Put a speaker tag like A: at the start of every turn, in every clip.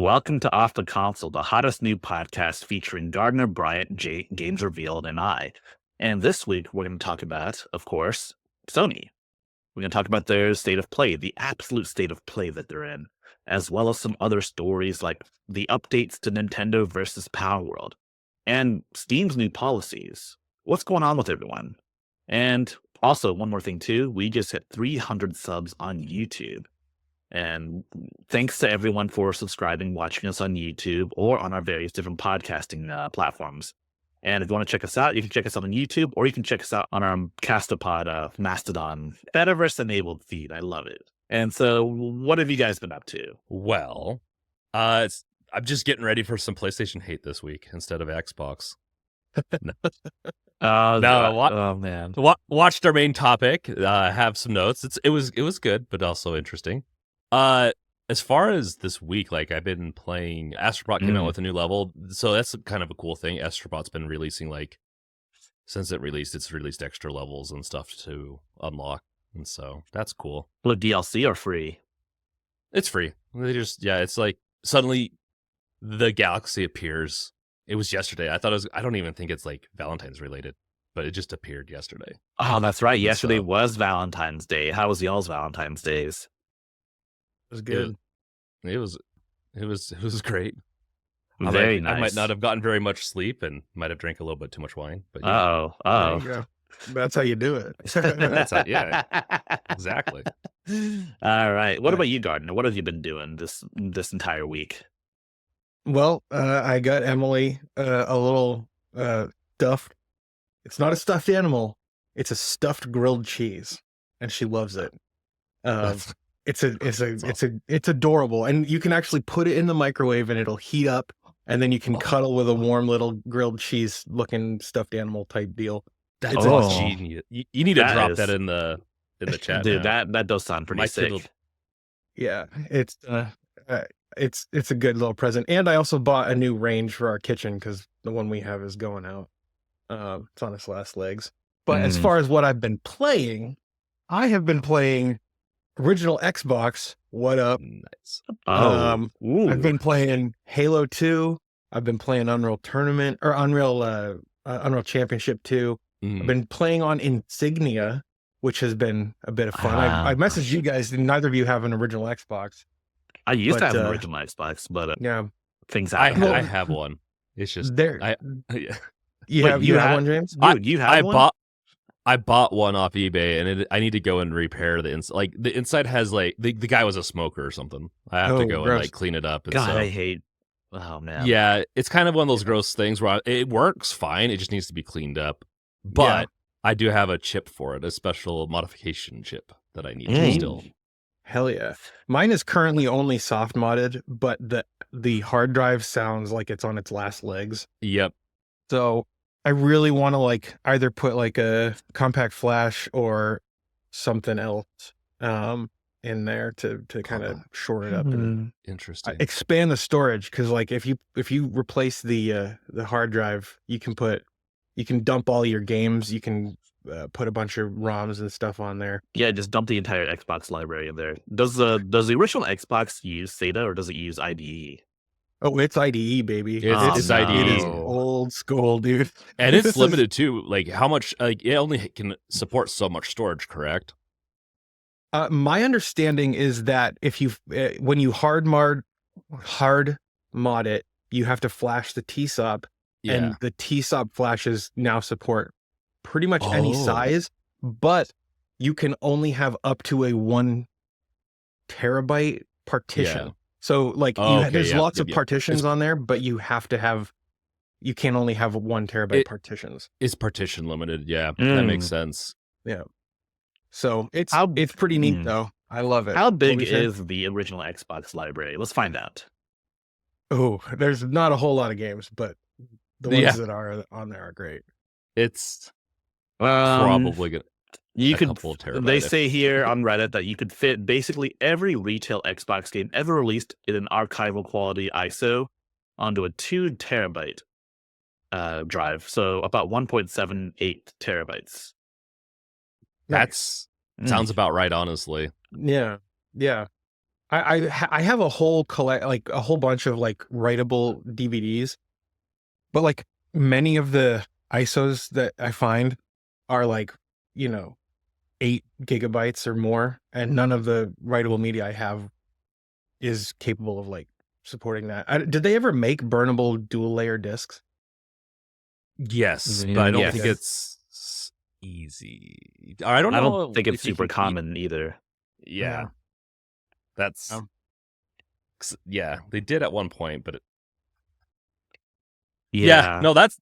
A: Welcome to Off the Console, the hottest new podcast featuring Gardner, Bryant, Games Revealed, and I. And this week, we're going to talk about, of course, Sony. We're going to talk about their state of play, the absolute state of play that they're in, as well as some other stories like the updates to Nintendo versus PowerWorld, and Steam's new policies. What's going on with everyone? And also, one more thing, too, we just hit 300 subs on YouTube. And thanks to everyone for subscribing, watching us on YouTube or on our various different podcasting platforms. And if you want to check us out, you can check us out on YouTube, or you can check us out on our Castopod Mastodon Fediverse-enabled feed. I love it. And so what have you guys been up to?
B: Well, I'm just getting ready for some PlayStation hate this week instead of Xbox.
A: Oh man.
B: Watched our main topic, have some notes. It was good, but also interesting. As far as this week, like I've been playing Astrobot came out with a new level, so that's kind of a cool thing. Astrobot's been releasing since it's released extra levels and stuff to unlock, and so that's cool.
A: Well, DLC or free?
B: It's free. It's like suddenly the galaxy appears. It was yesterday. I don't even think it's like Valentine's related, but it just appeared yesterday.
A: Oh, that's right. Yesterday was Valentine's Day. How was y'all's Valentine's Days?
C: It was good.
B: It was great.
A: Very nice.
B: I might not have gotten very much sleep and might have drank a little bit too much wine. But
A: yeah.
C: There you go. That's how you do it.
B: Yeah, exactly.
A: All right. What about you, Gardner? What have you been doing this entire week?
C: Well, I got Emily a little stuffed. It's not a stuffed animal. It's a stuffed grilled cheese, and she loves it. It's adorable, and you can actually put it in the microwave and it'll heat up, and then you can cuddle with a warm little grilled cheese looking stuffed animal type deal.
B: That's genius. You need to drop that in the chat,
A: dude. That does sound pretty sick.
C: Yeah, it's a good little present, and I also bought a new range for our kitchen because the one we have is going out. It's on its last legs. But as far as what I've been playing, I have been playing original Xbox. What up?
B: Nice.
C: I've been playing Halo 2. I've been playing Unreal Tournament or Unreal Championship 2. I've been playing on Insignia, which has been a bit of fun. I messaged you guys, and neither of you have an original Xbox.
A: I used to have an original Xbox, but
C: yeah,
A: things
B: happen. I have one. It's just
C: there.
B: Yeah.
C: You have one, James?
A: Dude, you have one?
B: I bought one off eBay, and I need to go and repair the inside. Like the inside has the guy was a smoker or something. I have to go and clean it up. And
A: God, I hate. Oh man.
B: Yeah, it's kind of one of those gross things where it works fine. It just needs to be cleaned up. But I do have a chip for it, a special modification chip that I need to still.
C: Hell yeah. Mine is currently only soft modded, but the hard drive sounds like it's on its last legs.
B: Yep.
C: So I really want to either put a compact flash or something else in there to kind of shore it up and
B: interesting
C: expand the storage, because if you replace the hard drive, you can dump all your games, you can put a bunch of ROMs and stuff on there.
A: Yeah, just dump the entire Xbox library in there. Does the original Xbox use SATA or does it use IDE?
C: Oh, it's IDE, baby.
B: It's IDE.
C: It is old school, dude.
B: And it's limited too. Like how much? It only can support so much storage, correct?
C: My understanding is that when you hard mod it, you have to flash the TSOP, and the TSOP flashes now support pretty much any size, but you can only have up to a 1 terabyte partition. Yeah. So there's lots of partitions on there, but you can only have 1 terabyte partitions.
B: It's partition limited. Yeah, that makes sense.
C: Yeah. So it's pretty neat though. I love it.
A: How big is the original Xbox library? Let's find out.
C: Oh, there's not a whole lot of games, but the ones that are on there are great.
B: It's probably good.
A: You could. They say here on Reddit that you could fit basically every retail Xbox game ever released in an archival quality ISO onto a 2 terabyte drive, so about 1.78 terabytes.
B: That's sounds about right, honestly.
C: Yeah. I have a whole like a whole bunch of like writable DVDs, but like many of the ISOs that I find are like, 8 gigabytes or more, and none of the writable media I have is capable of like supporting that. Did they ever make burnable dual layer discs?
B: Yes, but I don't
A: Yes.
B: think it's easy. I don't
A: I
B: know.
A: don't think it's
B: if you
A: super
B: can
A: common either.
B: Yeah, that's
C: Um,
B: yeah. They did at one point, but
A: Yeah.
B: no, that's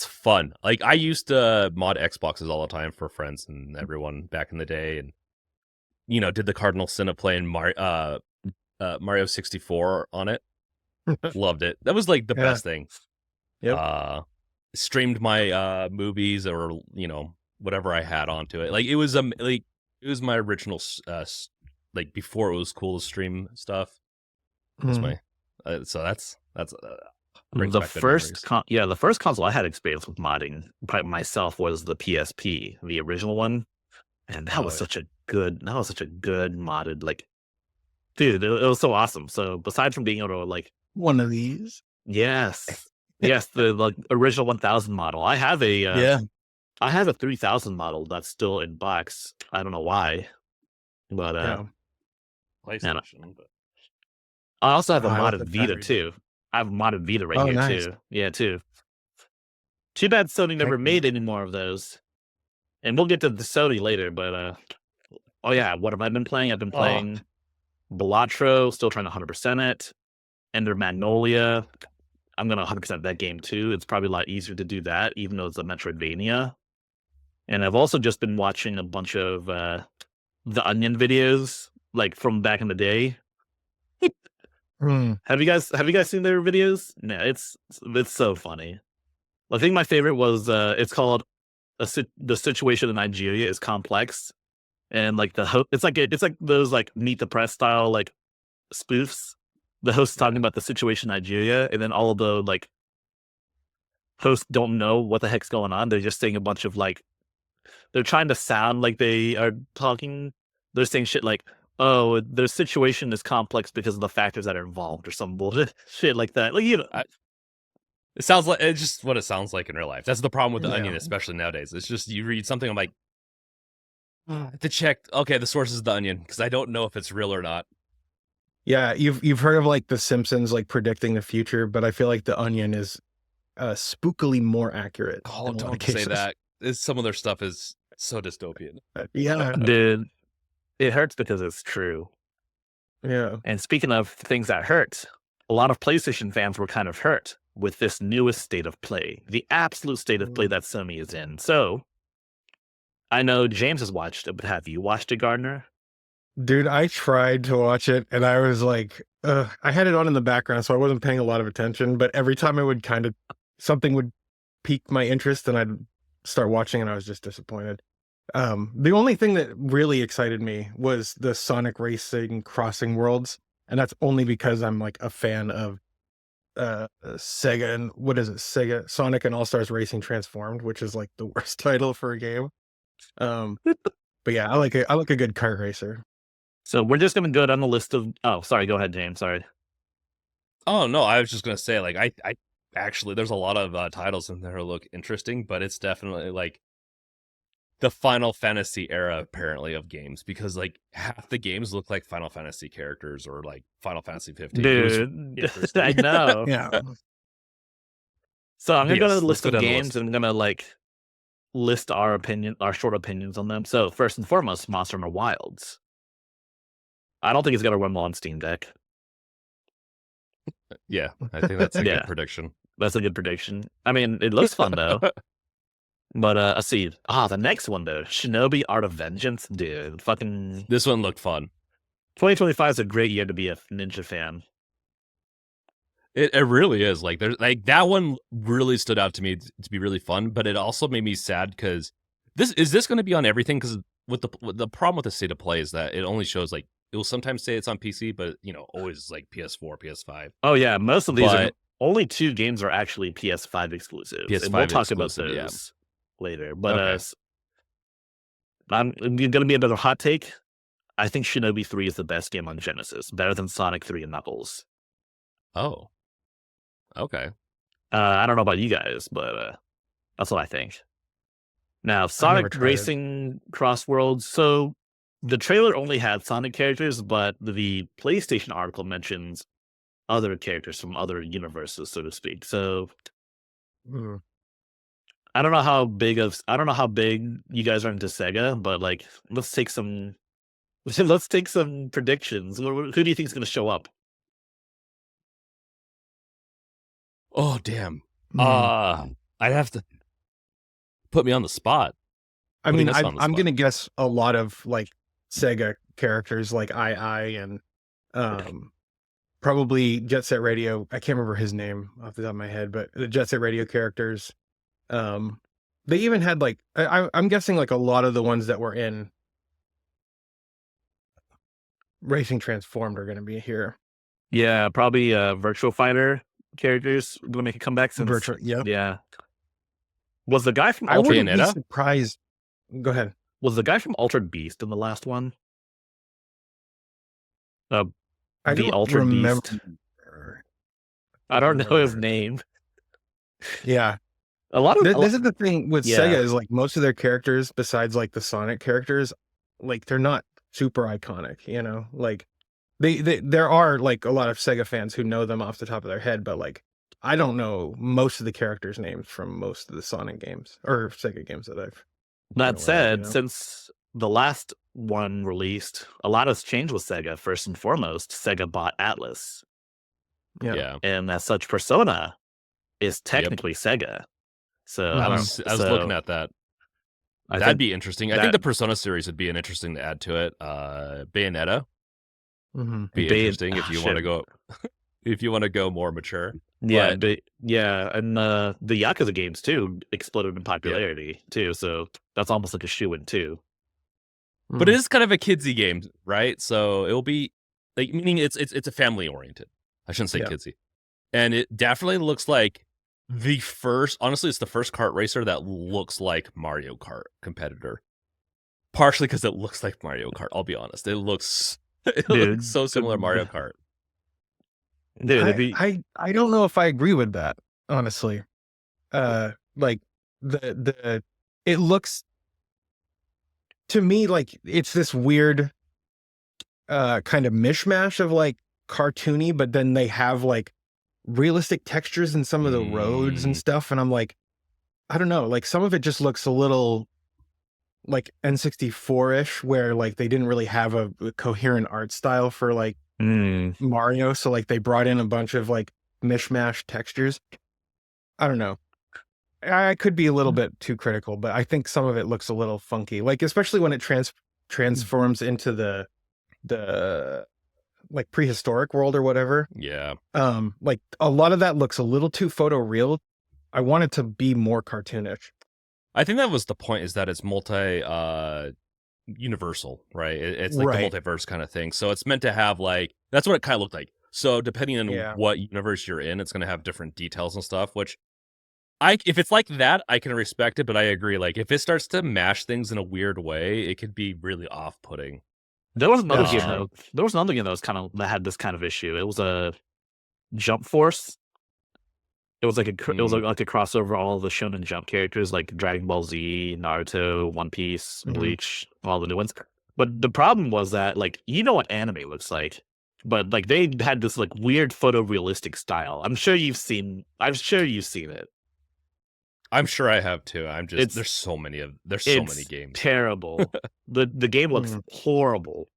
B: fun. Like I used to mod Xboxes all the time for friends and everyone back in the day, and did the cardinal sin of playing Mario 64 on it. Loved it. That was like the best thing.
C: Yep.
B: Streamed my movies or whatever I had onto it. Like it was like it was my original like before it was cool to stream stuff. Was my so that's brings
A: the
B: back good
A: first
B: memories.
A: the first console I had experience with modding by myself was the PSP, the original one, and that was such a good modded, like, dude, it was so awesome. So besides from being able to like
C: One of these.
A: yes the like original 1000 model, I have a 3000 model that's still in box. I don't know why, but
B: PlayStation, but
A: I also have a
C: I love
A: modded
C: the
A: Vita
C: battery.
A: too. I have a modded Vita right
C: Oh,
A: here
C: nice.
A: too. Yeah, too. Too bad Sony never made any more of those. And we'll get to the Sony later, but oh yeah, what have I been playing? I've been playing Balatro, still trying to 100% it. Ender Magnolia. I'm gonna 100% that game too. It's probably a lot easier to do that, even though it's a Metroidvania. And I've also just been watching a bunch of the Onion videos, like from back in the day. Have you guys seen their videos? No, it's so funny. I think my favorite was it's called the situation in Nigeria is complex, and like it's like those like Meet the Press style like spoofs. The host talking about the situation in Nigeria, and then all of the like hosts don't know what the heck's going on. They're just saying a bunch of like they're trying to sound like they are talking. They're saying shit like, "Oh, the situation is complex because of the factors that are involved," or some bullshit shit like that. Like
B: it sounds like it's just what it sounds like in real life. That's the problem with the Onion, especially nowadays. It's just you read something, I'm like, to check. Okay, the source is the Onion because I don't know if it's real or not.
C: Yeah, you've heard of like The Simpsons like predicting the future, but I feel like the Onion is spookily more accurate.
B: Oh, don't say that. Some of their stuff is so dystopian.
C: Yeah,
A: dude, it hurts because it's true.
C: Yeah.
A: And speaking of things that hurt, a lot of PlayStation fans were kind of hurt with this newest state of play, the absolute state of play that Sony is in. So, I know James has watched it, but have you watched it, Gardner?
C: Dude, I tried to watch it and I was like, I had it on in the background, so I wasn't paying a lot of attention. But every time I would something would pique my interest and I'd start watching and I was just disappointed. The only thing that really excited me was the Sonic Racing Crossing Worlds. And that's only because I'm like a fan of Sega and what is it? Sega Sonic and All-Stars Racing Transformed, which is like the worst title for a game. But yeah, I like a good kart racer.
A: So we're just gonna go down the list of. Oh, sorry. Go ahead, James. Sorry.
B: Oh no, I was just gonna say like I actually there's a lot of titles in there that look interesting, but it's definitely like the Final Fantasy era apparently of games because like half the games look like Final Fantasy characters or like Final Fantasy 15.
A: Dude, I know.
C: Yeah.
A: So I'm gonna go to the list of games and I'm gonna like list our short opinions on them. So first and foremost, Monster Hunter Wilds. I don't think it's gonna run well on Steam Deck.
B: Yeah, I think that's a good prediction.
A: That's a good prediction. I mean, it looks fun though. But let's see. The next one though, Shinobi Art of Vengeance, dude. Fucking
B: this one looked fun.
A: 2025 is a great year to be a ninja fan.
B: It really is. Like there's like that one really stood out to me to be really fun, but it also made me sad because this going to be on everything? Because with the problem with the state of play is that it only shows like it will sometimes say it's on PC, but always like PS4, PS5.
A: Oh yeah, most of these are only 2 games are actually PS5 exclusives.
B: PS5
A: and we'll talk about those later. But I'm gonna be another hot take. I think Shinobi 3 is the best game on Genesis, better than Sonic 3 and Knuckles.
B: Oh, okay.
A: I don't know about you guys, but that's what I think. Now,
C: never
A: Sonic
C: tried it.
A: Racing Crossworlds. So the trailer only had Sonic characters, but the PlayStation article mentions other characters from other universes, so to speak. So
C: Mm.
A: I don't know how big you guys are into Sega, but like let's take some predictions. Who do you think is going to show up?
B: Oh, damn.
C: Mm.
B: I'd have to put me on the spot.
C: I
B: Putting
C: mean,
B: us on the
C: I'm
B: spot.
C: gonna guess a lot of like Sega characters, like I and probably Jet Set Radio. I can't remember his name off the top of my head, but the Jet Set Radio characters. They even had like I'm guessing like a lot of the ones that were in Racing Transformed are going to be here.
A: Yeah, probably Virtual Fighter characters going to make a comeback since
C: Virtual,
A: yeah. Was the guy from
C: I wouldn't be
B: Bayonetta?
C: surprised. Go ahead.
A: Was the guy from Altered Beast in the last one?
C: I
A: The
C: don't
A: Altered
C: remember.
A: Beast. I don't know his name.
C: Yeah. This is the thing with Sega is like most of their characters, besides like the Sonic characters, like they're not super iconic, you know? Like there are like a lot of Sega fans who know them off the top of their head, but like I don't know most of the characters' names from most of the Sonic games or Sega games that I've.
A: That said, since the last one released, a lot has changed with Sega. First and foremost, Sega bought Atlas.
B: Yeah.
A: And as such, Persona is technically Sega. So
B: I was looking at that. That'd be interesting. I think the Persona series would be interesting to add to it. Bayonetta. Be interesting if you want to go if you want to go more mature.
A: Yeah, and the Yakuza games too exploded in popularity too, so that's almost like a shoe-in too.
B: But it is kind of a kidsy game, right? So it'll be like, meaning it's a family oriented. I shouldn't say kidsy. And it definitely looks like honestly, it's the first kart racer that looks like Mario Kart competitor. Partially because it looks like Mario Kart, I'll be honest. It looks so similar to Mario Kart.
C: Dude, I don't know if I agree with that, honestly. Like it looks to me like it's this weird kind of mishmash of like cartoony, but then they have like realistic textures in some of the roads and stuff, and I'm like, I don't know, like some of it just looks a little like N64-ish, where like they didn't really have a coherent art style for like Mario, so like they brought in a bunch of like mishmash textures. I don't know. I could be a little bit too critical, but I think some of it looks a little funky, like especially when it transforms into the like prehistoric world or whatever.
B: Yeah.
C: Like a lot of that looks a little too photoreal. I want it to be more cartoonish.
B: I think that was the point, is that it's universal, right? It's like the multiverse kind of thing. So it's meant to have like, that's what it kind of looked like. So depending on what universe you're in, it's going to have different details and stuff, which if it's like that, I can respect it, but I agree. Like if it starts to mash things in a weird way, it could be really off-putting.
A: There was another game though. There was another game that had this kind of issue. It was a Jump Force. It was like a crossover all the Shonen Jump characters like Dragon Ball Z, Naruto, One Piece, Bleach, all the new ones. But the problem was that like you know what anime looks like, but like they had this like weird photorealistic style. I'm sure you've seen it.
B: I'm sure I have too. There's so many games.
A: Terrible. The game looks horrible.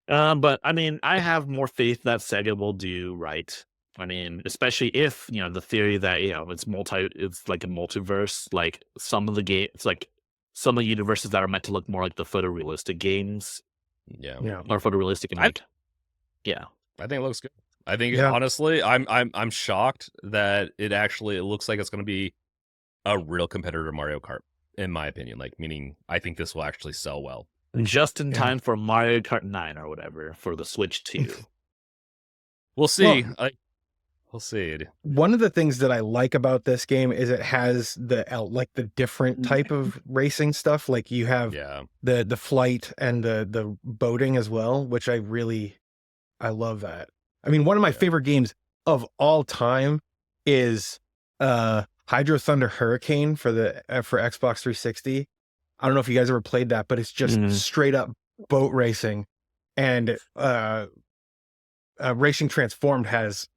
A: But I mean, I have more faith that Sega will do right. I mean, especially if, the theory that, it's like a multiverse, like some of the universes that are meant to look more like the photorealistic games.
B: Yeah.
A: Or photorealistic and like,
B: I think it looks good. I think honestly, I'm shocked that it looks like it's going to be a real competitor to Mario Kart, in my opinion. Like, meaning I think this will actually sell well.
A: Just in time for Mario Kart 9 or whatever for the Switch 2.
B: We'll see. We'll see.
C: One of the things that I like about this game is it has the different type of racing stuff. Like you have the flight and the boating as well, which I love that. I mean, one of my favorite games of all time is Hydro Thunder Hurricane for Xbox 360. I don't know if you guys ever played that, but it's just straight up boat racing, and Racing Transformed has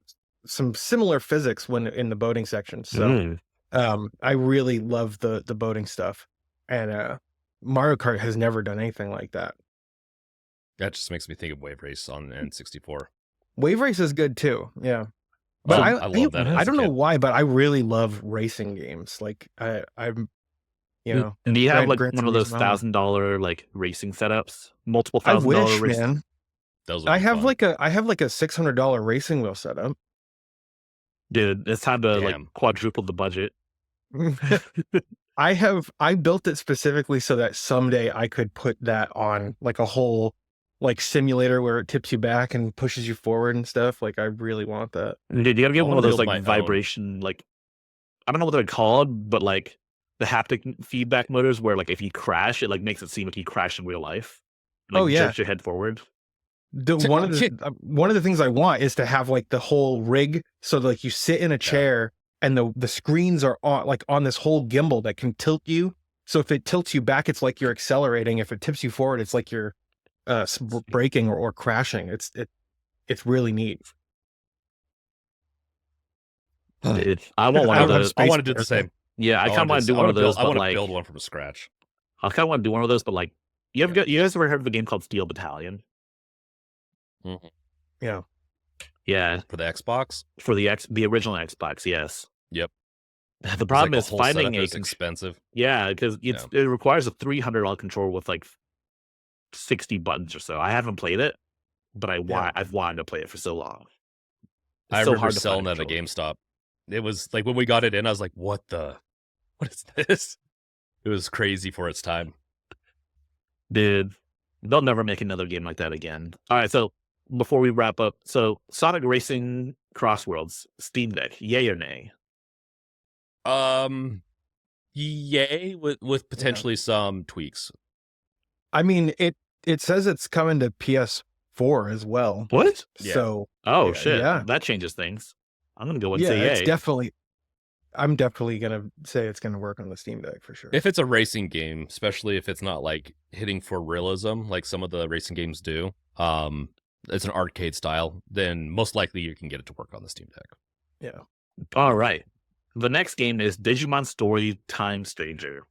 C: some similar physics when in the boating section. So I really love the boating stuff, and Mario Kart has never done anything like that.
B: That just makes me think of Wave Race on N64.
C: Wave Race is good too. Yeah. But
B: I love that.
C: I don't know why, but I really love racing games. Like I'm,
A: and do you have like one of those $1,000 like racing setups? Multiple $1,000 racing?
C: Man. I have like a $600 racing wheel setup.
A: Dude, it's time to like quadruple the budget.
C: I built it specifically so that someday I could put that on like a whole like simulator where it tips you back and pushes you forward and stuff. Like I really want that.
A: Dude, you gotta get one of those like vibration, like I don't know what they're called, but like the haptic feedback motors where like if you crash, it like makes it seem like you crashed in real life. Like, jerks your head forward.
C: One of the things I want is to have like the whole rig, so like you sit in a chair and the screens are on this whole gimbal that can tilt you. So if it tilts you back, it's like you're accelerating. If it tips you forward, it's like you're braking or crashing. It's really neat.
A: Dude, I want one of those.
B: I want to do the same.
A: Yeah, I kind of want to do one of those.
B: I want to build one from scratch.
A: I kind of want to do one of those, but like, you guys ever heard of a game called Steel Battalion?
B: Mm-hmm.
A: Yeah.
B: For the Xbox?
A: For the original Xbox, yes.
B: Yep.
A: The problem is finding
B: expensive.
A: Yeah, because it requires a $300 controller with like 60 buttons or so. I haven't played it, but I've wanted to play it for so long.
B: I remember selling that at GameStop. It was like when we got it in, I was like, what is this? It was crazy for its time.
A: Dude, they'll never make another game like that again. All right, so before we wrap up, so Sonic Racing Crossworlds, Steam Deck, yay or nay?
B: Yay, with potentially some tweaks.
C: I mean, it says it's coming to PS4 as well.
A: What?
C: So
A: shit. Yeah. That changes things. I'm gonna go and say yay.
C: I'm definitely gonna say it's gonna work on the Steam Deck for sure.
B: If it's a racing game, especially if it's not like hitting for realism like some of the racing games do, it's an arcade style, then most likely you can get it to work on the Steam Deck.
C: Yeah.
A: All right. The next game is Digimon Story Time Stranger.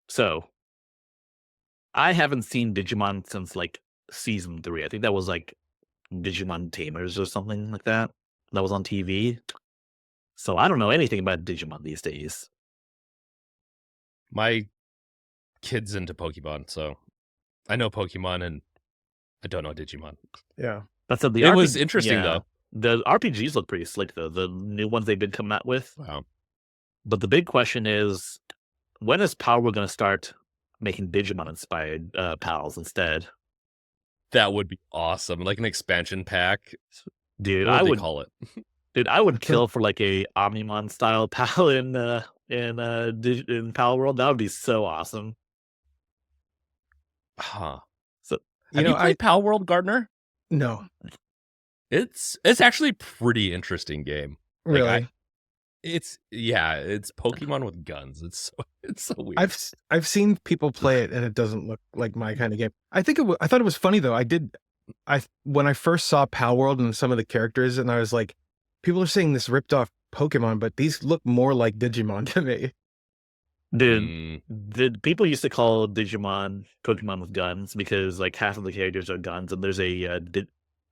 A: So I haven't seen Digimon since like season 3. I think that was like Digimon Tamers or something like that. That was on TV. So I don't know anything about Digimon these days.
B: My kid's into Pokemon, so I know Pokemon and I don't know Digimon.
C: Yeah.
B: It was interesting though.
A: The RPGs look pretty slick though. The new ones they've been coming out with.
B: Wow.
A: But the big question is, when is PowerWorld going to start making Digimon-inspired pals instead?
B: That would be awesome. Like an expansion pack.
A: Dude,
B: I would call it.
A: Dude, I would kill for like a Omnimon-style pal in PalWorld. That would be so awesome.
B: Huh.
A: So,
B: have you played PalWorld, Gardner?
C: No.
B: It's actually a pretty interesting game.
C: Really?
B: It's Pokemon with guns. It's so weird.
C: I've seen people play it and it doesn't look like my kind of game. I thought it was funny though. When I first saw PalWorld and some of the characters, and I was like, people are saying this ripped off Pokemon, but these look more like Digimon to me.
A: Dude, people used to call Digimon Pokemon with guns because like half of the characters are guns, and there's a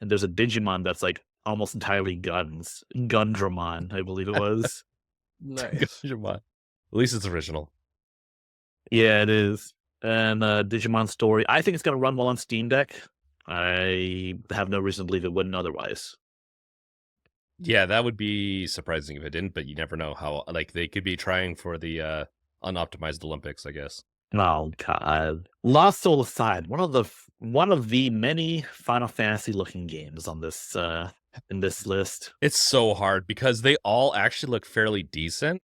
A: Digimon that's like almost entirely guns. Gundramon, I believe it was.
C: Nice.
B: Digimon. At least it's original.
A: Yeah, it is. And Digimon Story, I think it's going to run well on Steam Deck. I have no reason to believe it wouldn't otherwise.
B: Yeah, that would be surprising if it didn't, but you never know how, like, they could be trying for the unoptimized Olympics, I guess.
A: Oh, God. Lost Soul aside, one of the many Final Fantasy looking games on this in this list?
B: It's so hard because they all actually look fairly decent.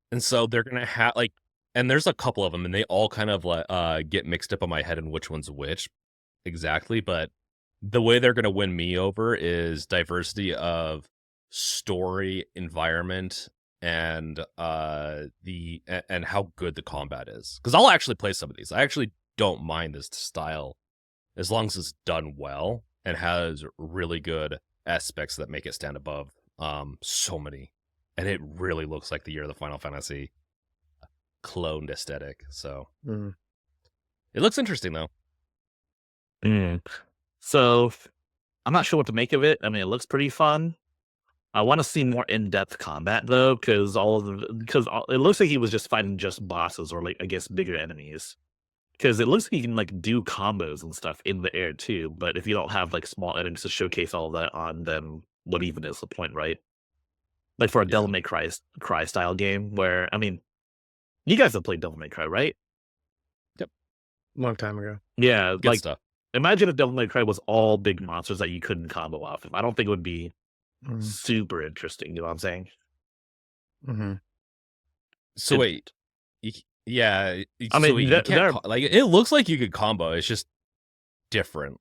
B: And so they're going to have like, and there's a couple of them and they all kind of get mixed up on my head and which one's which exactly. But the way they're going to win me over is diversity of story, environment, and and how good the combat is. Because I'll actually play some of these. I actually don't mind this style as long as it's done well and has really good aspects that make it stand above so many. And it really looks like the year of the Final Fantasy cloned aesthetic. So it looks interesting though.
A: So I'm not sure what to make of it. I mean, it looks pretty fun. I want to see more in-depth combat though, because it looks like he was just fighting just bosses or like I guess bigger enemies. Because it looks like you can like do combos and stuff in the air too. But if you don't have like small enemies to showcase all of that on, then what even is the point, right? Like for a Devil May Cry style game, where I mean, you guys have played Devil May Cry, right?
C: Yep, long time ago.
A: Yeah,
B: Good
A: like
B: stuff.
A: Imagine if Devil May Cry was all big monsters that you couldn't combo off of. I don't think it would be super interesting. You know what I'm saying?
B: So wait, yeah.
A: I mean,
B: you can't like it looks like you could combo. It's just different.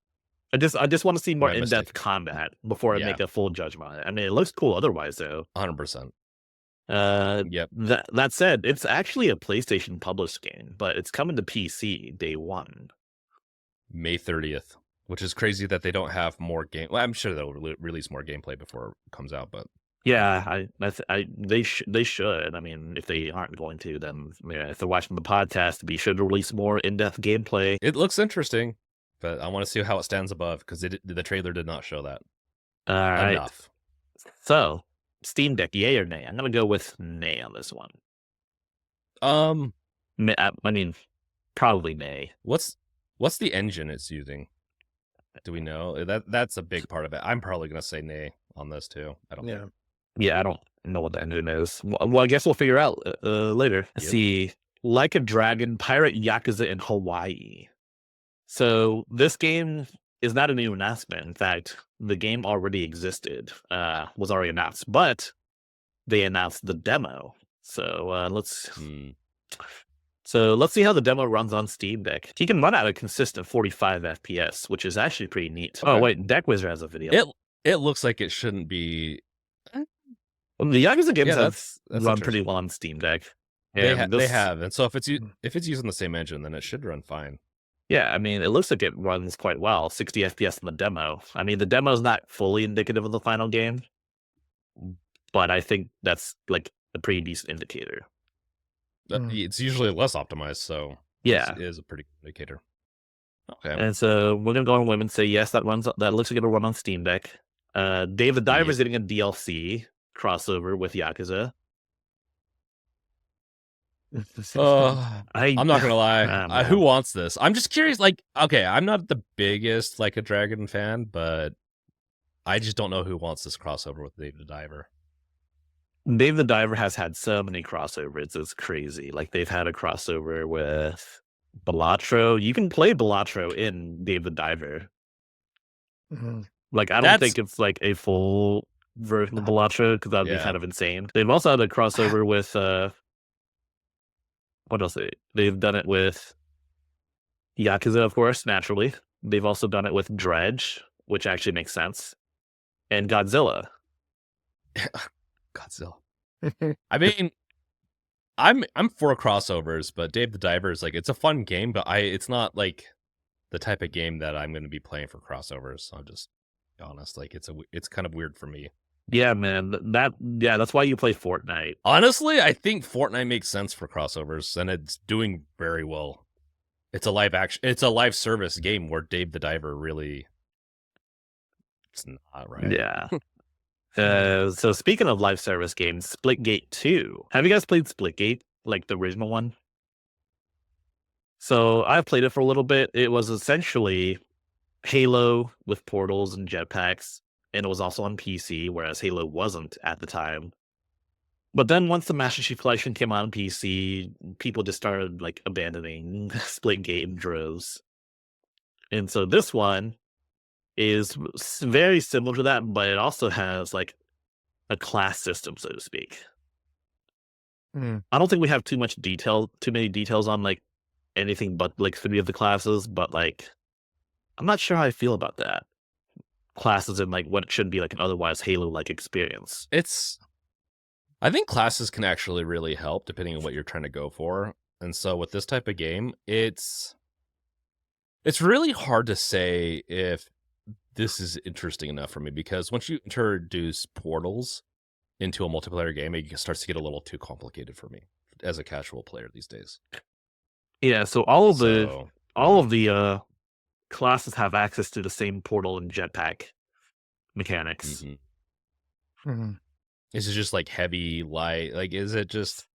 A: I just want to see more in-depth combat before I make a full judgment on it. I mean, it looks cool otherwise, though.
B: 100%.
A: Yep. That said, it's actually a PlayStation published game, but it's coming to PC day 1,
B: May 30th, which is crazy that they don't have more game. Well, I'm sure they'll release more gameplay before it comes out, but
A: yeah, they should. I mean, if they aren't going to, then if they're watching the podcast, be sure to release more in-depth gameplay.
B: It looks interesting. But I want to see how it stands above because the trailer did not show that.
A: All right.
B: Enough.
A: So, Steam Deck, yay or nay? I'm gonna go with nay on this one. I mean, probably nay.
B: What's the engine it's using? Do we know? That's a big part of it. I'm probably gonna say nay on this too. I don't.
A: Yeah, I don't know what the engine is. Well, I guess we'll figure out later. Let's see, Like a Dragon, Pirate Yakuza in Hawaii. So this game is not a new announcement. In fact, the game already existed, was already announced, but they announced the demo. So let's see how the demo runs on Steam Deck. He can run at a consistent 45 FPS, which is actually pretty neat. Okay. Oh wait, Deck Wizard has a video.
B: It looks like it shouldn't be.
A: Well, the Yakuza games have run pretty well on Steam Deck.
B: Yeah, they have, and so if it's using the same engine, then it should run fine.
A: Yeah, I mean, it looks like it runs quite well. 60 FPS in the demo. I mean, the demo is not fully indicative of the final game, but I think that's like a pretty decent indicator.
B: It's usually less optimized, so
A: yeah,
B: it is a pretty good indicator. Okay,
A: and so we're gonna go on Whim and say yes, that looks like it'll run on Steam Deck. Dave the Diver is getting a DLC crossover with Yakuza.
B: I'm not gonna lie. Who wants this? I'm just curious. Like, okay, I'm not the biggest Like a Dragon fan, but I just don't know who wants this crossover with Dave the Diver.
A: Dave the Diver has had so many crossovers. It's crazy. Like they've had a crossover with Balatro. You can play Balatro in Dave the Diver. Like I don't think it's like a full version of Balatro because that'd be kind of insane. They've also had a crossover with what else? They've done it with Yakuza, of course, naturally. They've also done it with Dredge, which actually makes sense, and Godzilla.
B: Godzilla. I mean, I'm for crossovers, but Dave the Diver is like it's a fun game, but it's not like the type of game that I'm going to be playing for crossovers. I'll just be honest, like it's kind of weird for me.
A: Yeah, man. That's why you play Fortnite.
B: Honestly, I think Fortnite makes sense for crossovers, and it's doing very well. It's a live service game where Dave the Diver really, it's not right.
A: Yeah. So speaking of live service games, Splitgate 2. Have you guys played Splitgate, like the original one? So I've played it for a little bit. It was essentially Halo with portals and jetpacks. And it was also on PC, whereas Halo wasn't at the time. But then once the Master Chief Collection came out on PC, people just started like abandoning Splitgate in droves. And so this one is very similar to that, but it also has like a class system, so to speak. I don't think we have too many details on like anything but like 3 of the classes, but like I'm not sure how I feel about that. Classes and like what it should be like an otherwise Halo-like experience.
B: I think classes can actually really help depending on what you're trying to go for. And so with this type of game, it's really hard to say if this is interesting enough for me, because once you introduce portals into a multiplayer game, it starts to get a little too complicated for me as a casual player these days.
A: Yeah, so all of the classes have access to the same portal and jetpack mechanics.
B: Is it just like heavy, light? Like, is it just...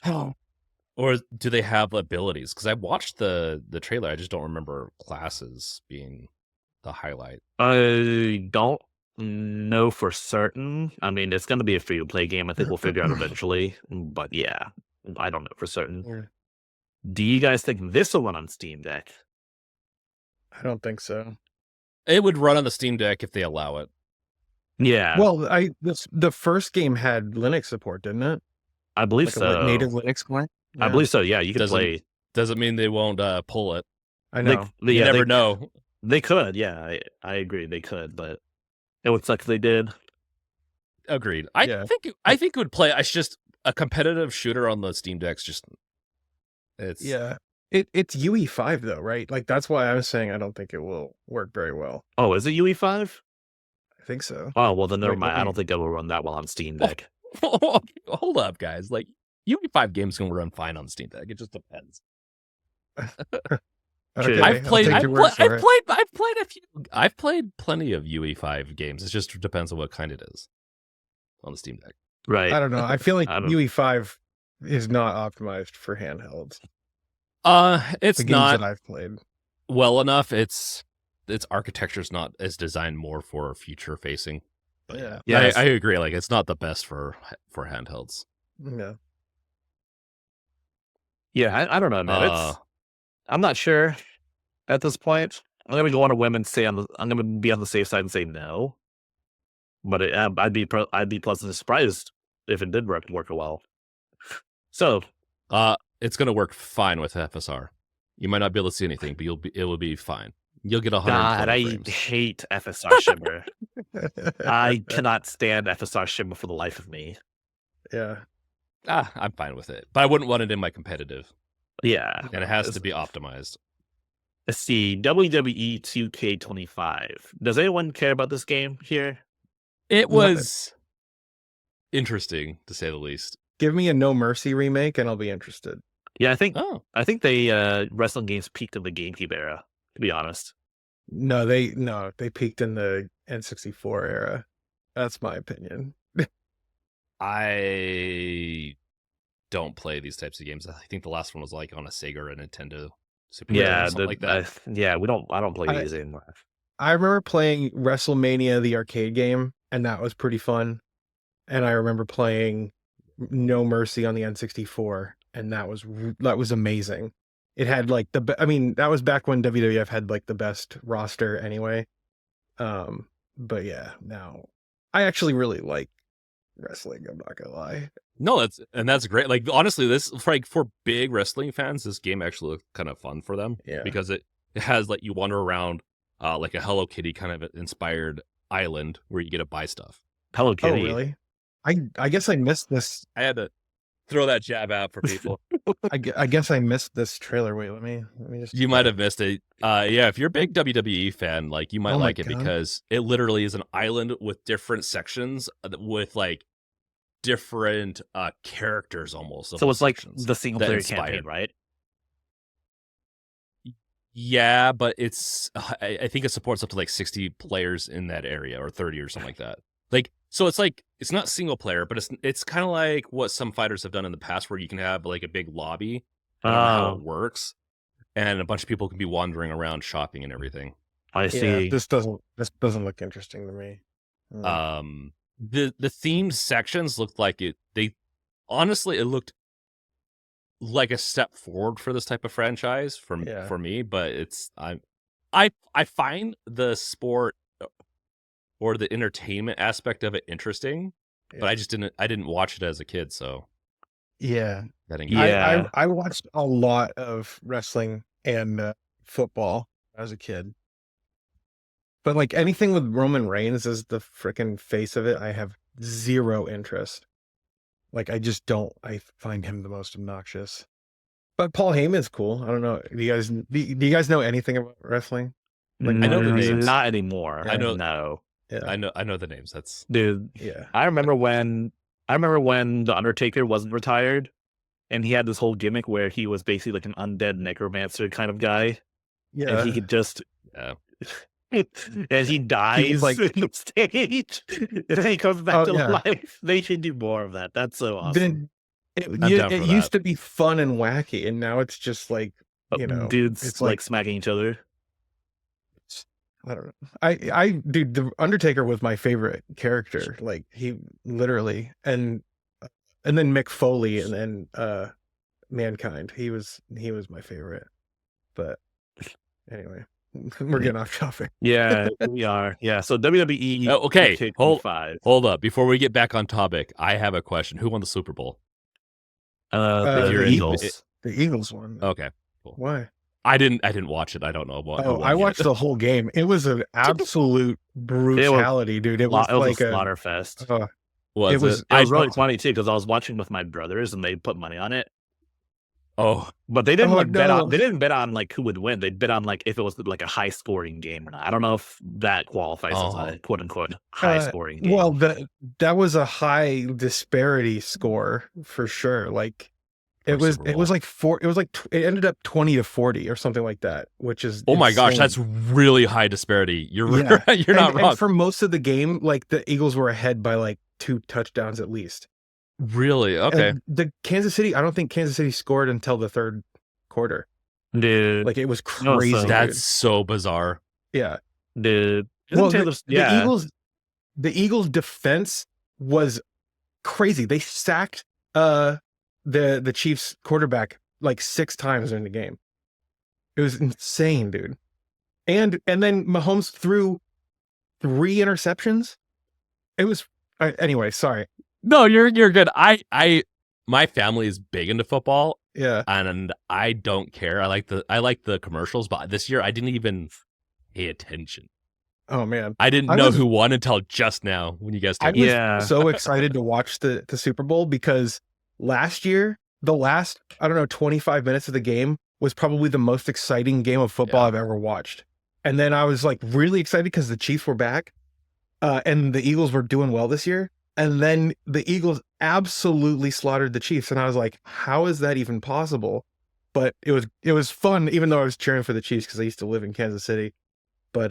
B: Or do they have abilities? Because I watched the trailer, I just don't remember classes being the highlight.
A: I don't know for certain. I mean, it's going to be a free-to-play game. I think we'll figure out eventually. But yeah, I don't know for certain.
C: Yeah.
A: Do you guys think this will run on Steam Deck?
C: I don't think so.
B: It would run on the Steam Deck if they allow it.
A: Yeah.
C: Well, the first game had Linux support, didn't it?
A: I believe
C: like
A: so.
C: A native Linux client.
A: Yeah. I believe so. Yeah, you can play.
B: Doesn't mean they won't pull it.
C: I know.
B: You never know.
A: They could. Yeah, I agree. They could, but it would suck if they did.
B: Agreed. I think it would play. It's just a competitive shooter on the Steam Deck's just. It's
C: It's UE5 though, right? Like that's why I was saying I don't think it will work very well.
A: Oh, is it UE5?
C: I think so.
A: Oh well, then never mind. I don't think it will run that well on Steam Deck.
B: Hold up, guys. Like UE5 games can run fine on Steam Deck. It just depends.
C: Okay,
B: I've played a few. I've played plenty of UE5 games. It just depends on what kind it is on the Steam Deck.
A: Right.
C: I don't know. I feel like UE5 is not optimized for handhelds.
B: It's
C: the games
B: not
C: that I've played
B: well enough. Its architecture is not as designed more for future facing. But yeah, I agree. Like it's not the best for handhelds.
C: Yeah.
A: Yeah, I don't know, man. I'm not sure at this point. I'm gonna go on a whim and say I'm gonna be on the safe side and say no. But I'd be pleasantly surprised if it did work well. So,
B: it's gonna work fine with FSR. You might not be able to see anything, but it will be fine. You'll get 120 frames.
A: I hate FSR shimmer. I cannot stand FSR shimmer for the life of me.
C: Yeah.
B: I'm fine with it, but I wouldn't want it in my competitive.
A: Yeah,
B: and it has to be optimized.
A: Let's see, WWE 2K25. Does anyone care about this game here?
B: It was interesting, to say the least.
C: Give me a No Mercy remake, and I'll be interested.
A: Yeah, I think they wrestling games peaked in the GameCube era. To be honest,
C: no, they peaked in the N64 era. That's my opinion.
B: I don't play these types of games. I think the last one was like on a Sega or a Nintendo Super
A: Nintendo
B: or something like that.
A: I don't play these anymore.
C: I remember playing WrestleMania, the arcade game, and that was pretty fun. And I remember playing No Mercy on the N64, and that was amazing. It had like that was back when WWF had like the best roster anyway. But yeah, now I actually really like wrestling. I'm not gonna lie.
B: No, that's great. Like honestly, this for big wrestling fans, this game actually looked kind of fun for them.
C: Yeah,
B: because it has like you wander around like a Hello Kitty kind of inspired island where you get to buy stuff.
A: Hello Kitty.
C: Oh really? I guess I missed this.
B: I had to throw that jab out for people.
C: I guess I missed this trailer. Wait, let me just.
B: You might have missed it. Yeah, if you're a big WWE fan, like you might like it because it literally is an island with different sections with like different characters almost.
A: So it's like the single player campaign, right?
B: Yeah, but it's I think it supports up to like 60 players in that area or 30 or something like that. Like so it's like it's not single player, but it's kind of like what some fighters have done in the past where you can have like a big lobby. I don't know how it works. And a bunch of people can be wandering around shopping and everything.
A: I see.
C: Yeah, this doesn't look interesting to me.
B: The themed sections looked like it looked like a step forward for this type of franchise for me, but I find the sport or the entertainment aspect of it interesting, but I didn't watch it as a kid, so
C: Yeah.
B: that
C: I watched a lot of wrestling and football as a kid. But like anything with Roman Reigns as the freaking face of it, I have zero interest. Like I just don't. I find him the most obnoxious. But Paul Heyman's cool. I don't know. Do you guys know anything about wrestling?
B: I know the names.
A: Not anymore.
B: I know.
A: No.
C: Yeah.
B: I know the names. That's
A: dude.
C: Yeah.
A: I remember when the Undertaker wasn't retired, and he had this whole gimmick where he was basically like an undead necromancer kind of guy.
C: Yeah.
A: And he could just and he dies
C: like
A: in the stage, and then he comes back to life. They should do more of that. That's so awesome.
C: It used to be fun and wacky, and now it's just like
A: dudes
C: it's
A: like smacking each other.
C: I don't know. Dude, the Undertaker was my favorite character. Like he literally, and then Mick Foley, and then Mankind. He was my favorite. But anyway, we're getting off topic.
A: Yeah, we are. Yeah. So WWE.
B: Okay, hold up. Before we get back on topic, I have a question. Who won the Super Bowl?
A: The Eagles.
C: The Eagles won.
B: Okay, cool.
C: Why?
B: I didn't watch it. I don't know what.
C: I watched the whole game. It was an absolute brutality, dude. It was like
A: a slaughter fest.
B: It was
A: really funny too because I was watching with my brothers and they put money on it.
B: Oh,
A: but they didn't bet on. They didn't bet on like who would win. They bet on like if it was like a high scoring game or not. I don't know if that qualifies as a quote unquote high scoring game.
C: Well, that was a high disparity score for sure. Like it ended up 20-40 or something like that, which is
B: my gosh, that's really high disparity. You're not wrong.
C: And for most of the game, like the Eagles were ahead by like 2 touchdowns at least.
B: Really? Okay.
C: And I don't think Kansas City scored until the third quarter.
A: Dude.
C: Like it was crazy.
B: That's so bizarre.
C: Yeah.
A: Dude.
C: Well, the Eagles defense was crazy. They sacked the Chiefs quarterback like 6 times in the game. It was insane, dude. And then Mahomes threw 3 interceptions. It was anyway, sorry.
B: No, you're good. My family is big into football.
C: Yeah.
B: And I don't care. I like the commercials, but this year I didn't even pay attention.
C: Oh man.
B: I didn't know who won until just now when you guys told me.
C: I was so excited to watch the Super Bowl because last year, the last, 25 minutes of the game was probably the most exciting game of football I've ever watched. And then I was like really excited because the Chiefs were back and the Eagles were doing well this year. And then the Eagles absolutely slaughtered the Chiefs. And I was like, how is that even possible? But it was fun, even though I was cheering for the Chiefs because I used to live in Kansas City. But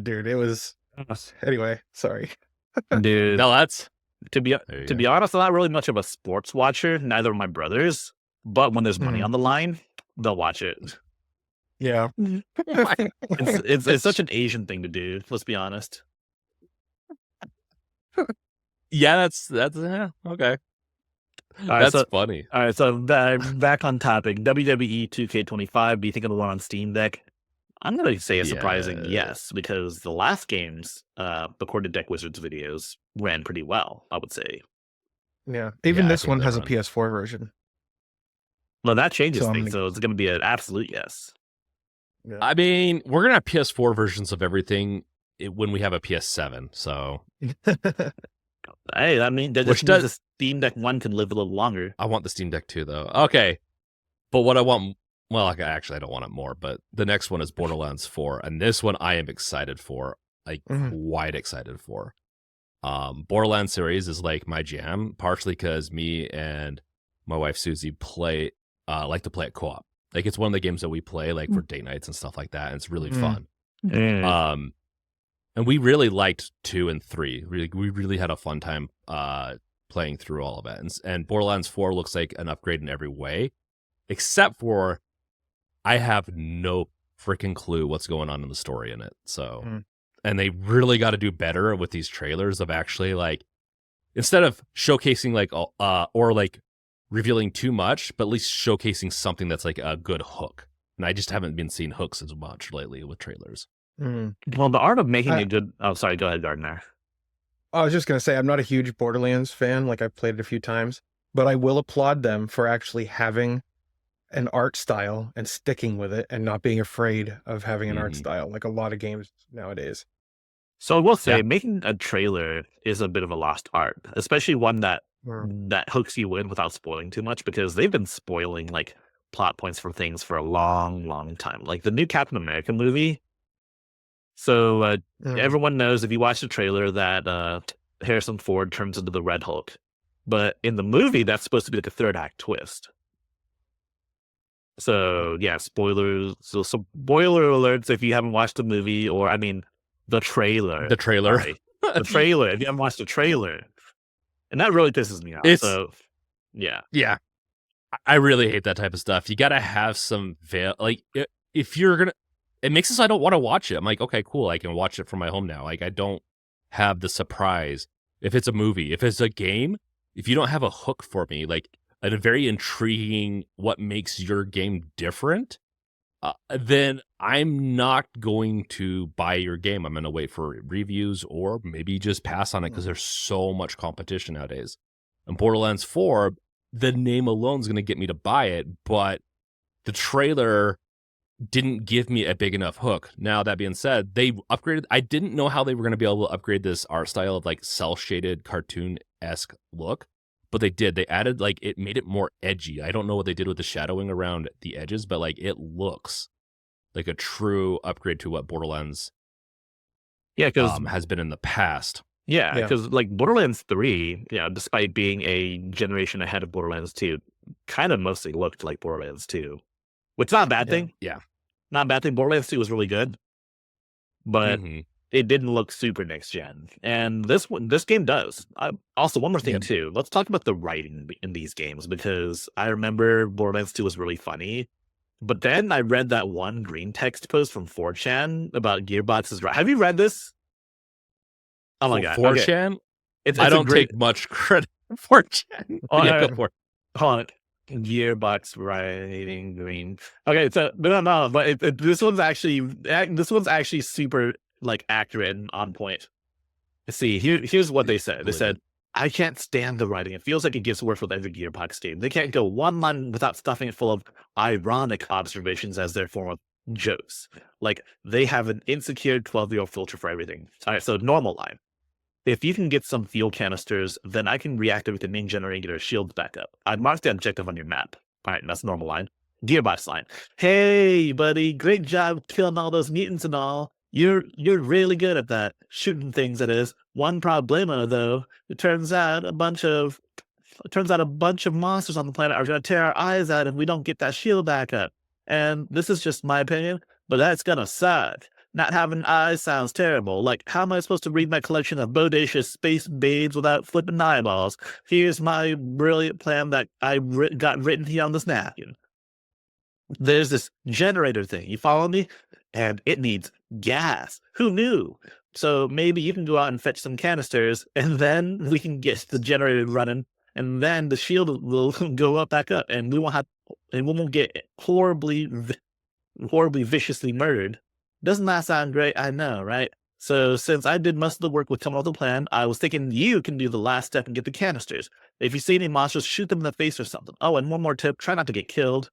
C: dude, it was anyway, sorry.
A: Dude.
B: No, that's
A: to be honest, I'm not really much of a sports watcher, neither of my brothers. But when there's money on the line, they'll watch it.
C: Yeah.
A: It's such an Asian thing to do, let's be honest.
B: Yeah, that's okay. That's funny.
A: All right, so back on topic. WWE 2K25. Do you think it'll run on Steam Deck? I'm gonna say a surprising yes, because the last games, according to Deck Wizards videos, ran pretty well. I would say.
C: Yeah, even this one has a PS4 version.
A: Well, that changes things, so it's gonna be an absolute yes.
B: Yeah. I mean, we're gonna have PS4 versions of everything when we have a PS7. So,
A: hey, I mean, the Steam Deck 1 can live a little longer.
B: I want the Steam Deck 2 though. Okay, but what I want, well, actually, I don't want it more. But the next one is Borderlands 4, and this one I am excited for, like quite excited for. Borderlands series is like my jam, partially because me and my wife Susie like to play it co-op. Like it's one of the games that we play like for date nights and stuff like that, and it's really fun. And we really liked 2 and 3. We really had a fun time playing through all of it. And Borderlands 4 looks like an upgrade in every way, except for I have no freaking clue what's going on in the story in it. So, and they really got to do better with these trailers of actually like, instead of showcasing like or like revealing too much, but at least showcasing something that's like a good hook. and I just haven't been seeing hooks as much lately with trailers.
A: Well, the art of making a good. Oh, sorry. Go ahead, Gardner.
C: I was just gonna say I'm not a huge Borderlands fan. Like I've played it a few times, but I will applaud them for actually having an art style and sticking with it and not being afraid of having an art style like a lot of games nowadays.
A: So I will say, making a trailer is a bit of a lost art, especially one that hooks you in without spoiling too much, because they've been spoiling like plot points for things for a long, long time. Like the new Captain America movie. So everyone knows, if you watch the trailer, that Harrison Ford turns into the Red Hulk. But in the movie, that's supposed to be like a third act twist. So yeah, spoilers. So spoiler alerts if you haven't watched the movie, or I mean, the trailer.
B: The trailer.
A: Sorry. The trailer. If you haven't watched the trailer, and that really pisses me off. So yeah.
B: I really hate that type of stuff. You got to have some like if you're gonna. It makes it so I don't want to watch it. I'm like, okay, cool. I can watch it from my home now. Like I don't have the surprise. If it's a movie, if it's a game, if you don't have a hook for me, like a very intriguing what makes your game different, then I'm not going to buy your game. I'm going to wait for reviews or maybe just pass on it because there's so much competition nowadays. And Borderlands 4, the name alone is going to get me to buy it, but the trailer didn't give me a big enough hook. Now, that being said, they upgraded. I didn't know how they were going to be able to upgrade this art style of like cel-shaded cartoon-esque look, but they did. They added, like, it made it more edgy. I don't know what they did with the shadowing around the edges, but like it looks like a true upgrade to what Borderlands has been in the past.
A: Yeah, because like Borderlands 3, despite being a generation ahead of Borderlands 2, kind of mostly looked like Borderlands 2. Which is not a bad thing.
B: Yeah.
A: Not a bad thing. Borderlands 2 was really good. But it didn't look super next gen. And this game does. Also, one more thing too. Let's talk about the writing in these games, because I remember Borderlands 2 was really funny. But then I read that one green text post from 4chan about Gearbox's writing. Have you read this? Oh my god.
B: 4chan?
A: Okay. It's
B: I don't take much credit for 4chan.
A: Hold on. Gearbox writing green. Okay, so no, but this one's actually super like accurate and on point. Let's see, here's what they said. They said, "I can't stand the writing. It feels like it gives work with every Gearbox game. They can't go one line without stuffing it full of ironic observations as their form of jokes. Like they have an insecure 12-year-old filter for everything." All right, so normal line. "If you can get some fuel canisters, then I can reactivate the main generator and get our shields back up. I'd mark the objective on your map." All right, that's normal line. Gearbox line. "Hey, buddy, great job killing all those mutants and all. You're really good at that. Shooting things, that is. One problemo, though. It turns out a bunch of monsters on the planet are going to tear our eyes out if we don't get that shield back up. And this is just my opinion, but that's going to suck. Not having eyes sounds terrible. Like, how am I supposed to read my collection of bodacious space babes without flipping eyeballs? Here's my brilliant plan that I got written here on this napkin. There's this generator thing. You follow me? And it needs gas. Who knew? So maybe you can go out and fetch some canisters, and then we can get the generator running, and then the shield will go back up, and we won't get horribly viciously murdered. Doesn't that sound great? I know, right? So since I did most of the work with coming up with the plan, I was thinking you can do the last step and get the canisters. If you see any monsters, shoot them in the face or something. Oh, and one more tip, try not to get killed.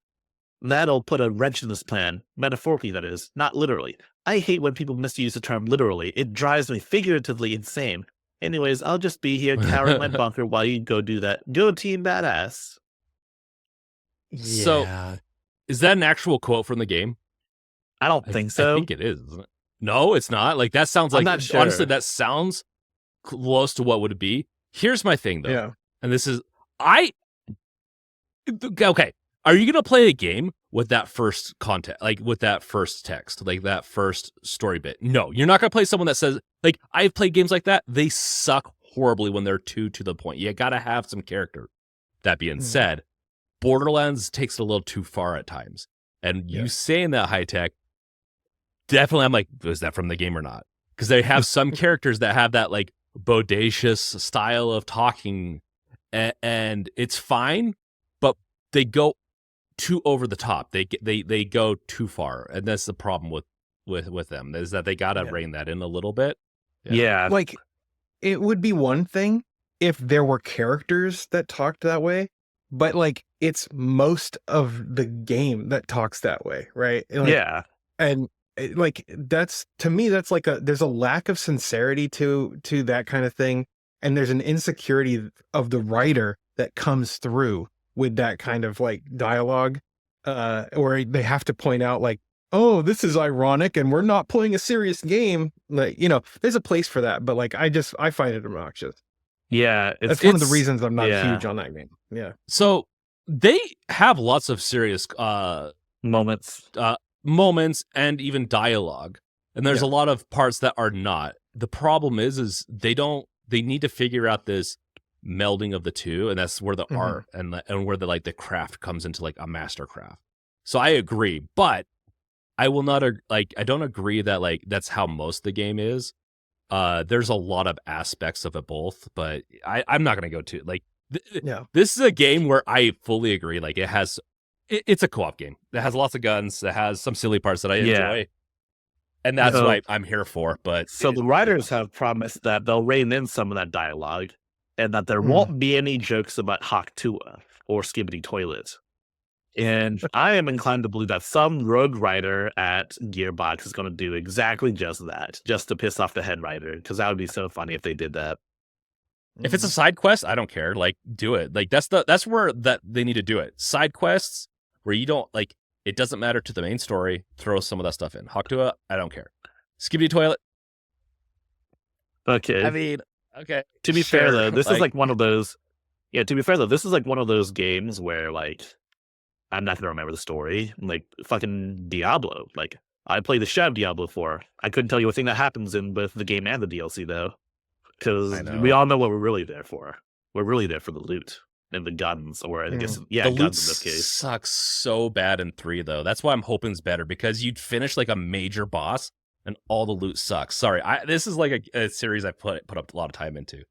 A: That'll put a wrench in this plan. Metaphorically, that is, not literally. I hate when people misuse the term literally. It drives me figuratively insane. Anyways, I'll just be here cowering my bunker while you go do that. Go team badass.
C: Yeah.
B: So, is that an actual quote from the game?
A: I don't think so.
B: I think it is, isn't it? No, it's not. Like, that sounds like,
A: I'm not sure.
B: Honestly, that sounds close to what would it be. Here's my thing, though.
C: Yeah.
B: And this is, okay. Are you going to play a game with that first content, like with that first text, like that first story bit? No, you're not going to play someone that says, like, I've played games like that. They suck horribly when they're too to the point. You got to have some character. That being said, Borderlands takes it a little too far at times. And you saying that, high tech, definitely, I'm like, is that from the game or not? Because they have some characters that have that like bodacious style of talking, and it's fine, but they go too over the top. They go too far, and that's the problem with them, is that they gotta rein that in a little bit.
A: Yeah.
C: Like, it would be one thing if there were characters that talked that way, but like it's most of the game that talks that way, right? Like, and like that's, to me, that's like there's a lack of sincerity to that kind of thing, and there's an insecurity of the writer that comes through with that kind of like dialogue, or they have to point out like, oh, this is ironic and we're not playing a serious game. Like, there's a place for that, but like I find it obnoxious.
A: Yeah,
C: that's one of the reasons I'm not huge on that game. Yeah.
B: So they have lots of serious
A: moments
B: and even dialogue, and there's a lot of parts that are not. The problem is they need to figure out this melding of the two, and that's where the art and where the craft comes into like a master craft. So I agree, but I will not I don't agree that like that's how most of the game is. There's a lot of aspects of it both, but I'm not gonna go to like this is a game where I fully agree. Like it's a co-op game that has lots of guns, that has some silly parts that I enjoy, and that's what I'm here for. But
A: so the writers have promised that they'll rein in some of that dialogue, and that there won't be any jokes about Hawk Tuah or Skibbity Toilet. And I am inclined to believe that some rogue writer at Gearbox is going to do exactly just that, just to piss off the head writer, because that would be so funny if they did that.
B: If it's a side quest, I don't care. Like, do it. Like, that's where that they need to do it. Side quests where you don't like, it doesn't matter to the main story. Throw some of that stuff in. Hawk Tuah, I don't care. Skibbity Toilet.
A: Okay.
B: I mean, okay.
A: To be fair though, this is like one of those. Yeah. To be fair though, this is like one of those games where like, I'm not gonna remember the story. Like fucking Diablo. Like I played the shit out of Diablo 4. I couldn't tell you a thing that happens in both the game and the DLC though, because we all know what we're really there for. We're really there for the loot and the guns, or I guess
B: the
A: guns
B: loot
A: in this case.
B: Sucks so bad in 3 though. That's why I'm hoping it's better, because you'd finish like a major boss and all the loot sucks. Sorry, this is like a series I put up a lot of time into.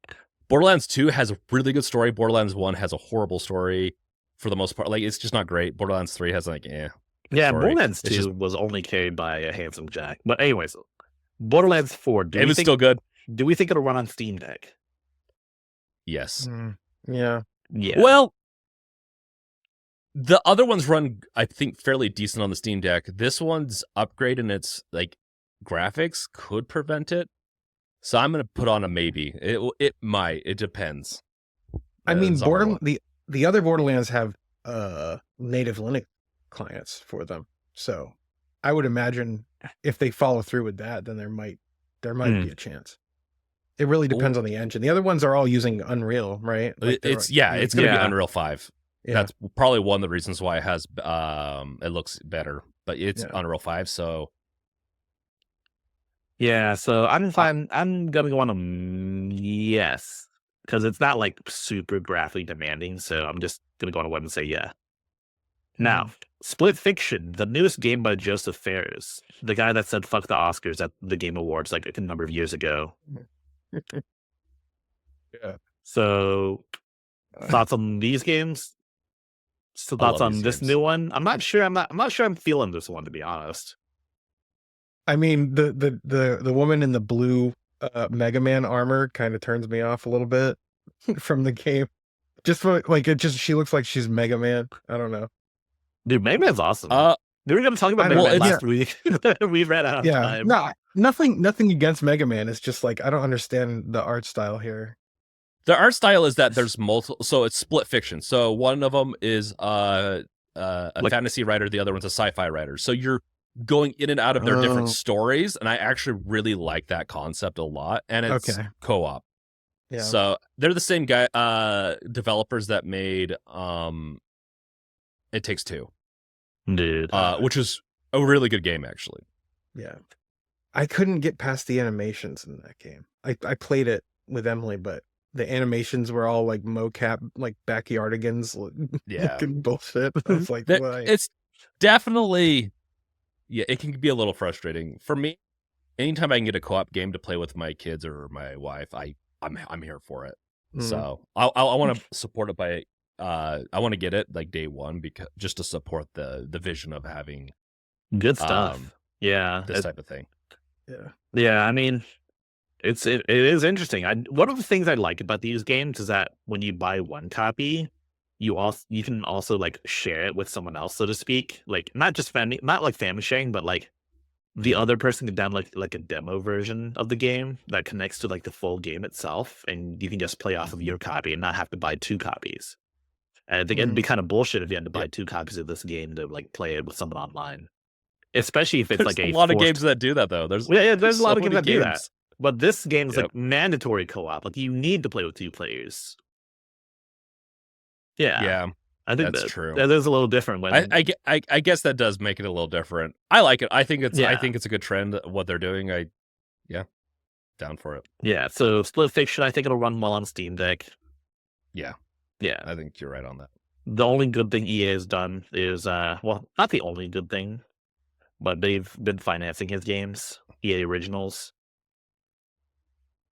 B: Borderlands 2 has a really good story. Borderlands 1 has a horrible story. For the most part, like it's just not great. Borderlands 3 has like,
A: Yeah,
B: story.
A: Borderlands 2 was only carried by a handsome Jack. But anyways, Borderlands 4,
B: it was still good.
A: Do we think it'll run on Steam Deck?
B: Yes.
C: Yeah.
B: Well, the other ones run, I think, fairly decent on the Steam Deck. This one's upgrade in its like graphics could prevent it. So I'm gonna put on a maybe. It might. It depends.
C: I mean, the other Borderlands have native Linux clients for them, so I would imagine if they follow through with that, then there might be a chance. It really depends on the engine. The other ones are all using Unreal, right? Like
B: it's gonna be Unreal 5. Yeah. That's probably one of the reasons why it has it looks better, but it's Unreal 5. So
A: yeah, so I'm fine. I'm gonna go on yes. Because it's not like super graphically demanding, so I'm just gonna go on a web and say yeah. Now, Split Fiction, the newest game by Joseph Fares, the guy that said "fuck the Oscars" at the Game Awards like a number of years ago. So, thoughts on these games? So thoughts on this new one? I'm not sure. I'm not sure. I'm feeling this one, to be honest.
C: I mean, the woman in the blue Mega Man armor kind of turns me off a little bit from the game. Just for like she looks like she's Mega Man. I don't know.
A: Dude, Mega Man's awesome. We were gonna talk about Mega Man last week. We ran out of time.
C: No, nothing against Mega Man. It's just like I don't understand the art style here.
B: The art style is that there's multiple, so it's Split Fiction. So one of them is a fantasy writer, the other one's a sci-fi writer. So you're going in and out of their different stories, and I actually really like that concept a lot, and it's co-op. Yeah. So they're the same guy developers that made It Takes Two.
A: Dude.
B: Which is a really good game, actually.
C: Yeah. I couldn't get past the animations in that game. I played it with Emily, but the animations were all like mocap, like backyardigans looking bullshit. I was like, why?
B: It's definitely... Yeah, it can be a little frustrating for me. Anytime I can get a co-op game to play with my kids or my wife, I'm here for it. So I want to support it by I want to get it like day one because just to support the vision of having
A: Good stuff. Yeah.
B: this type of thing.
A: Yeah. I mean, it is interesting. One of the things I like about these games is that when you buy one copy, you can also like share it with someone else, so to speak. Like not like family sharing, but like the other person can download like a demo version of the game that connects to like the full game itself, and you can just play off of your copy and not have to buy two copies. And I think it'd be kind of bullshit if you had to buy two copies of this game to like play it with someone online, especially if it's
B: There's
A: like
B: a lot of games that do that though. There's
A: there's a lot
B: so
A: of games
B: many
A: that do that. But this game is like mandatory co-op. Like you need to play with two players. Yeah, I think
B: that's true.
A: That is a little different. When
B: I guess that does make it a little different. I like it. I think it's a good trend what they're doing. Down for it.
A: Yeah. So Split Fiction, I think it'll run well on Steam Deck.
B: Yeah. I think you're right on that.
A: The only good thing EA has done is well, not the only good thing, but they've been financing his games, EA Originals.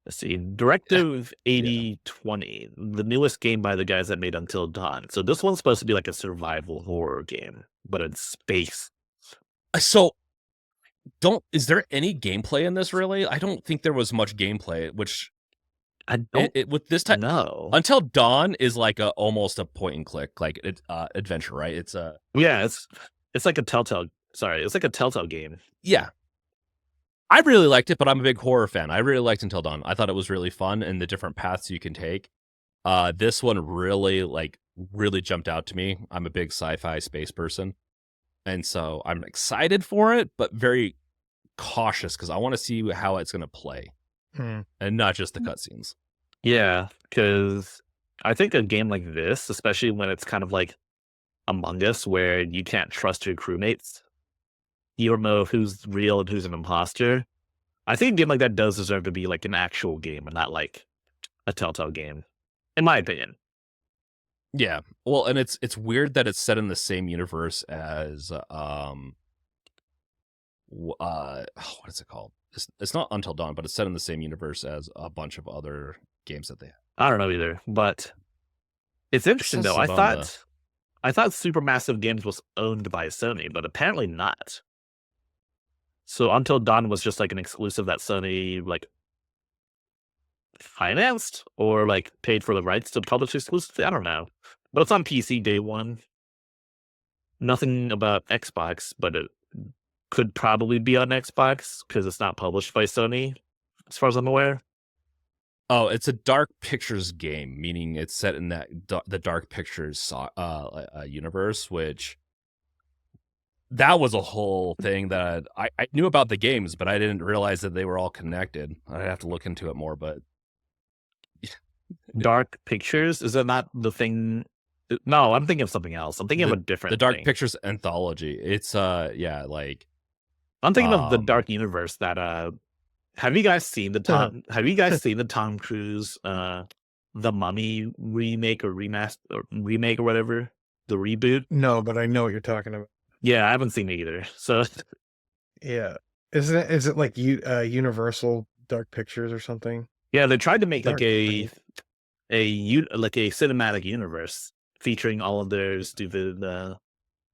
A: Let's see, Directive 8020, the newest game by the guys that made Until Dawn. So this one's supposed to be like a survival horror game, but in space.
B: So, is there any gameplay in this really? I don't think there was much gameplay, which
A: I don't
B: with this type.
A: No,
B: Until Dawn is like almost a point and click like adventure, right? It's
A: it's like a Telltale. Sorry, it's like a Telltale game.
B: Yeah. I really liked it, but I'm a big horror fan. I really liked Until Dawn. I thought it was really fun and the different paths you can take. This one really jumped out to me. I'm a big sci-fi space person. And so I'm excited for it, but very cautious because I want to see how it's going to play and not just the cutscenes.
A: Yeah, because I think a game like this, especially when it's kind of like Among Us, where you can't trust your crewmates, you don't know who's real and who's an imposter. I think a game like that does deserve to be like an actual game and not like a Telltale game, in my opinion.
B: Yeah, well, and it's weird that it's set in the same universe as what is it called? It's not Until Dawn, but it's set in the same universe as a bunch of other games that they have.
A: I don't know either, but it's interesting though. I thought Supermassive Games was owned by Sony, but apparently not. So Until Dawn was just like an exclusive that Sony like financed or like paid for the rights to publish exclusively. I don't know, but it's on PC day one. Nothing about Xbox, but it could probably be on Xbox because it's not published by Sony, as far as I'm aware.
B: Oh, it's a Dark Pictures game, meaning it's set in the Dark Pictures universe, which that was a whole thing that I knew about the games, but I didn't realize that they were all connected. I'd have to look into it more, but
A: Dark Pictures, is that not the thing? No, I'm thinking of something else. I'm thinking of a different.
B: The Dark
A: thing.
B: Pictures anthology. It's like
A: I'm thinking of the Dark Universe. That have you guys seen the Tom? Have you guys seen the Tom Cruise The Mummy remake or remake or whatever, the reboot?
C: No, but I know what you're talking about.
A: Yeah, I haven't seen it either. So
C: yeah, is it like Universal Dark Pictures or something?
A: Yeah, they tried to make like a cinematic universe featuring all of their stupid.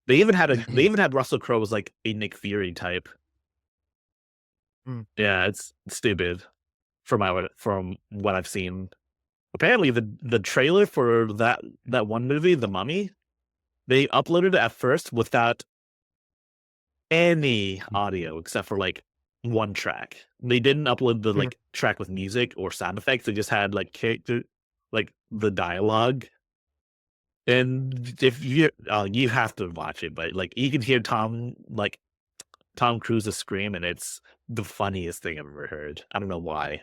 A: They even had Russell Crowe as like a Nick Fury type. Yeah, it's stupid from what I've seen. Apparently, the trailer for that one movie, The Mummy, they uploaded it at first without any audio except for like one track. They didn't upload the like track with music or sound effects. They just had like character, like the dialogue. And if you have to watch it, but like you can hear Tom Cruise's scream, and it's the funniest thing I've ever heard. I don't know why.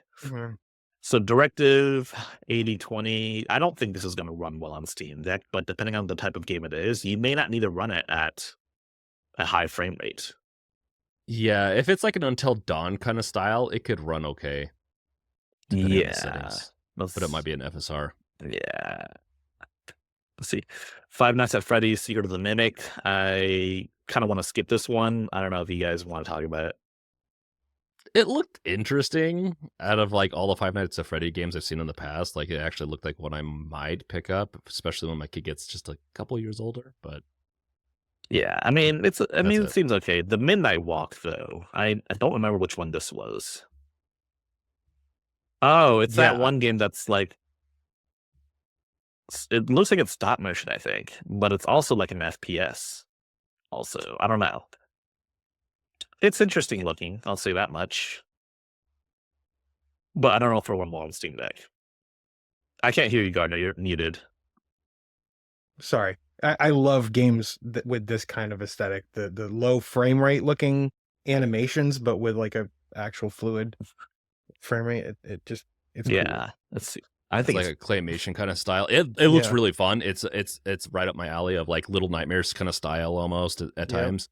A: So Directive 8020, I don't think this is going to run well on Steam Deck, but depending on the type of game it is, you may not need to run it at a high frame rate.
B: Yeah, if it's like an Until Dawn kind of style, it could run okay.
A: Yeah.
B: But it might be an FSR.
A: Yeah. Let's see. Five Nights at Freddy's Secret of the Mimic. I kind of want to skip this one. I don't know if you guys want to talk about it.
B: It looked interesting. Out of like all the Five Nights at Freddy games I've seen in the past, like it actually looked like what I might pick up, especially when my kid gets just a couple years older. But
A: Yeah, I mean, it
B: it.
A: seems okay. The Midnight Walk, though, I don't remember which one this was. Oh, it's that one game that's like, it looks like it's stop motion, I think, but it's also like an FPS. Also, I don't know. It's interesting looking, I'll say that much. But I don't know if we're more on Steam Deck. I can't hear you, Gardner. You're muted.
C: Sorry. I love games with this kind of aesthetic, the low frame rate looking animations, but with like a actual fluid frame rate. It's
A: yeah.
C: Cool.
A: I think
B: it's like a claymation kind of style. It looks really fun. It's right up my alley of like Little Nightmares kind of style almost at times.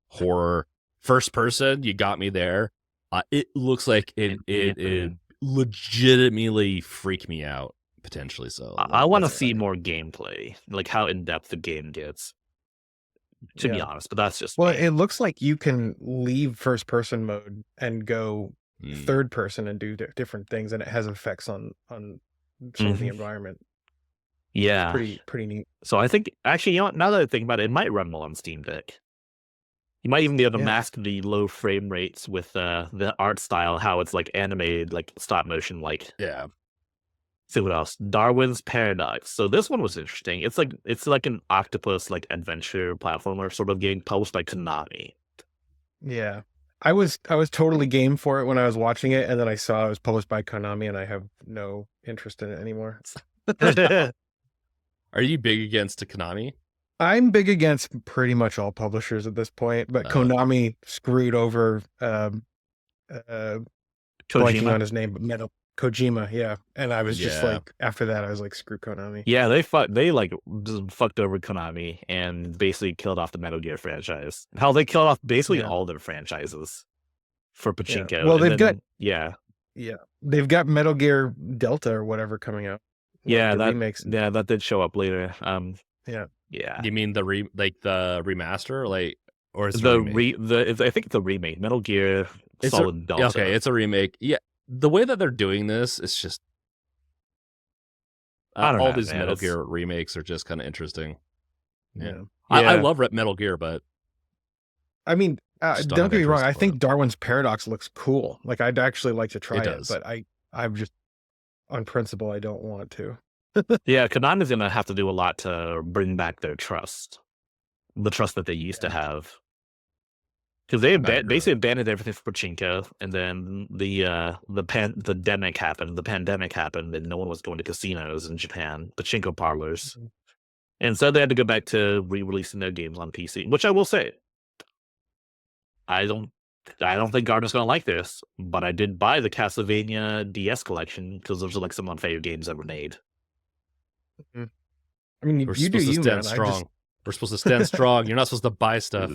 B: Horror, first person. You got me there. It looks like it legitimately freak me out. Potentially so.
A: I want to see more gameplay, like how in depth the game gets. To be honest, but that's just
C: me.
A: It
C: looks like you can leave first person mode and go third person and do different things, and it has effects on some of the environment.
A: Yeah,
C: it's pretty neat.
A: So I think actually, now that I think about it, it might run well on Steam Deck. You might even be able to mask the low frame rates with the art style, how it's like animated, like stop motion, like See what else? Darwin's Paradox. So this one was interesting. It's like an octopus like adventure platformer sort of game published by Konami.
C: Yeah. I was totally game for it when I was watching it, and then I saw it was published by Konami, and I have no interest in it anymore.
B: Are you big against Konami?
C: I'm big against pretty much all publishers at this point, but Konami screwed over blanking on his name, but Kojima, yeah. And I was just like, after that, I was like, screw Konami.
A: Yeah, they just fucked over Konami and basically killed off the Metal Gear franchise. Hell, they killed off basically all their franchises for Pachinko.
C: Yeah. Well, they've got Metal Gear Delta or whatever coming out.
A: Yeah, remakes. Yeah, that did show up later.
C: Yeah.
B: You mean the remaster, or is
A: I think the remake, Metal Gear Solid Delta.
B: Okay, it's a remake. Yeah. The way that they're doing this, it's just all these Metal Gear remakes are just kind of interesting. Yeah. I love Metal Gear, but
C: I mean, don't get me wrong. I think Darwin's Paradox looks cool. Like, I'd actually like to try it, but I'm just on principle, I don't want to.
A: Yeah, Konami's gonna have to do a lot to bring back their trust, the trust that they used to have. Because they basically abandoned everything for Pachinko, and then the pandemic happened, and no one was going to casinos in Japan, Pachinko parlors, and so they had to go back to re-releasing their games on PC. Which I will say, I don't think Gardner's gonna like this, but I did buy the Castlevania DS collection because those are like some of my favorite games ever made.
C: I mean,
B: we're supposed to stand strong. We're supposed to stand strong. You're not supposed to buy stuff.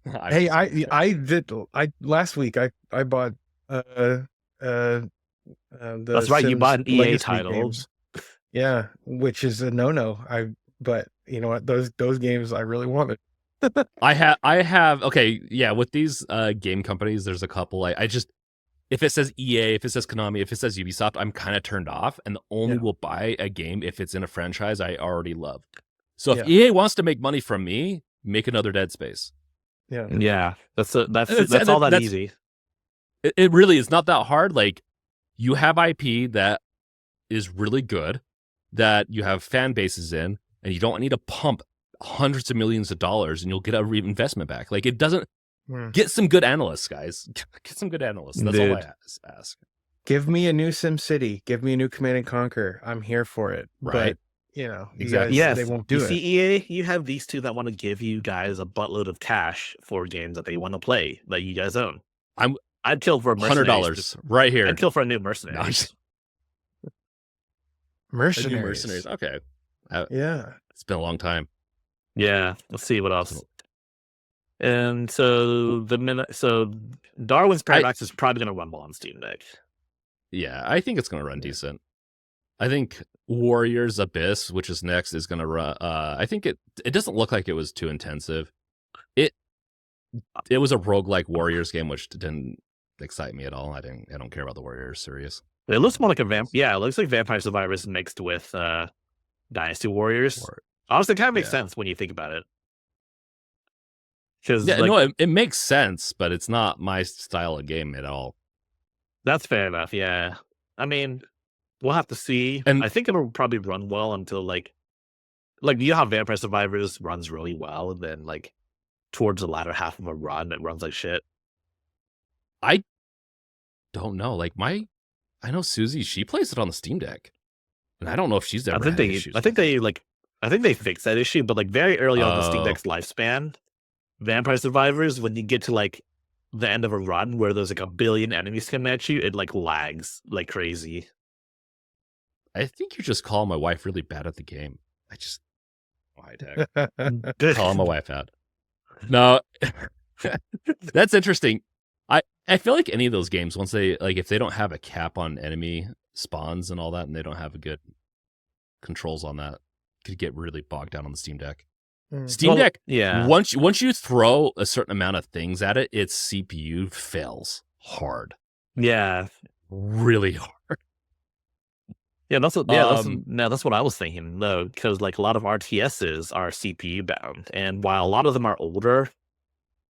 C: Hey, I did. Last week I bought
A: that's right. Sims you bought an EA title.
C: Games. Yeah, which is a no. But you know what? Those games I really wanted.
B: I have. Okay, yeah. With these game companies, there's a couple. I just, if it says EA, if it says Konami, if it says Ubisoft, I'm kind of turned off, and only will buy a game if it's in a franchise I already love. So if EA wants to make money from me, make another Dead Space.
A: Yeah. That's all that easy.
B: It really is not that hard. Like, you have IP that is really good, that you have fan bases in, and you don't need to pump hundreds of millions of dollars, and you'll get a reinvestment back. Like, it doesn't. Get some good analysts, guys. Get some good analysts. That's all I ask.
C: Give me a new SimCity. Give me a new Command and Conquer. I'm here for it.
B: Right.
C: But, you know,
A: exactly.
C: They won't do it.
A: See, EA, you have these two that want to give you guys a buttload of cash for games that they want to play that you guys own. I'd kill for
B: $100 right here.
A: I'd kill for a new Mercenaries.
C: Mercenaries.
B: Okay.
C: Yeah.
B: It's been a long time.
A: Yeah. Let's see what else. And so Darwin's Paradox is probably going to run well on Steam Deck.
B: Yeah, I think it's going to run decent. I think Warriors Abyss, which is next, is going to run. I think it doesn't look like it was too intensive. It was a roguelike Warriors game, which didn't excite me at all. I don't care about the Warriors series.
A: It looks more like a it looks like Vampire Survivors mixed with Dynasty Warriors. Honestly, it kind of makes sense when you think about it.
B: No, it makes sense, but it's not my style of game at all.
A: That's fair enough. Yeah, I mean, we'll have to see. And I think it'll probably run well until like you know how Vampire Survivors runs really well, and then like towards the latter half of a run, it runs like shit.
B: I don't know. Like I know Susie, she plays it on the Steam Deck, and I don't know if she's ever had issues.
A: I think they fixed that issue, but like very early on the Steam Deck's lifespan, Vampire Survivors, when you get to like the end of a run where there's like 1 billion enemies coming at you, it like lags like crazy.
B: I think you're just calling my wife really bad at the game. Calling my wife out. No, that's interesting. I feel like any of those games, once they like, if they don't have a cap on enemy spawns and all that, and they don't have a good controls on that, could get really bogged down on the Steam Deck. Steam Deck, once you throw a certain amount of things at it, its CPU fails hard.
A: Yeah,
B: really hard.
A: Yeah, that's what I was thinking though, because like a lot of RTSs are CPU bound, and while a lot of them are older,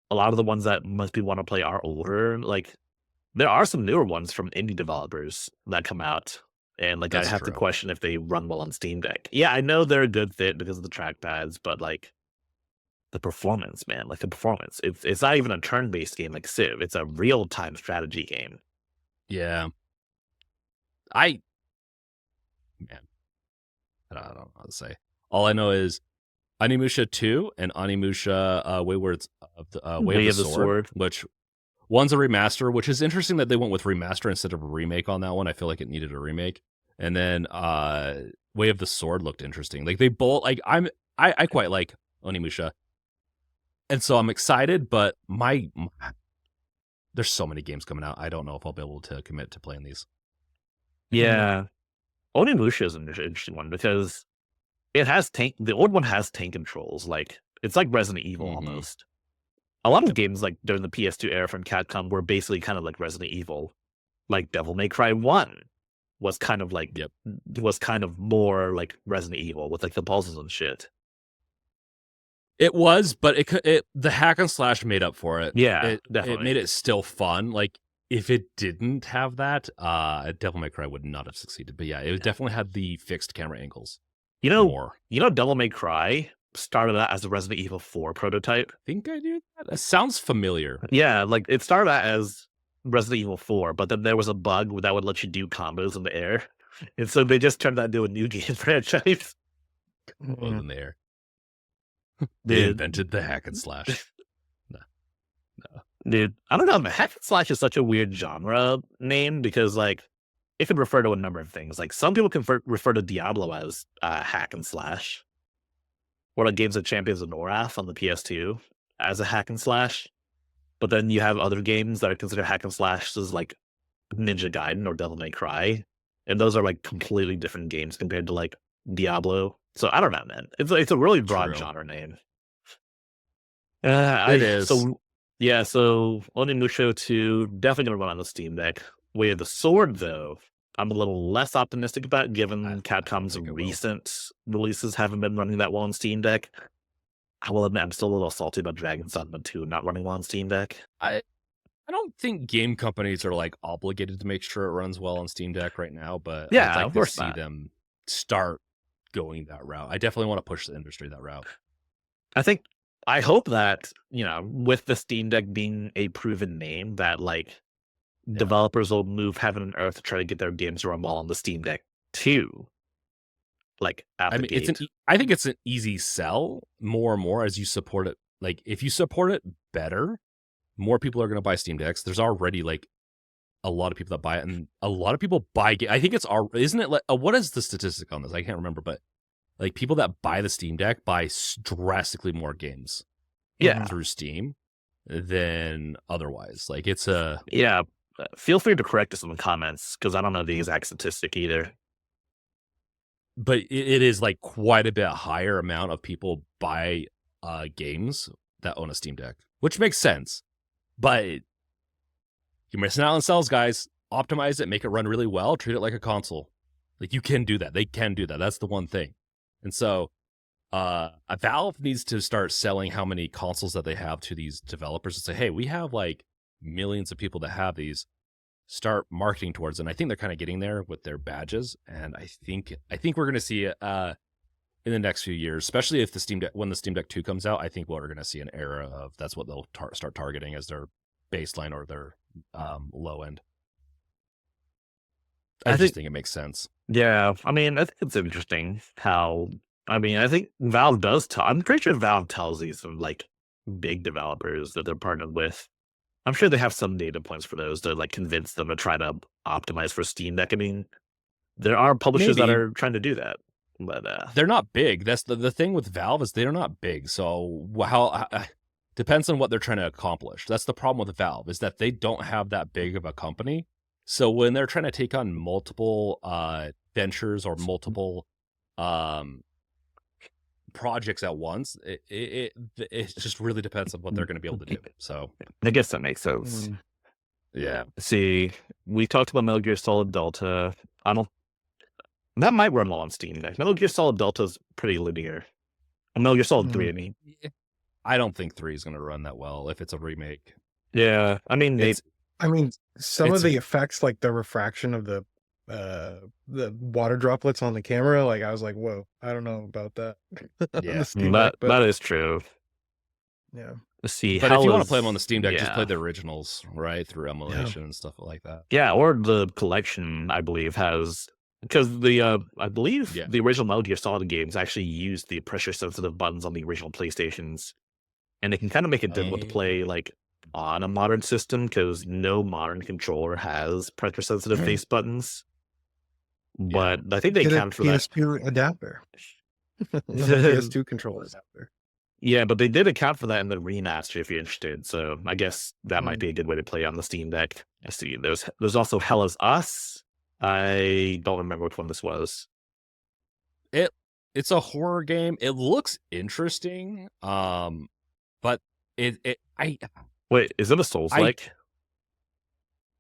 A: a lot of the ones that most people want to play are older. Like there are some newer ones from indie developers that come out, and like I have to question if they run well on Steam Deck. Yeah, I know they're a good fit because of the trackpads, but like the performance, man, like the performance, it's not even a turn-based game like Civ. It's a real-time strategy game.
B: Yeah, I don't know how to say. All I know is Onimusha 2 and Onimusha Way of the Sword, which one's a remaster, which is interesting that they went with remaster instead of a remake on that one. I feel like it needed a remake. And then Way of the Sword looked interesting. Like they both like I quite like Onimusha. And so I'm excited, but there's so many games coming out. I don't know if I'll be able to commit to playing these.
A: Yeah. Onimusha is an interesting one because it has the old one has tank controls. Like it's like Resident Evil almost. A lot of games like during the PS2 era from Capcom were basically kind of like Resident Evil. Like Devil May Cry 1 was kind of like was kind of more like Resident Evil with like the puzzles and shit.
B: It was, but the hack and slash made up for it.
A: Yeah, definitely.
B: It made it still fun. Like if it didn't have that, Devil May Cry would not have succeeded. But yeah, it definitely had the fixed camera angles.
A: You know, Devil May Cry started out as a Resident Evil 4 prototype.
B: I think I knew that. That sounds familiar.
A: Yeah, like it started out as Resident Evil 4, but then there was a bug that would let you do combos in the air. And so they just turned that into a new game franchise.
B: Combos in the air. They invented the hack and slash. No.
A: Dude, I don't know. Hack and slash is such a weird genre name because, like, it could refer to a number of things. Like, some people can refer to Diablo as hack and slash, or like Games of Champions of Norath on the PS2 as a hack and slash. But then you have other games that are considered hack and slashes, like Ninja Gaiden or Devil May Cry, and those are like completely different games compared to like Diablo. So I don't know, man. It's a really broad genre name.
B: It is.
A: So yeah, so Onimusha 2 definitely gonna run on the Steam Deck. Way of the Sword, though, I'm a little less optimistic about, given Capcom's recent releases haven't been running that well on Steam Deck. I will admit I'm still a little salty about Dragon Sunman 2 not running well on Steam Deck.
B: I don't think game companies are like obligated to make sure it runs well on Steam Deck right now, but
A: yeah,
B: I'd like
A: of course
B: to see them start going that route. I definitely want to push the industry that route.
A: I hope that, you know, with the Steam Deck being a proven name, that like developers will move heaven and earth to try to get their games to run well on the Steam Deck too. Like, I think
B: it's an easy sell more and more as you support it. Like, if you support it better, more people are going to buy Steam Decks. There's already like a lot of people that buy it, and a lot of people buy. I think isn't it like what is the statistic on this? I can't remember, but like people that buy the Steam Deck buy drastically more games, through Steam than otherwise. Like it's a
A: Feel free to correct us in the comments because I don't know the exact statistic either.
B: But it is like quite a bit higher amount of people buy games that own a Steam Deck, which makes sense. But You're missing out on sales, guys. Optimize it, make it run really well, treat it like a console. Like, you can do that. They can do that. That's the one thing. And so Valve needs to start selling how many consoles that they have to these developers and say, hey, we have like millions of people that have these. Start marketing towards it. And I think they're kind of getting there with their badges. And I think we're going to see it in the next few years, especially if when the Steam Deck 2 comes out. I think we're going to see an era of that's what they'll start targeting as their baseline or their low end. I just think it makes sense.
A: Yeah, I mean, I think it's interesting how. I mean, I think Valve does. I'm pretty sure Valve tells these like big developers that they're partnered with. I'm sure they have some data points for those to like convince them to try to optimize for Steam Deck. I mean, there are publishers that are trying to do that, but
B: they're not big. That's the thing with Valve is they're not big. So how depends on what they're trying to accomplish. That's the problem with Valve is that they don't have that big of a company. So when they're trying to take on multiple ventures or multiple projects at once, it just really depends on what they're going to be able to do. So
A: I guess that makes sense.
B: Yeah.
A: See, we talked about Metal Gear Solid Delta. That might run well on Steam Deck. Metal Gear Solid Delta is pretty linear. Metal Gear Solid 3, I mean.
B: I don't think 3 is going to run that well if it's a remake.
A: Yeah, I mean,
C: some of the effects, like the refraction of the water droplets on the camera, like I was like, whoa, I don't know about that.
B: Yeah,
A: that is true.
C: Yeah.
A: Let's see,
B: but if you want to play them on the Steam Deck, just play the originals, right, through emulation and stuff like that.
A: Yeah, or the collection, I believe, has, because the I believe the original Metal Gear Solid games actually used the pressure sensitive buttons on the original PlayStations, and they can kind of make it difficult to play like on a modern system because no modern controller has pressure sensitive face buttons. But I think they account for that.
C: PS2 adapter. PS2 controller adapter.
A: Yeah, but they did account for that in the remaster if you're interested. So I guess that might be a good way to play on the Steam Deck. I see. There's also Hell Is Us. I don't remember which one this was.
B: It's a horror game. It looks interesting. But
A: wait, is it a Souls-like?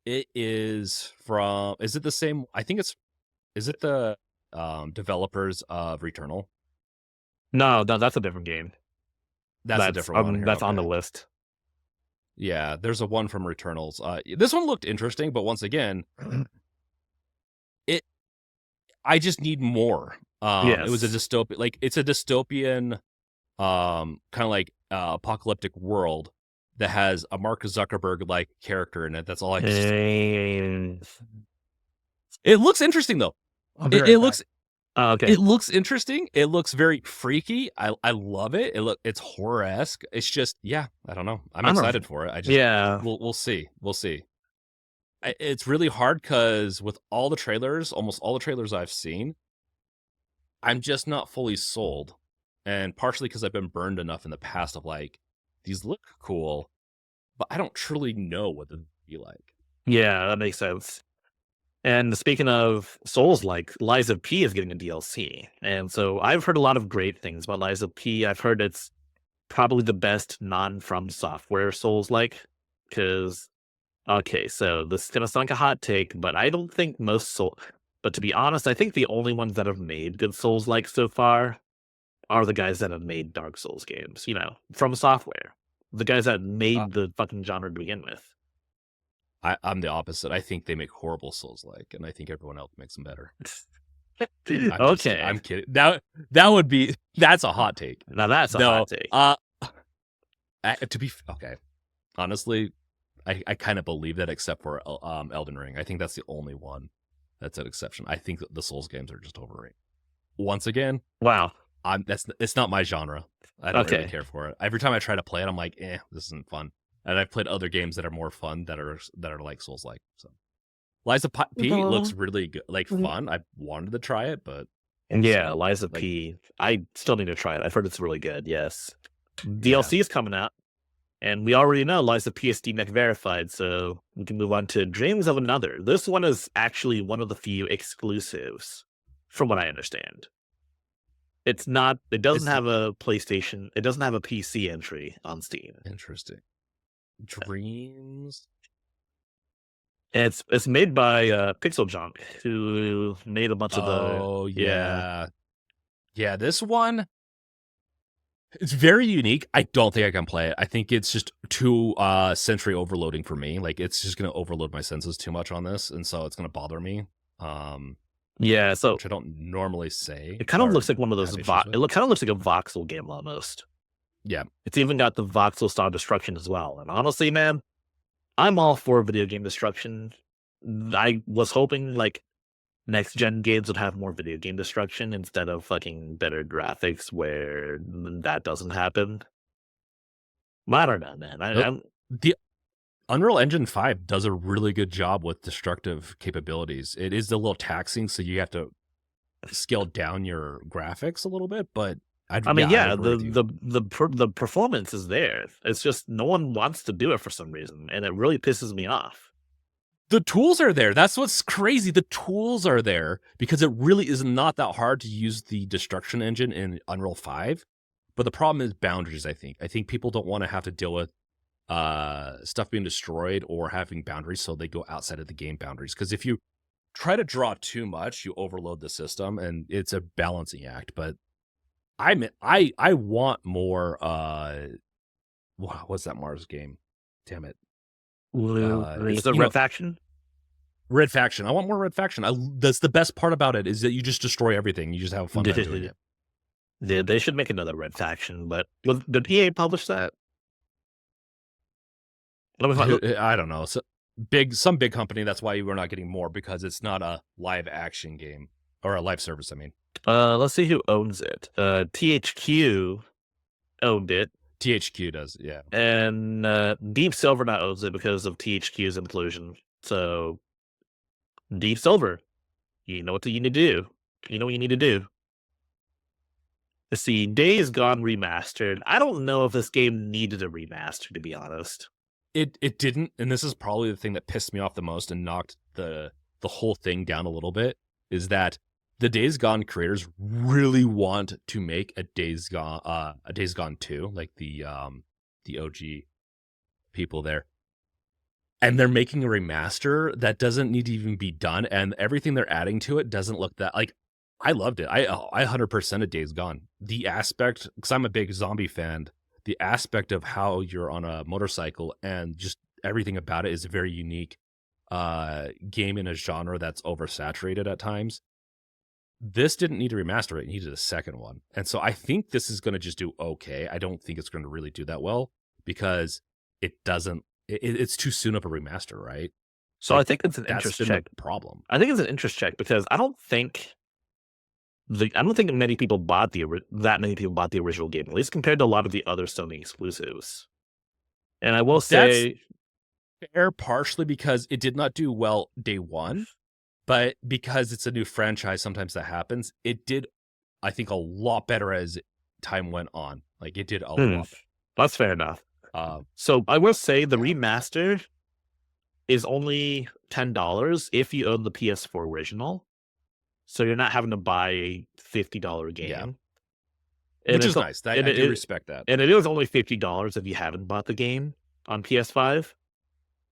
B: It is from. Is it the same? I think it's. Is it the developers of Returnal?
A: No, that's a different game.
B: That's a different one.
A: That's on the list.
B: Yeah, there's a one from Returnals. This one looked interesting, but once again, I just need more. It was a dystopian, like it's a dystopian, kind of like apocalyptic world that has a Mark Zuckerberg like character in it. That's all I. It looks interesting though. It looks.
A: Okay.
B: It looks interesting. It looks very freaky. I love it. It's horror-esque. It's just, I don't know. I'm excited for it. We'll see. We'll see. It's really hard because with all the trailers, almost all the trailers I've seen, I'm just not fully sold. And partially because I've been burned enough in the past of like, these look cool, but I don't truly know what they'll be like.
A: Yeah, that makes sense. And speaking of Souls-like, Lies of P is getting a DLC. And so I've heard a lot of great things about Lies of P. I've heard it's probably the best non-From Software Souls-like. Because, okay, so this is going to sound like a hot take, but I don't think but to be honest, I think the only ones that have made good Souls-like so far are the guys that have made Dark Souls games. You know, From Software. The guys that made the fucking genre to begin with.
B: I'm the opposite. I think they make horrible Souls-like, and I think everyone else makes them better. I'm kidding. That's a hot take.
A: Now that's a hot take.
B: Okay, honestly, I kind of believe that, except for Elden Ring. I think that's the only one that's an exception. I think the Souls games are just overrated. Once again,
A: wow,
B: it's not my genre. I don't really care for it. Every time I try to play it, I'm like, this isn't fun. And I've played other games that are more fun that are like Souls-like. So, Lies of P looks really good, like fun. I wanted to try it, but
A: Lies of P. I still need to try it. I've heard it's really good. Yes, DLC is coming out, and we already know Lies of P is Steam Deck verified, so we can move on to Dreams of Another. This one is actually one of the few exclusives, from what I understand. It's not. It doesn't have a PlayStation. It doesn't have a PC entry on Steam.
B: Interesting. Dreams.
A: It's made by Pixel Junk, who made a bunch of
B: the yeah. This one, it's very unique. I don't think I can play it. I think it's just too sensory overloading for me. Like it's just gonna overload my senses too much on this, and so it's gonna bother me.
A: Yeah, so
B: which I don't normally say.
A: It kind of looks like one of those. It kind of looks like a voxel game almost.
B: Yeah,
A: it's even got the voxel style destruction as well. And honestly, man, I'm all for video game destruction. I was hoping like next gen games would have more video game destruction instead of fucking better graphics where that doesn't happen. I don't know, man.
B: The Unreal Engine 5 does a really good job with destructive capabilities. It is a little taxing, so you have to scale down your graphics a little bit, but
A: the performance is there. It's just no one wants to do it for some reason, and it really pisses me off.
B: The tools are there. That's what's crazy. The tools are there because it really is not that hard to use the destruction engine in Unreal 5. But the problem is boundaries, I think. I think people don't want to have to deal with stuff being destroyed or having boundaries, so they go outside of the game boundaries. Because if you try to draw too much, you overload the system, and it's a balancing act. But I want more. What's that Mars game? Damn it!
A: Is it Red Faction?
B: Red Faction. I want more Red Faction. That's the best part about it is that you just destroy everything. You just have fun doing it.
A: Yeah, they should make another Red Faction, but did EA publish that?
B: I don't know. Some big company. That's why we're not getting more, because it's not a live action game or a live service. I mean,
A: let's see who owns it. THQ owned it.
B: THQ does, yeah.
A: And Deep Silver now owns it because of THQ's implosion. So, Deep Silver, you know what you need to do. You know what you need to do. Let's see, Days Gone remastered. I don't know if this game needed a remaster, to be honest.
B: It didn't, and this is probably the thing that pissed me off the most and knocked the whole thing down a little bit, is that the Days Gone creators really want to make a Days Gone 2, like the OG people there. And they're making a remaster that doesn't need to even be done, and everything they're adding to it doesn't look that like. I loved it. I 100%ed Days Gone. The aspect, because I'm a big zombie fan, the aspect of how you're on a motorcycle and just everything about it is a very unique game in a genre that's oversaturated at times. This didn't need to remaster it. It needed a second one. And so I think this is going to just do okay. I don't think it's going to really do that well because it's too soon of a remaster, right?
A: So like, I think it's an interest check
B: problem.
A: I think it's an interest check because I don't think many people bought the original game, at least compared to a lot of the other Sony exclusives. And I will say
B: fair partially because it did not do well day one, but because it's a new franchise, sometimes that happens. It did, I think, a lot better as time went on. Like it did a lot.
A: That's fair enough. So I will say the remaster is only $10 if you own the PS4 original. So you're not having to buy a $50 game.
B: Yeah. Which is nice. I do respect that.
A: And it is only $50 if you haven't bought the game on PS5.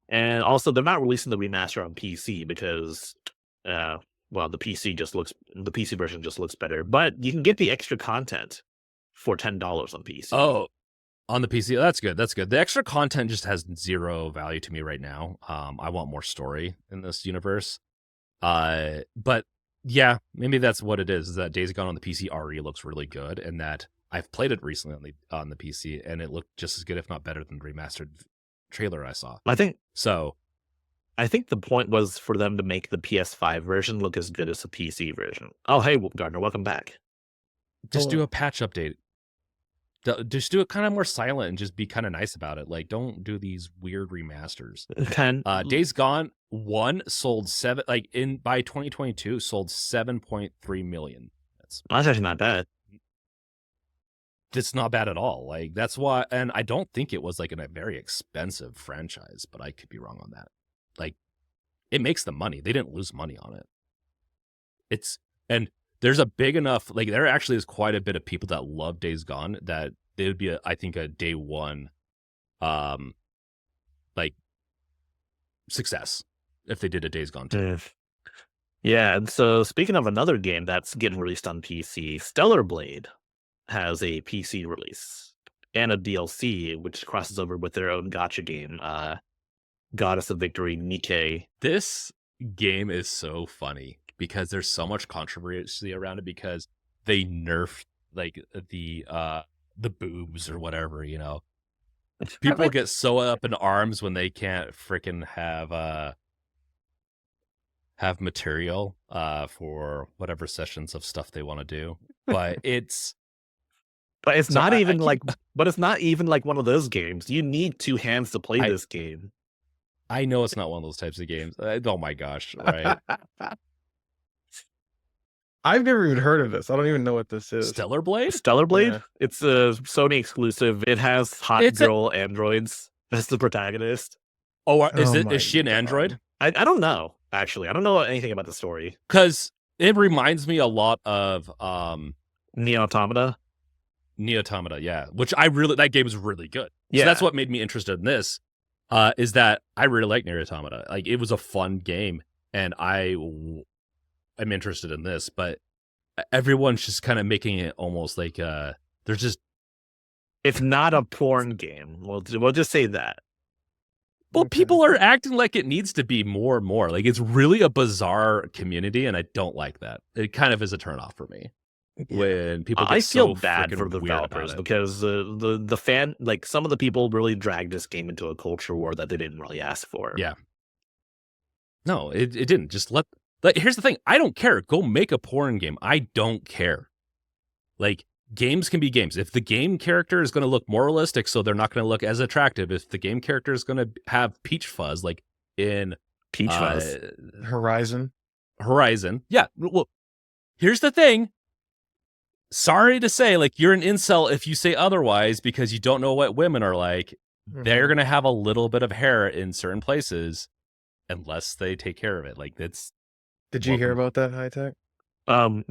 A: And also, they're not releasing the remaster on PC because, the PC version just looks better. But you can get the extra content for $10 on PC.
B: Oh, on the PC. That's good. That's good. The extra content just has zero value to me right now. I want more story in this universe. But yeah, maybe that's what it is that Days Gone on the PC already looks really good, and that I've played it recently on the PC, and it looked just as good, if not better, than the remastered trailer I saw.
A: I think
B: the
A: point was for them to make the PS5 version look as good as the PC version. Oh, hey, Gardner, welcome back.
B: Just do a patch update. Just do it kind of more silent and just be kind of nice about it. Like, don't do these weird remasters. Days Gone 1 sold by 2022 sold 7.3 million.
A: That's actually not bad.
B: It's not bad at all. Like that's why, and I don't think it was like a very expensive franchise, but I could be wrong on that. Like, it makes the money. They didn't lose money on it. And there's a big enough, like there actually is quite a bit of people that love Days Gone that they would be, I think, a day one, like success. if they did a Days Gone 2.
A: Yeah, and so speaking of another game that's getting released on PC, Stellar Blade has a PC release and a DLC, which crosses over with their own gacha game, Goddess of Victory, Nikkei.
B: This game is so funny because there's so much controversy around it because they nerfed like the boobs or whatever, you know. People get so up in arms when they can't freaking have material for whatever sessions of stuff they want to do. But it's
A: But not even like one of those games. You need two hands to play this game.
B: I know it's not one of those types of games. Oh my gosh, right?
C: I've never even heard of this. I don't even know what this is.
B: Stellar Blade?
A: Stellar Blade?
C: Yeah.
A: It's a Sony exclusive. It has hot girl androids as the protagonist.
B: Is she an android?
A: I don't know, actually. I don't know anything about the story.
B: Because it reminds me a lot of
A: Nier Automata,
B: yeah. Which that game is really good.
A: Yeah.
B: So that's what made me interested in this. Is that I really like Nier Automata. Like, it was a fun game, and I'm interested in this, but everyone's just kind of making it almost like they're just.
A: It's not a porn game. We'll just say that.
B: Well, people are acting like it needs to be more and more. Like, it's really a bizarre community, and I don't like that. It kind of is a turnoff for me. When people get
A: feel
B: so
A: bad for the developers because the fan, like, some of the people really dragged this game into a culture war that they didn't really ask for.
B: Yeah. No, it didn't. Just like, here's the thing. I don't care. Go make a porn game. I don't care. Like, games can be games. If the game character is going to look more realistic, so they're not going to look as attractive. If the game character is going to have peach fuzz, like in
A: Peach Fuzz
C: Horizon.
B: Yeah. Well, here's the thing. Sorry to say, like, you're an incel if you say otherwise because you don't know what women are like. Mm-hmm. They're going to have a little bit of hair in certain places unless they take care of it. Like, that's.
C: Did you hear about that, High Tech?
A: No,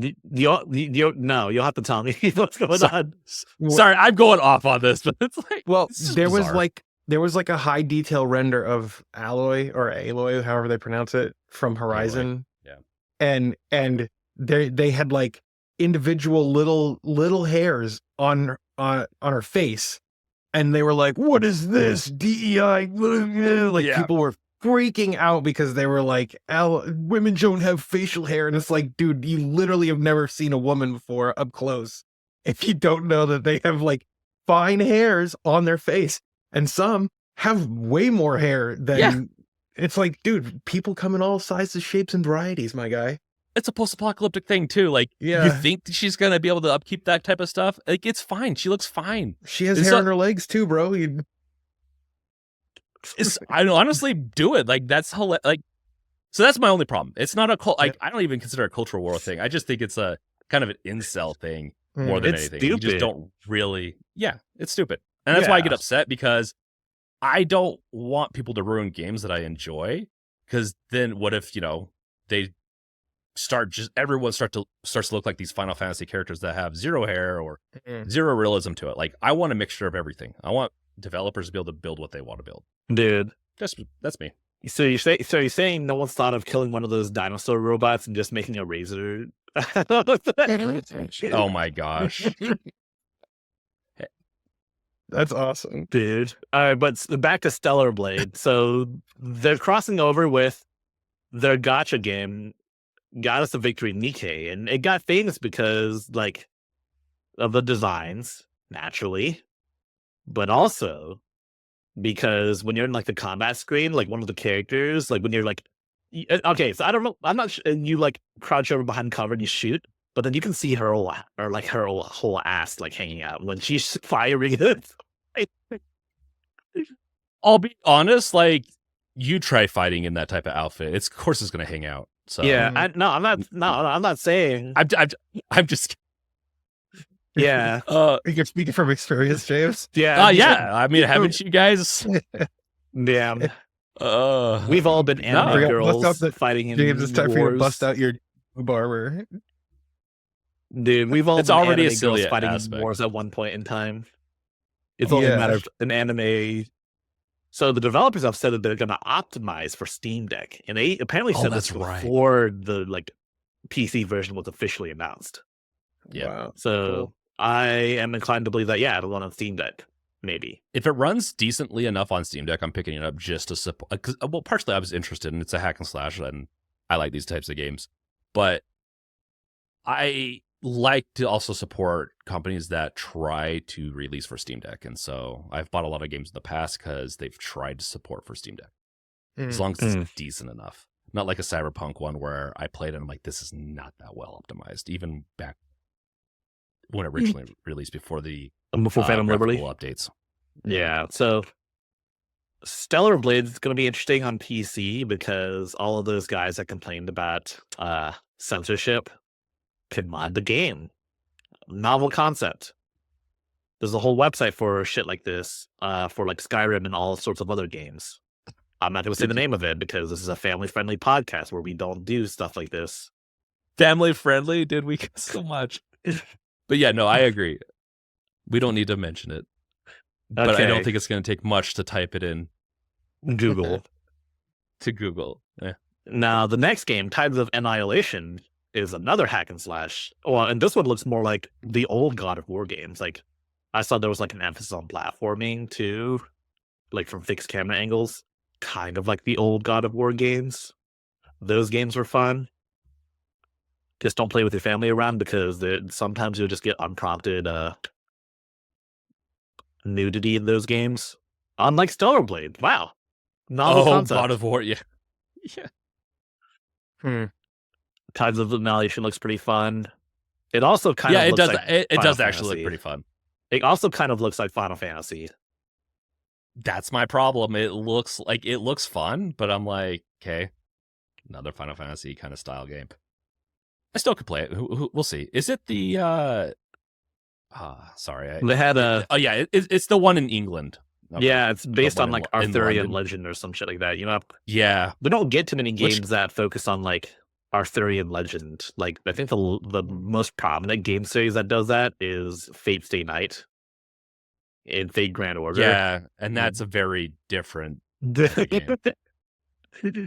A: you'll have to tell me what's going on.
B: Sorry, I'm going off on this, but it's like,
C: well, there was like a high detail render of Aloy, however they pronounce it, from Horizon.
B: Aloy.
C: Yeah, and they had like individual little hairs on her face, and they were like, "What is this DEI?" Like, people were freaking out because they were like, women don't have facial hair. And it's like, dude, you literally have never seen a woman before up close if you don't know that they have like fine hairs on their face, and some have way more hair than It's like, dude, people come in all sizes, shapes, and varieties, my guy.
B: It's a post-apocalyptic thing too. Like, you think she's gonna be able to upkeep that type of stuff? Like, it's fine. She looks fine.
C: She has hair on her legs too, bro.
B: I honestly do it. Like, that's how, like, so that's my only problem. It's not a like, I don't even consider it a cultural war thing. I just think it's a kind of an incel thing more than anything.
A: Stupid.
B: You just don't really, it's stupid. And that's why I get upset, because I don't want people to ruin games that I enjoy. Because then what if, they everyone starts to look like these Final Fantasy characters that have zero hair or zero realism to it. Like, I want a mixture of everything. I want developers to be able to build what they want to build. Dude, that's me.
A: So you're saying no one's thought of killing one of those dinosaur robots and just making a razor?
B: Oh my gosh.
C: That's awesome,
A: dude. But back to Stellar Blade. So they're crossing over with their gacha game, Goddess of Victory, Nikkei, and it got famous because, like, of the designs, naturally, but also because when you're in, like, the combat screen, like, one of the characters, like, when you're like, okay, so I don't know, I'm not sure, and you, like, crouch over behind cover and you shoot, but then you can see her whole ass, like, hanging out when she's firing it.
B: I'll be honest, like, you try fighting in that type of outfit, of course it's gonna hang out. So
A: yeah, I'm not saying.
B: I'm just.
A: Yeah.
C: You're speaking from experience, James.
A: Yeah.
B: I mean, haven't you guys?
A: Yeah. We've all been anime girls fighting in
C: James, it's time
A: wars.
C: for you to bust out your barber.
A: Dude, we've all been
B: already
A: anime
B: a silly
A: girls fighting
B: aspect.
A: in wars at one point in time. It's only a matter of an anime So the developers have said that they're going to optimize for Steam Deck, and they apparently said this before the PC version was officially announced.
B: Yeah.
C: Wow.
A: So
C: Cool.
A: I am inclined to believe that it'll run on Steam Deck, maybe.
B: If it runs decently enough on Steam Deck, I'm picking it up just to support. Well, partially I was interested, and it's a hack and slash, and I like these types of games. But I like to also support companies that try to release for Steam Deck, and so I've bought a lot of games in the past because they've tried to support for Steam Deck, as long as it's decent enough. Not like a Cyberpunk one where I played and I'm like, this is not that well optimized, even back when it originally released before
A: Phantom Liberty
B: updates.
A: Yeah, so Stellar Blade is going to be interesting on PC because all of those guys that complained about censorship can mod the game. Novel concept. There's a whole website for shit like this, for like Skyrim and all sorts of other games. I'm not going to say the name of it because this is a family-friendly podcast where we don't do stuff like this.
B: Family-friendly? Did we so much? But yeah, no, I agree. We don't need to mention it. But I don't think it's going to take much to type it in
A: Google.
B: To Google. Yeah.
A: Now, the next game, Tides of Annihilation, is another hack and slash. Well, and this one looks more like the old God of War games. Like, I saw there was like an emphasis on platforming too, like from fixed camera angles, kind of like the old God of War games. Those games were fun. Just don't play with your family around because sometimes you'll just get unprompted nudity in those games. Unlike Stellar Blade. Wow. Novel concept.
B: God of War, yeah.
C: Yeah.
A: Tides of Annihilation looks pretty fun. It also kind of looks like
B: it does actually look pretty fun.
A: It also kind of looks like Final Fantasy.
B: That's my problem. It looks fun, but I'm like, okay, another Final Fantasy kind of style game. I still could play it. We'll see. Is it the sorry.
A: They had a
B: it's the one in England.
A: Okay. Yeah, it's based on like Arthurian legend or some shit like that. You know?
B: Yeah.
A: We don't get too many games that focus on like Arthurian legend. Like I think the most prominent game series that does that is Fate Stay Night in Fate Grand Order.
B: Yeah, and that's a very different game.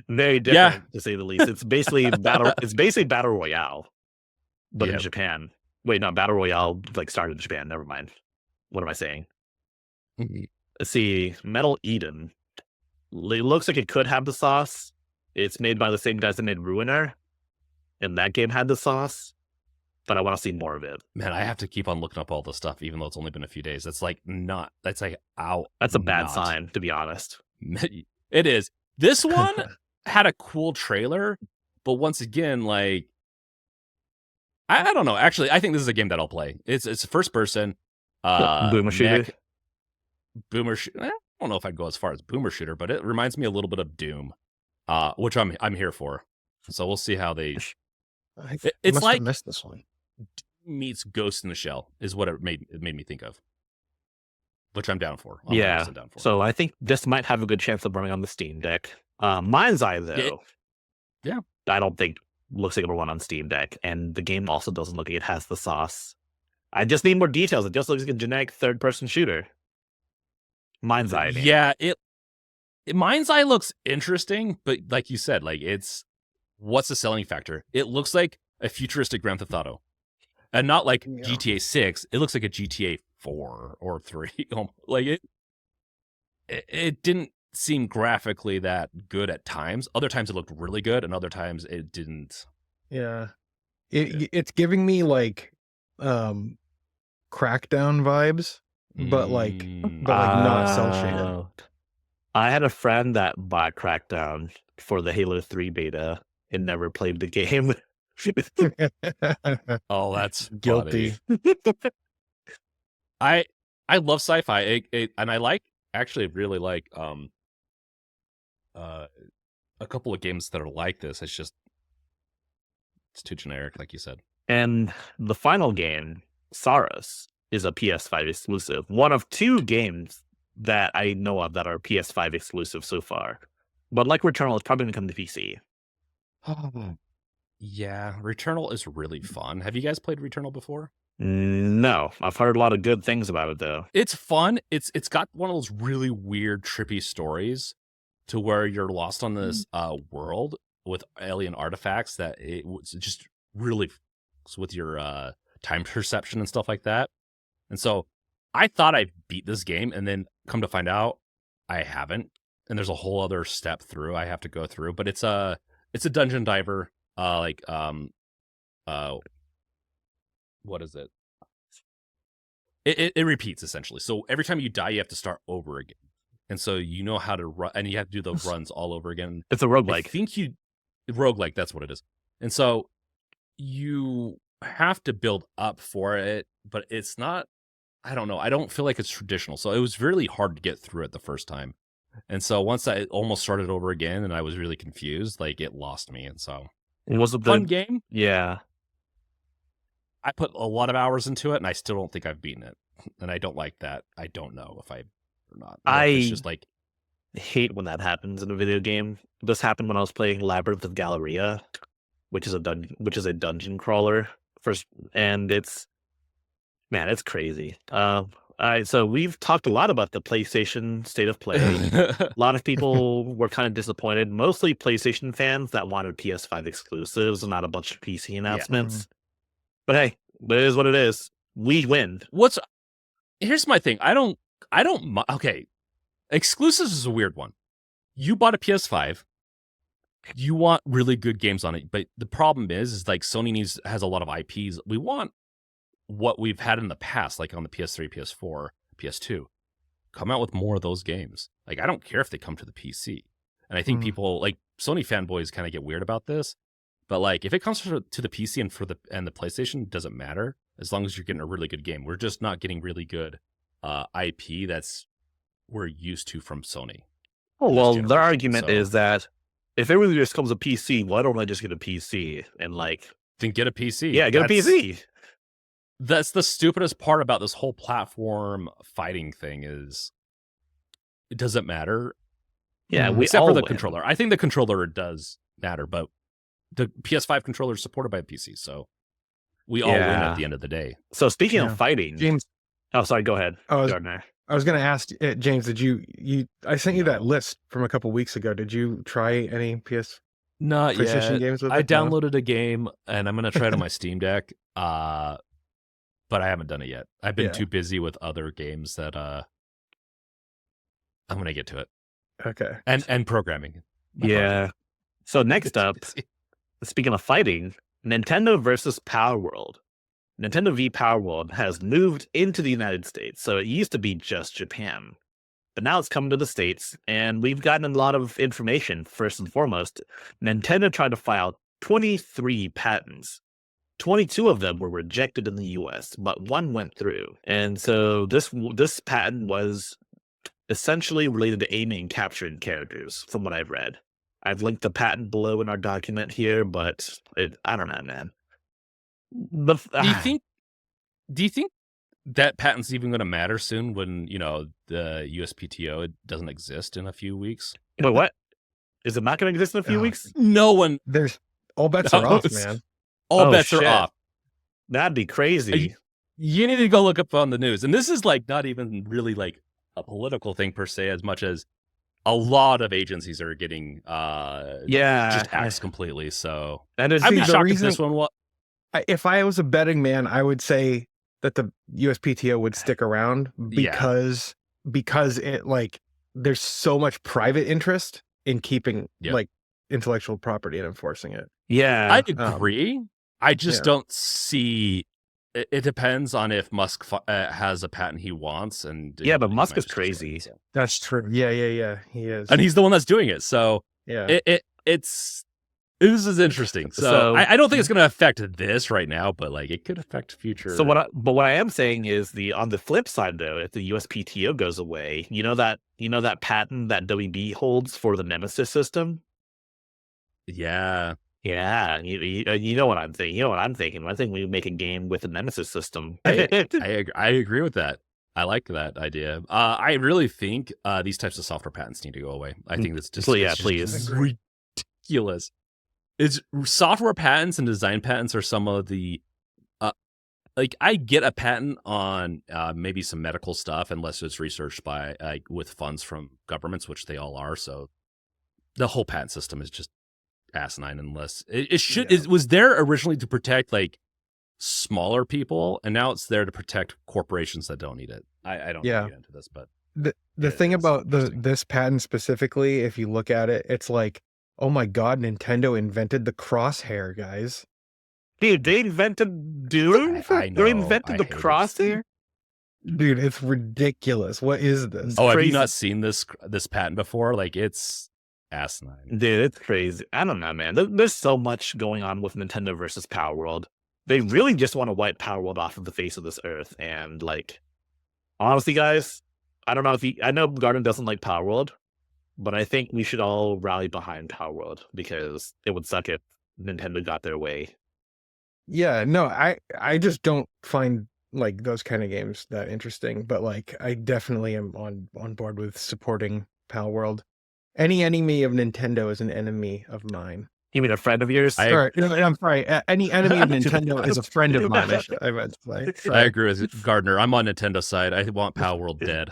A: Very different to say the least. It's basically battle royale, but in Japan. Wait, not battle royale like started in Japan. Never mind. What am I saying? Let's see. Metal Eden. It looks like it could have the sauce. It's made by the same guys that made Ruiner, and that game had the sauce. But I want to see more of it.
B: Man, I have to keep on looking up all the stuff, even though it's only been a few days. That's
A: a bad sign, to be honest.
B: It is. This one had a cool trailer, but once again, like, I don't know. Actually, I think this is a game that I'll play. It's first person.
A: Boomer shooter.
B: I don't know if I'd go as far as boomer shooter, but it reminds me a little bit of Doom, which I'm here for. So we'll see how they. It's like
C: missed this one.
B: Meets Ghost in the Shell is what it made me think of, which I'm down for.
A: So I think this might have a good chance of running on the Steam Deck. Mind's Eye though, I don't think looks like it'll run on Steam Deck, and the game also doesn't look like it has the sauce. I just need more details. It just looks like a generic third-person shooter. Mind's Eye.
B: Yeah, Mind's Eye looks interesting, but like you said, like what's the selling factor? It looks like a futuristic Grand Theft Auto. And not like GTA 6. It looks like a GTA 4 or 3. Like it didn't seem graphically that good at times. Other times it looked really good, and other times it didn't.
C: Yeah. It's giving me like Crackdown vibes, but like not cell shaded.
A: I had a friend that bought Crackdown for the Halo 3 beta and never played the game.
B: Oh, that's
C: guilty.
B: I love sci-fi, and I really like a couple of games that are like this. It's too generic, like you said.
A: And the final game, Saros, is a PS5 exclusive. One of two games that I know of that are PS5 exclusive so far. But like Returnal, it's probably going to come to PC.
B: Yeah, Returnal is really fun. Have you guys played Returnal before?
A: No, I've heard a lot of good things about it though.
B: It's fun. It's got one of those really weird, trippy stories to where you're lost on this world with alien artifacts that it was just really with your time perception and stuff like that. And so I thought I beat this game, and then come to find out I haven't. And there's a whole other step through I have to go through. But it's a dungeon diver, what is it? It repeats essentially. So every time you die, you have to start over again. And so you know how to run, and you have to do the runs all over again.
A: It's a roguelike.
B: I think roguelike, that's what it is. And so you have to build up for it, but it's not, I don't know. I don't feel like it's traditional. So it was really hard to get through it the first time. And so once I almost started over again and I was really confused, like it lost me. And so
A: it was a
B: fun game.
A: Yeah.
B: I put a lot of hours into it and I still don't think I've beaten it. And I don't like that. I don't know if I or not. It's just like
A: hate when that happens in a video game. This happened when I was playing Labyrinth of Galleria, which is a dungeon crawler first, and it's crazy. So we've talked a lot about the PlayStation State of Play. A lot of people were kind of disappointed, mostly PlayStation fans that wanted PS5 exclusives and not a bunch of PC announcements.
C: Yeah.
A: But hey, it is what it is. We win.
B: Here's my thing. Okay. Exclusives is a weird one. You bought a PS5. You want really good games on it, but the problem is like Sony has a lot of IPs. We want what we've had in the past, like on the PS3, PS4, PS2. Come out with more of those games. Like I don't care if they come to the PC. And I think people like Sony fanboys kind of get weird about this. But like if it comes to the PC and the PlayStation, it doesn't matter as long as you're getting a really good game. We're just not getting really good IP we're used to from Sony.
A: Oh, well, their argument is that if everything just comes a PC, why don't I just get a PC and like
B: then get a PC?
A: Yeah, get a PC.
B: That's the stupidest part about this whole platform fighting thing is it doesn't matter.
A: Yeah,
B: except for the controller. I think the controller does matter, but the PS5 controller is supported by the PC, so we all win at the end of the day.
A: So speaking of fighting,
C: James.
A: Oh, sorry. Go ahead,
C: Gardner. I was going to ask James. Did you? I sent you that list from a couple weeks ago. Did you try any PlayStation
B: yet.
C: games with
B: I
C: it?
B: downloaded a game, and I'm going to try it on my Steam Deck. But I haven't done it yet. I've been too busy with other games that I'm going to get to it.
C: Okay.
B: And programming.
A: Yeah. So next up, speaking of fighting, Nintendo versus PowerWorld. Nintendo v PowerWorld has moved into the United States. So it used to be just Japan. But now it's coming to the States, and we've gotten a lot of information. First and foremost, Nintendo tried to file 23 patents. 22 of them were rejected in the US, but one went through. And so this patent was essentially related to aiming and capturing characters, from what I've read. I've linked the patent below in our document here, but I don't know, man.
B: Do you think that patent's even going to matter soon when, the USPTO doesn't exist in a few weeks?
A: Wait, what? Is it not going to exist in a few weeks?
B: No one.
C: There's all bets are off, man.
B: All bets are off.
A: That'd be crazy.
B: You need to go look up on the news. And this is like not even really like a political thing per se, as much as a lot of agencies are getting just axed completely. So I'd be shocked if this one was.
C: If I was a betting man, I would say that the USPTO would stick around because it like there's so much private interest in keeping like intellectual property and enforcing it.
A: Yeah,
B: I agree. I just don't see. It depends on if Musk has a patent he wants, and
A: but Musk is crazy.
C: So. That's true. Yeah, he is,
B: and he's the one that's doing it. So this is interesting. So I don't think it's going to affect this right now, but like it could affect future.
A: So what I am saying is on the flip side though, if the USPTO goes away, you know that patent that WB holds for the Nemesis system.
B: Yeah.
A: You know what I'm thinking. You know what I'm thinking. I think we make a game with a Nemesis system.
B: I agree with that. I like that idea. I really think these types of software patents need to go away. I think that's just
A: please
B: ridiculous. It's software patents and design patents are some of the like I get a patent on maybe some medical stuff unless it's researched by with funds from governments, which they all are. So the whole patent system is just asinine unless it should. It was there originally to protect like smaller people, and now it's there to protect corporations that don't need it. I don't get into this, but
C: the thing about this patent specifically, if you look at it, it's like, oh my god, Nintendo invented the crosshair, guys.
A: Dude, they invented Doom? They invented the crosshair?
C: Dude, it's ridiculous. What is this?
B: Oh, have you not seen this patent before? Like, it's asinine.
A: Dude, it's crazy. I don't know, man. There's so much going on with Nintendo versus PowerWorld. They really just want to wipe PowerWorld off of the face of this earth. And, like, honestly, guys, I don't know I know Garden doesn't like PowerWorld, but I think we should all rally behind PowerWorld because it would suck if Nintendo got their way.
C: Yeah, no, I just don't find like those kind of games that interesting, but like I definitely am on board with supporting PalWorld. Any enemy of Nintendo is an enemy of mine.
A: You mean a friend of yours?
C: I'm sorry. Any enemy of Nintendo is a friend of mine. I meant to say.
B: I agree with Gardner. I'm on Nintendo's side. I want PalWorld dead.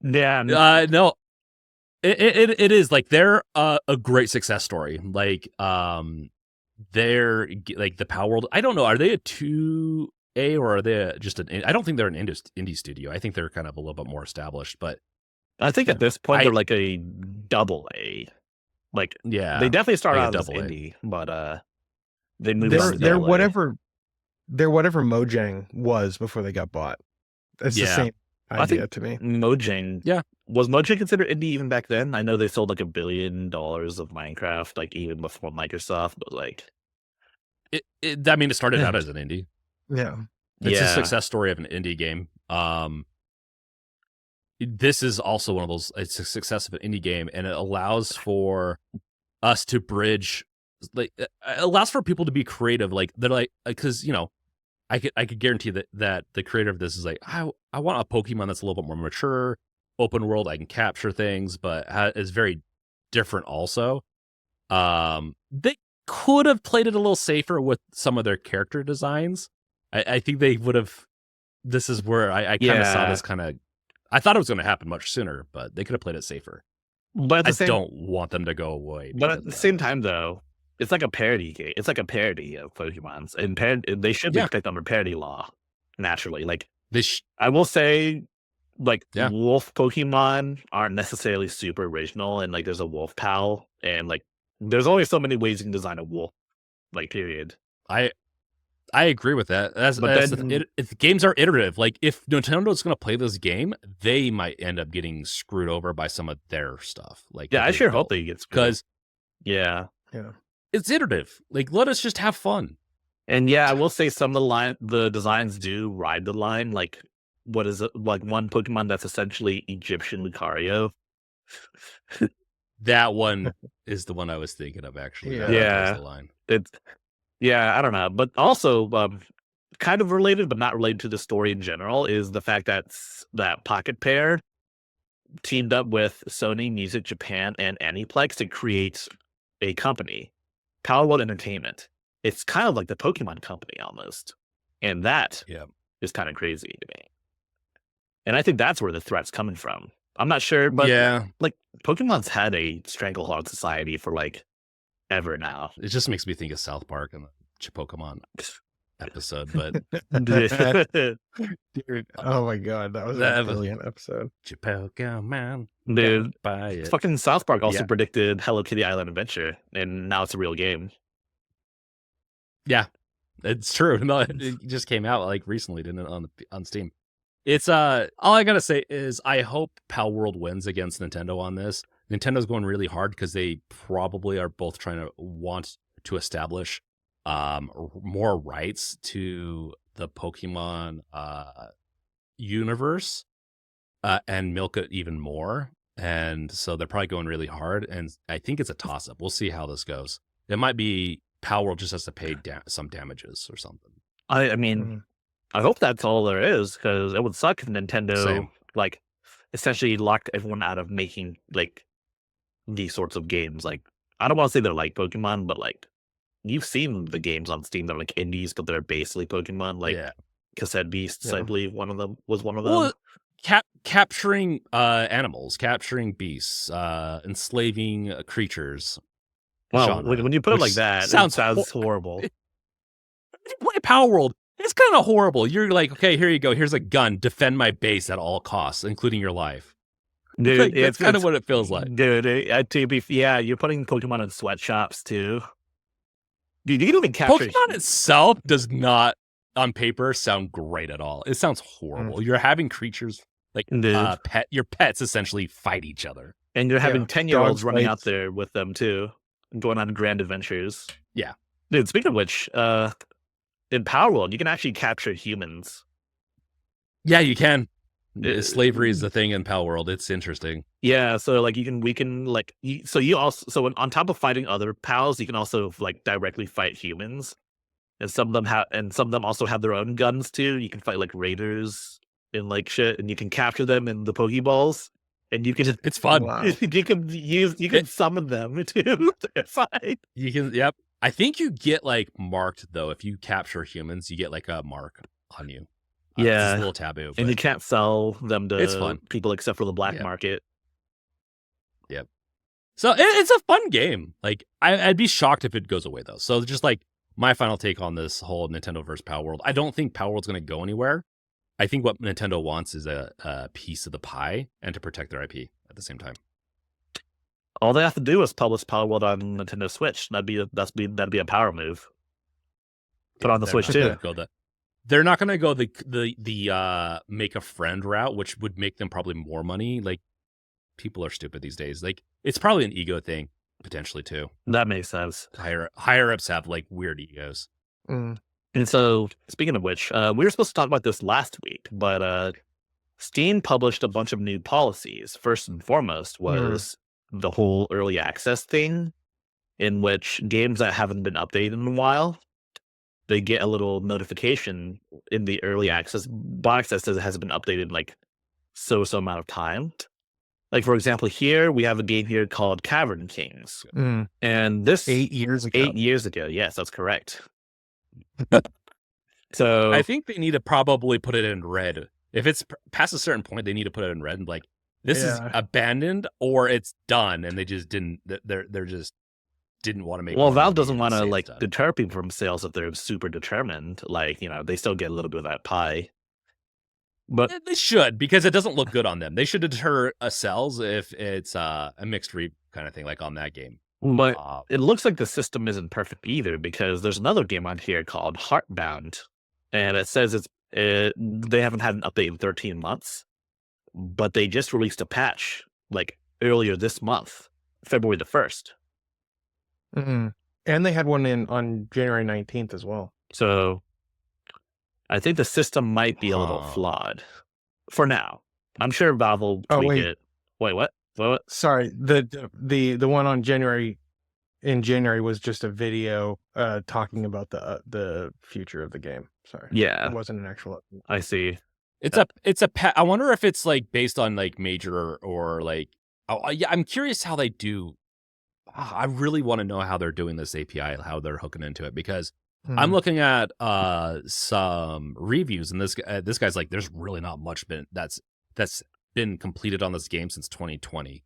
A: Yeah.
B: No. It is like they're a great success story. Like they're like the PalWorld. I don't know. Are they a 2A or are they just an? I don't think they're an indie studio. I think they're kind of a little bit more established. But
A: I think at this point they're like a AA. Like
B: yeah,
A: they definitely start
B: like
A: out as indie, but they moved on to
C: they're whatever Mojang was before they got bought. It's the same idea to me.
A: Mojang.
B: Yeah.
A: Was Mojang considered indie even back then? I know they sold like $1 billion of Minecraft, like even before Microsoft, but like
B: I mean, it started out as an indie.
C: Yeah.
B: It's a success story of an indie game. This is also one of those, it's a success of an indie game, and it allows for us to bridge, like, it allows for people to be creative. Like, they're like, because, you know, I could guarantee that the creator of this is like, I want a Pokemon that's a little bit more mature, open world. I can capture things, but is very different also. They could have played it a little safer with some of their character designs. I think they would have. This is where I kind of saw this kind of. I thought it was going to happen much sooner, but they could have played it safer.
A: But
B: I don't want them to go away.
A: But at the same time, though, it's like a parody game. It's like a parody of Pokemon's, and they should be protected under parody law naturally. Like I will say, like wolf Pokemon aren't necessarily super original, and like there's a wolf pal, and like there's only so many ways you can design a wolf. Like period.
B: I agree with that. If games are iterative, like if Nintendo's going to play this game, they might end up getting screwed over by some of their stuff. Like,
A: I sure hope they get screwed.
B: Because,
C: it's
B: iterative. Like, let us just have fun.
A: And I will say some of the designs do ride the line. Like, what is it? Like one Pokemon that's essentially Egyptian Lucario.
B: That one is the one I was thinking of, actually.
A: Yeah.
B: The line.
A: I don't know. But also, kind of related, but not related to the story in general, is the fact that Pocket Pair teamed up with Sony Music Japan and Aniplex to create a company, Palworld Entertainment. It's kind of like the Pokemon company almost. And that is kind of crazy to me. And I think that's where the threat's coming from. I'm not sure, but like Pokemon's had a stranglehold society for like ever now.
B: It just makes me think of South Park and the Pokemon episode, but
C: dude, oh my god, that was a brilliant episode.
B: Pokemon,
A: dude,
B: buy it.
A: Fucking South Park also predicted Hello Kitty Island Adventure, and now it's a real game.
B: Yeah, it's true. No, it just came out like recently, didn't it, on Steam? It's all I gotta say is I hope Palworld wins against Nintendo on this. Nintendo's going really hard because they probably are both want to establish more rights to the Pokemon universe and milk it even more. And so they're probably going really hard. And I think it's a toss-up. We'll see how this goes. It might be PowerWorld just has to pay some damages or something.
A: I mean, I hope that's all there is, because it would suck if Nintendo like essentially locked everyone out of making like these sorts of games. Like, I don't want to say they're like Pokemon, but like you've seen the games on Steam that are like indies, but they're basically Pokemon, like Cassette Beasts. I believe one of them was one of them.
B: Well, capturing animals, capturing beasts, enslaving creatures.
A: Well,
B: genre,
A: when you put it like that,
B: sounds
A: it sounds horrible.
B: When you play PowerWorld, it's kind of horrible. You're like, okay, here you go. Here's a gun. Defend my base at all costs, including your life.
A: Dude,
B: like, it's kind of what it feels like.
A: Dude, you're putting Pokemon in sweatshops too. Dude, you can even capture
B: Pokemon itself does not, on paper, sound great at all. It sounds horrible. You're having creatures like your pets essentially fight each other,
A: and you're having 10-year-olds running out there with them too, and going on grand adventures.
B: Yeah,
A: dude. Speaking of which, in PowerWorld, you can actually capture humans.
B: Yeah, you can. Slavery is the thing in PalWorld. It's interesting.
A: Yeah, so like we can like on top of fighting other pals, you can also like directly fight humans, and some of them also have their own guns too. You can fight like raiders and like shit, and you can capture them in the Pokeballs, and you can
B: it's fun.
C: Wow.
A: you can summon them to fight.
B: You can I think you get like marked though if you capture humans. You get like a mark on you. It's a little taboo,
A: and you can't sell them
B: it's fun.
A: to people except for the black market.
B: Yep. So it's a fun game. Like I'd be shocked if it goes away though. So just like my final take on this whole Nintendo versus PowerWorld, I don't think PowerWorld's going to go anywhere. I think what Nintendo wants is a piece of the pie and to protect their IP at the same time.
A: All they have to do is publish PowerWorld on Nintendo Switch. That'd be a power move. Put on the Switch too.
B: They're not going to go the make a friend route, which would make them probably more money. Like, people are stupid these days. Like, it's probably an ego thing potentially too.
A: That makes sense.
B: Higher ups have like weird egos.
A: And so, speaking of which, we were supposed to talk about this last week, but Steam published a bunch of new policies. First and foremost was the whole early access thing, in which games that haven't been updated in a while, they get a little notification in the early access box that says it hasn't been updated in like so amount of time. Like, for example, here we have a game here called Cavern Kings. And this
C: 8 years ago.
A: 8 years ago. Yes, that's correct. So
B: I think they need to probably put it in red. If it's past a certain point, they need to put it in red and like, this is abandoned or it's done. And they just didn't, they're just didn't want to make.
A: Well, Valve doesn't want to like deter people from sales if they're super determined. Like, they still get a little bit of that pie. But
B: they should, because it doesn't look good on them. They should deter sales if it's a mixed read kind of thing, like on that game.
A: But it looks like the system isn't perfect either, because there's another game on here called Heartbound, and it says they haven't had an update in 13 months, but they just released a patch like earlier this month, February the 1st.
C: And they had one on January 19th as well.
A: So I think the system might be a little flawed for now. I'm sure Valve will tweak it. Wait, what?
C: Sorry, the one on January was just a video talking about the future of the game. Sorry.
A: Yeah.
C: It wasn't an actual update.
A: I see.
B: It's a I wonder if it's like based on like major or like I'm curious how they do. I really want to know how they're doing this API, how they're hooking into it, because I'm looking at some reviews, and this guy's like, there's really not much that's been completed on this game since 2020.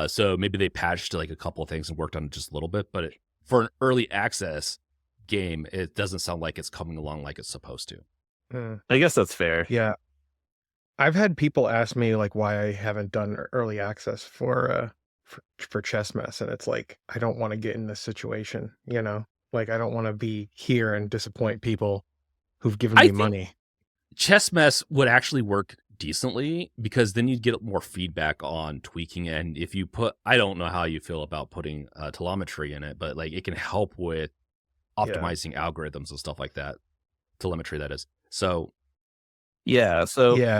B: So maybe they patched like a couple of things and worked on it just a little bit, but for an early access game, it doesn't sound like it's coming along like it's supposed to.
A: I guess that's fair.
C: Yeah. I've had people ask me like why I haven't done early access for Chess Mess, and it's like, I don't want to get in this situation, like I don't want to be here and disappoint people who've given me money.
B: Chess Mess would actually work decently, because then you'd get more feedback on tweaking, and if you I don't know how you feel about putting telemetry in it, but like it can help with optimizing algorithms and stuff like that. Telemetry, that is. So
A: yeah,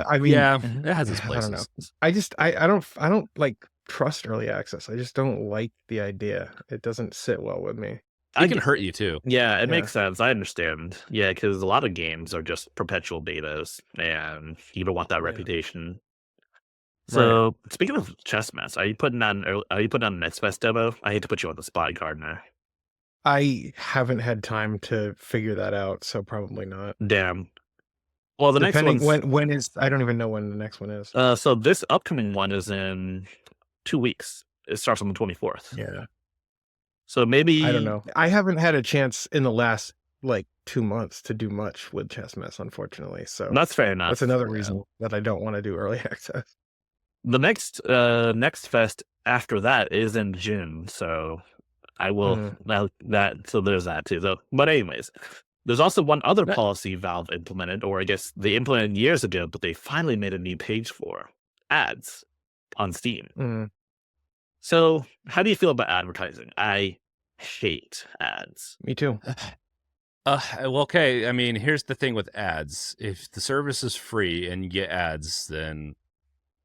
C: I mean,
B: it has its places.
C: I don't know. I don't like trust early access. I just don't like the idea. It doesn't sit well with me.
B: It can hurt you too.
A: Yeah, it makes sense. I understand. Yeah, because a lot of games are just perpetual betas, and you don't want that reputation. So, speaking of Chess Mess, are you putting on an Next Fest demo? I hate to put you on the spot, Gardner.
C: I haven't had time to figure that out, so probably not.
A: Damn. Well, the
C: Depending
A: next one's
C: when is I don't even know when the next one is.
A: so this upcoming one is in 2 weeks. It starts on the 24th.
C: Yeah.
A: So maybe
C: I don't know. I haven't had a chance in the last like 2 months to do much with Chess Mess, unfortunately. So
A: That's fair enough.
C: that's another reason that I don't want to do early access.
A: The next fest after that is in June, so I will so there's that too. So, but anyways, there's also one other policy Valve implemented, or I guess they implemented years ago, but they finally made a new page for ads on Steam. So, how do you feel about advertising? I hate ads.
C: Me too.
B: Well, okay. I mean, here's the thing with ads. If the service is free and you get ads, then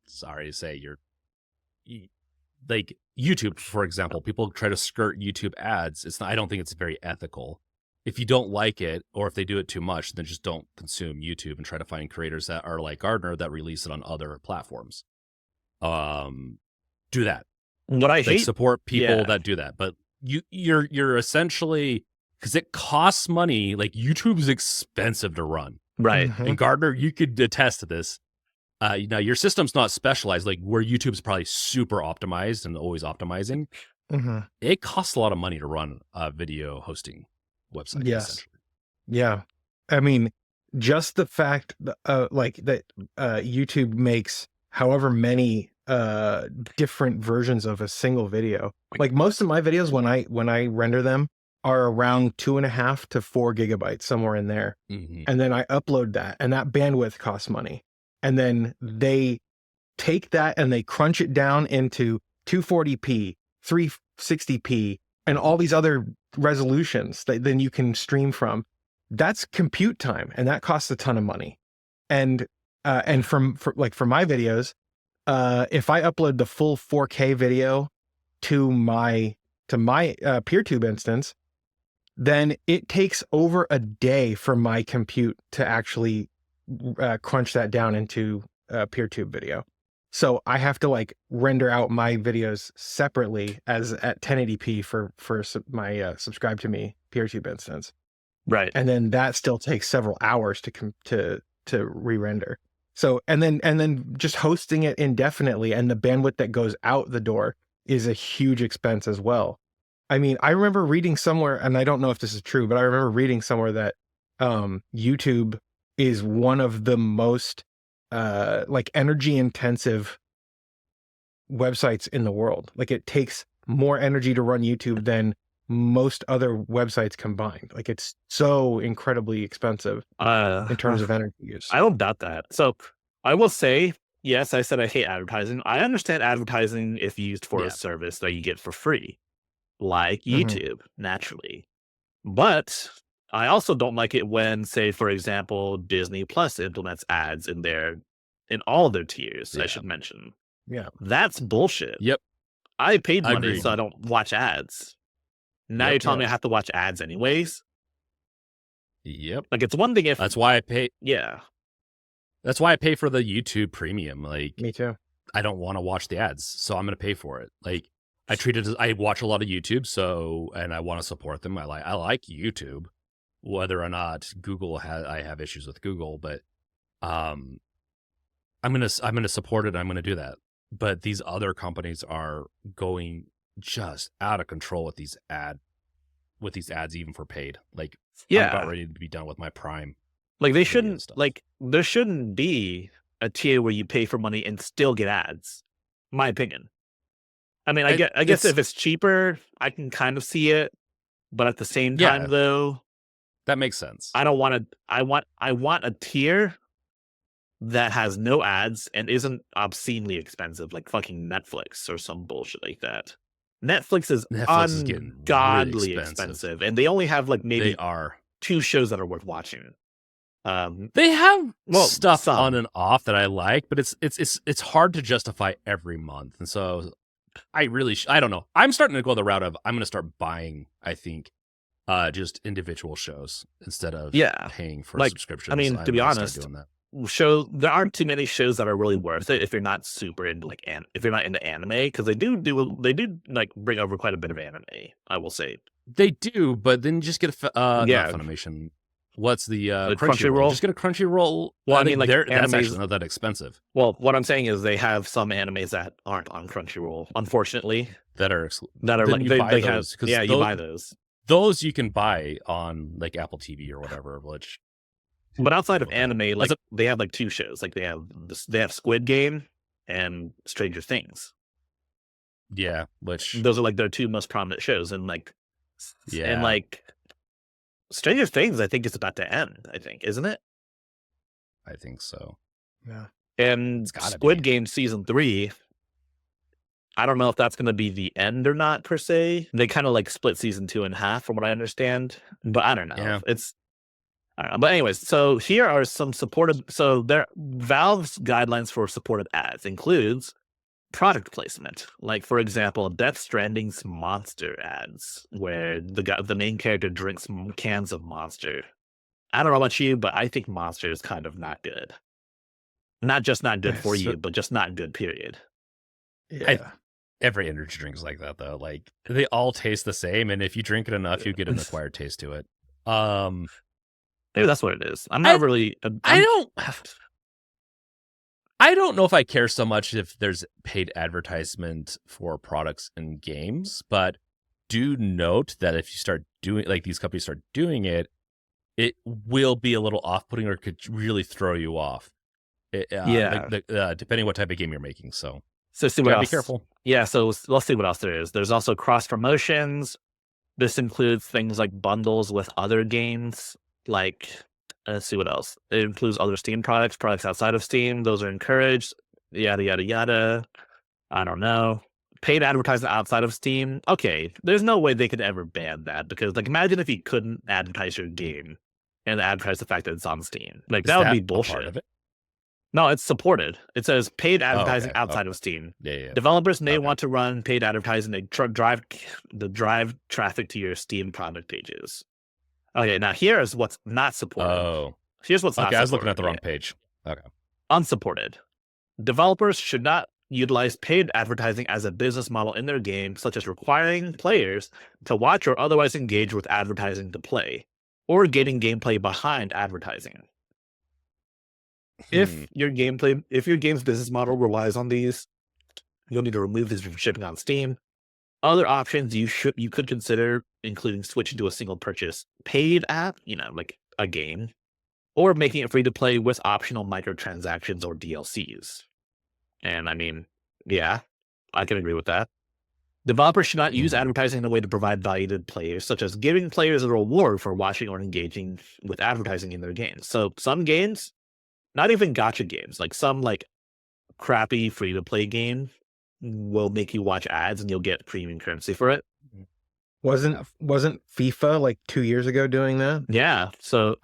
B: sorry to say, like YouTube, for example. People try to skirt YouTube ads. I don't think it's very ethical. If you don't like it, or if they do it too much, then just don't consume YouTube and try to find creators that are like Gardner that release it on other platforms. Do that.
A: What I hate,
B: support people that do that, but you're essentially, because it costs money. Like, YouTube is expensive to run,
A: right?
B: And Gardner, you could attest to this. Now your system's not specialized, like where YouTube's probably super optimized and always optimizing. It costs a lot of money to run a video hosting website.
C: Yes. Yeah. I mean, just the fact like that YouTube makes however many different versions of a single video. Like, most of my videos when I render them are around 2.5 to 4 gigabytes, somewhere in there. And then I upload that, and that bandwidth costs money. And then they take that and they crunch it down into 240p, 360p, and all these other resolutions that then you can stream from. That's compute time, and that costs a ton of money. And for my videos, if I upload the full 4K video to my PeerTube instance, then it takes over a day for my compute to actually crunch that down into a PeerTube video. So I have to like render out my videos separately as at 1080p for my subscribe to me PeerTube instance.
A: Right.
C: And then that still takes several hours to re-render. So and then just hosting it indefinitely, and the bandwidth that goes out the door is a huge expense as well. I mean, I remember reading somewhere, and I don't know if this is true, but I remember reading somewhere that YouTube is one of the most like energy intensive websites in the world. Like, it takes more energy to run YouTube than most other websites combined. Like, it's so incredibly expensive in terms of energy use.
A: I don't doubt that. So I will say, yes, I said I hate advertising. I understand advertising if used for a service that you get for free, like YouTube, naturally. But I also don't like it when, say, for example, Disney Plus implements ads in all their tiers, I should mention.
C: Yeah.
A: That's bullshit.
B: Yep.
A: I paid money
B: Agreed.
A: so I don't watch ads. Now you're telling me I have to watch ads anyways?
B: Yep.
A: Like, it's one thing if...
B: That's why I pay...
A: Yeah.
B: That's why I pay for the YouTube Premium. Like,
C: me too.
B: I don't want to watch the ads, so I'm going to pay for it. Like, I watch a lot of YouTube, and I want to support them. I like YouTube, whether or not I have issues with Google, but I'm gonna support it. I'm gonna do that. But these other companies are going just out of control with these ads, even for paid. Like, I'm about ready to be done with my Prime.
A: Like, there shouldn't be a tier where you pay for money and still get ads. My opinion. I mean, I guess if it's cheaper, I can kind of see it, but at the same time, though,
B: that makes sense.
A: I don't want to. I want a tier that has no ads and isn't obscenely expensive, like fucking Netflix or some bullshit like that. Netflix is ungodly
B: really
A: expensive, and they only have like maybe 2 shows that are worth watching.
B: They have stuff on and off that I like, but it's hard to justify every month, and so I don't know. I'm starting to go the route of I'm going to start buying, I think, just individual shows instead of paying for subscriptions.
A: I mean, to be honest, there aren't too many shows that are really worth it if you're not super into if you're not into anime, because they do like bring over quite a bit of anime, I will say.
B: They do, but then you just get not
A: Yeah.
B: Funimation. What's the
A: Crunchyroll?
B: Crunchyroll? Just get a Crunchyroll.
A: Well, I
B: think
A: mean, like,
B: that's
A: animes-
B: actually not that expensive.
A: Well, what I'm saying is they have some animes that aren't on Crunchyroll, unfortunately.
B: That are
A: That are
B: then
A: like
B: you
A: they
B: buy
A: have.
B: those, 'cause
A: Yeah, you buy those.
B: Those you can buy on like Apple TV or whatever. Which,
A: But outside of anime, like
B: As
A: they have like 2 shows. Like they have Squid Game and Stranger Things.
B: yeah, which
A: Those are like their 2 most prominent shows, and like,
B: yeah,
A: and like Stranger Things, I think is about to end. I think, isn't it?
B: I think so.
C: Yeah.
A: And
B: gotta
A: Squid
B: be.
A: Game season 3, I don't know if that's going to be the end or not per se. They kind of like split season 2 in half, from what I understand. But I don't know.
B: Yeah.
A: I don't know. But anyways, so here are some supported. So Valve's guidelines for supported ads includes product placement, like for example, Death Stranding's Monster ads, where the main character drinks cans of Monster. I don't know about you, but I think Monster is kind of not good. Not just not good for you, but just not good, period.
C: Yeah.
B: Every energy drink's like that though. Like they all taste the same, and if you drink it enough, you get an acquired taste to it.
A: Maybe that's what it is. I'm not really.
B: I don't know if I care so much if there's paid advertisement for products and games, but do note that if you start doing, like these companies start doing it, it will be a little off-putting or could really throw you off.
A: Yeah.
B: Depending what type of game you're making. So
A: see what else.
B: Be careful.
A: Yeah, so let's see what else there is. There's also cross promotions. This includes things like bundles with other games. Like, let's see what else. It includes other Steam products outside of Steam. Those are encouraged. Yada yada yada. I don't know. Paid advertising outside of Steam. Okay, there's no way they could ever ban that, because like imagine if you couldn't advertise your game and advertise the fact that it's on Steam. Like that would be bullshit.
B: Part of it?
A: No, it's supported. It says paid advertising outside of Steam.
B: Yeah.
A: Developers may want to run paid advertising to drive traffic to your Steam product pages. Okay, now here's what's not supported.
B: Oh.
A: Here's what's not supported.
B: I was looking at the wrong page. Okay.
A: Unsupported. Developers should not utilize paid advertising as a business model in their game, such as requiring players to watch or otherwise engage with advertising to play, or getting gameplay behind advertising. If your game's business model relies on these, you'll need to remove these from shipping on Steam. Other options you could consider including switching to a single purchase paid app, like a game, or making it free to play with optional microtransactions or DLCs. And I mean, yeah, I can agree with that. Developers should not use advertising in a way to provide value to players, such as giving players a reward for watching or engaging with advertising in their games. So some games, not even gacha games, like some like crappy free-to-play game will make you watch ads and you'll get premium currency for it.
C: Wasn't FIFA like 2 years ago doing that?
A: Yeah. So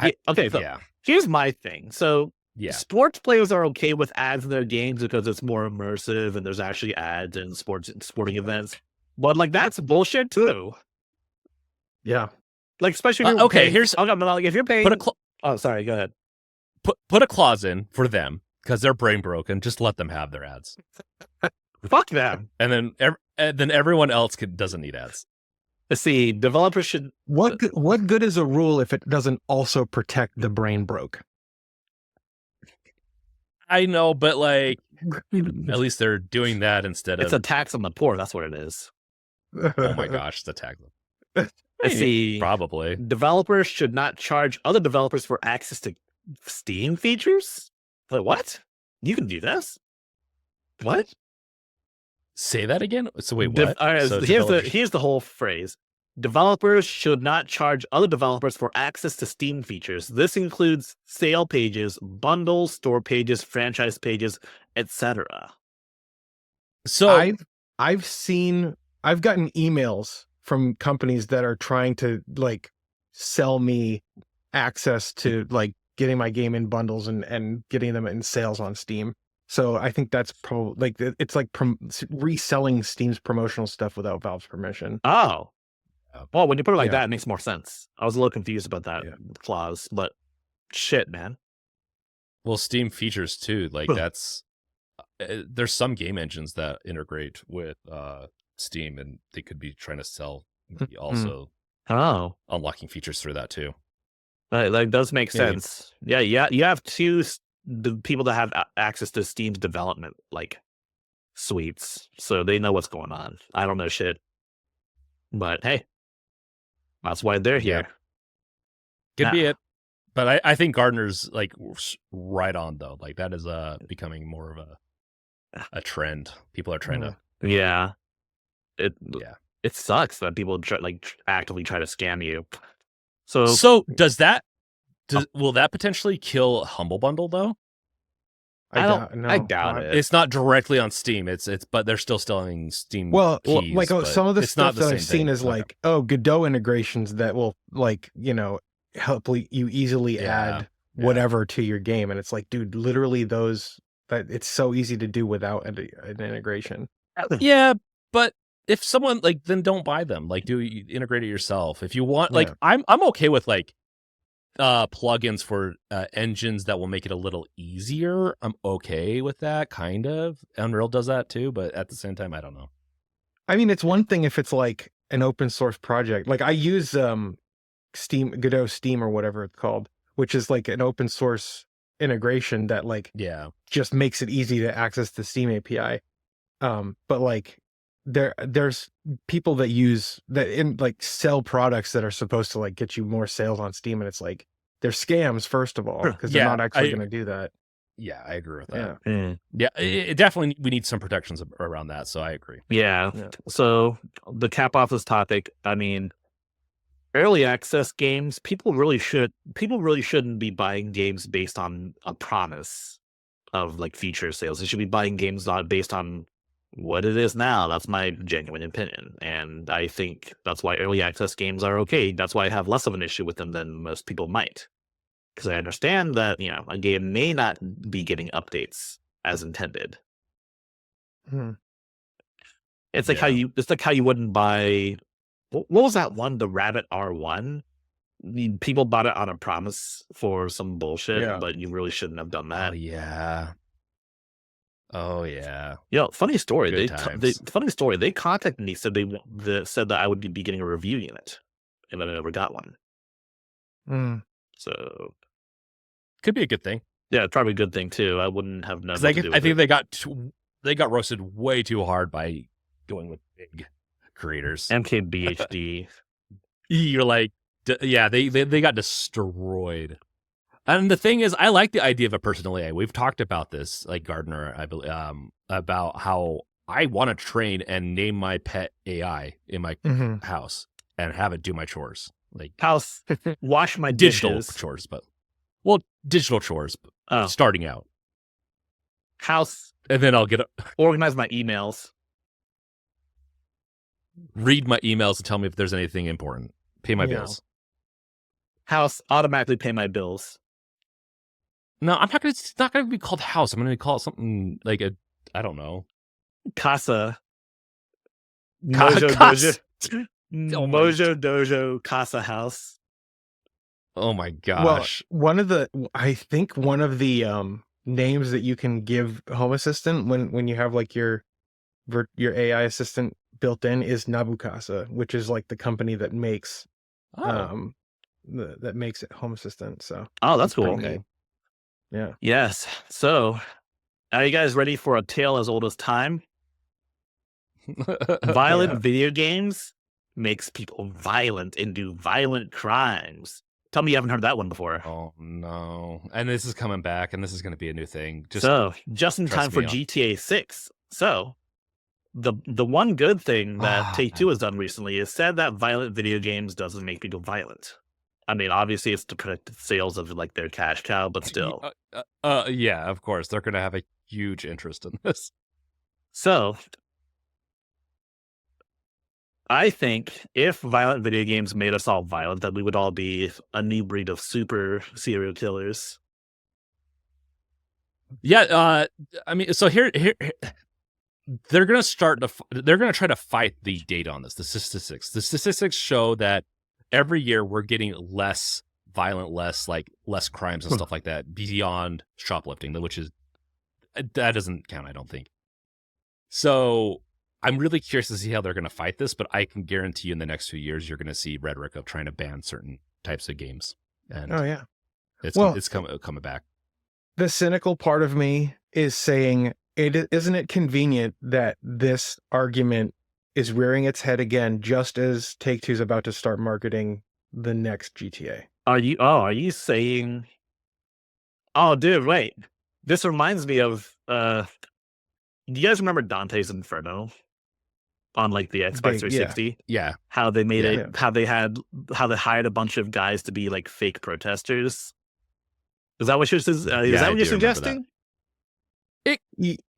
A: here's my thing. So sports players are okay with ads in their games because it's more immersive and there's actually ads in sporting events. But like that's bullshit too.
C: Yeah.
A: Like especially if if you're paying. Oh, sorry. Go ahead.
B: Put a clause in for them because they're brain broken. Just let them have their ads.
A: Fuck them.
B: And then everyone else doesn't need ads.
A: Let's see. Developers should.
C: What good is a rule if it doesn't also protect the brain broke?
B: I know, but like at least they're doing that instead of.
A: It's a tax on the poor. That's what it is.
B: Oh my gosh, it's a tax.
A: Let's see.
B: Probably.
A: Developers should not charge other developers for access to Steam features. Like what? You can do this? What?
B: Say that again. So wait, what?
A: So here's the whole phrase. Developers should not charge other developers for access to Steam features. This includes sale pages, bundles, store pages, franchise pages, etc.
C: So I've gotten emails from companies that are trying to like sell me access to like getting my game in bundles and getting them in sales on Steam. So I think that's probably like it's like reselling Steam's promotional stuff without Valve's permission.
A: Oh, well, when you put it like that, it makes more sense. I was a little confused about that clause, but shit, man.
B: Well, Steam features too. Like that's there's some game engines that integrate with Steam, and they could be trying to sell also
A: Oh,
B: unlocking features through that too.
A: that does make
C: Yeah,
A: sense. Yeah, you have the people that have access to Steam's development like suites, so they know what's going on. I don't know shit, but hey, that's why they're
B: Yeah.
A: here.
B: Could be
A: Now-
B: it. But I think Gardner's like right on though. Like that is becoming more of a trend. People are trying to.
A: Yeah, it
B: Yeah.
A: it sucks that people actively try to scam you. So
B: So does that? Will that potentially kill Humble Bundle though?
A: I doubt it.
B: It's not directly on Steam. It's but they're still selling Steam.
C: Well,
B: keys,
C: like
B: but
C: some of the
B: it's not
C: stuff
B: the
C: that
B: same
C: I've seen
B: thing.
C: is like, Godot integrations that will help you easily add whatever to your game, and it's like, dude, literally that it's so easy to do without an integration.
B: Yeah, but if someone then don't buy them. Like, integrate it yourself if you want. Like, I'm okay with plugins for engines that will make it a little easier. I'm okay with that, kind of. Unreal does that too, but at the same time, I don't know.
C: I mean, it's one thing if it's like an open source project. Like I use Godot Steam or whatever it's called, which is like an open source integration that just makes it easy to access the Steam API. But like there's people that use that in sell products that are supposed to get you more sales on Steam, and it's like they're scams first of all, because they're not actually going to do that.
B: Yeah, I agree with that.
A: Yeah,
B: it definitely we need some protections around that. So I agree.
A: Yeah. So the cap off this topic, I mean, early access games, people really shouldn't be buying games based on a promise of feature sales. They should be buying games not based on what it is now. That's my genuine opinion, and I think that's why early access games are okay. That's why I have less of an issue with them than most people might, because I understand that a game may not be getting updates as intended. It's like how you wouldn't buy. What was that one? The Rabbit R1. People bought it on a promise for some bullshit, but you really shouldn't have done that.
B: Oh yeah.
A: Funny story.
B: Funny
A: story. They contacted me, said said that I would be getting a review unit, and then I never got one. So
B: could be a good thing.
A: Yeah, it's probably a good thing too. I wouldn't have known.
B: I think they got roasted way too hard by going with big creators.
A: MKBHD.
B: You're like, they got destroyed. And the thing is, I like the idea of a personal AI. We've talked about this, like Gardner, I believe, about how I want to train and name my pet AI in my house and have it do my chores, like
A: house, wash my
B: digital
A: dishes.
B: chores, digital chores, starting out.
A: House,
B: and then I'll
A: organize my emails,
B: read my emails, and tell me if there's anything important. Pay my bills.
A: House, automatically pay my bills.
B: No, it's not gonna be called house. I'm gonna call it something like I don't know.
A: Casa.
B: Mojo
A: Dojo Casa House.
B: Oh my gosh.
C: Well, I think one of the names that you can give Home Assistant when you have your AI assistant built in is Nabukasa, which is the company that makes that makes it Home Assistant. So
A: that's cool.
C: Okay. Yeah.
A: Yes. So, are you guys ready for a tale as old as time? Violent video games makes people violent and do violent crimes. Tell me you haven't heard that one before.
B: Oh no! And this is coming back, and this is going to be a new thing.
A: Just in time for GTA 6. So, the one good thing that Take-Two has done recently is said that violent video games doesn't make people violent. I mean, obviously, it's to protect the sales of their cash cow, but still.
B: Yeah, of course, they're going to have a huge interest in this.
A: So, I think if violent video games made us all violent, that we would all be a new breed of super serial killers.
B: Yeah, I mean, so here they're going to try to fight the data on this. The statistics show that every year we're getting less violent, less crimes and stuff like that beyond shoplifting, which is that doesn't count, I don't think. So I'm really curious to see how they're going to fight this, but I can guarantee you in the next few years you're going to see rhetoric of trying to ban certain types of games, and it's coming back.
C: The cynical part of me is saying, isn't it convenient that this argument is rearing its head again, just as Take-Two's about to start marketing the next GTA?
A: Are you saying? Oh, dude, wait. This reminds me of. Do you guys remember Dante's Inferno on like the Xbox 360?
B: Yeah.
A: How they made it? How they hired a bunch of guys to be like fake protesters. Is that what you're? Is that what you're suggesting?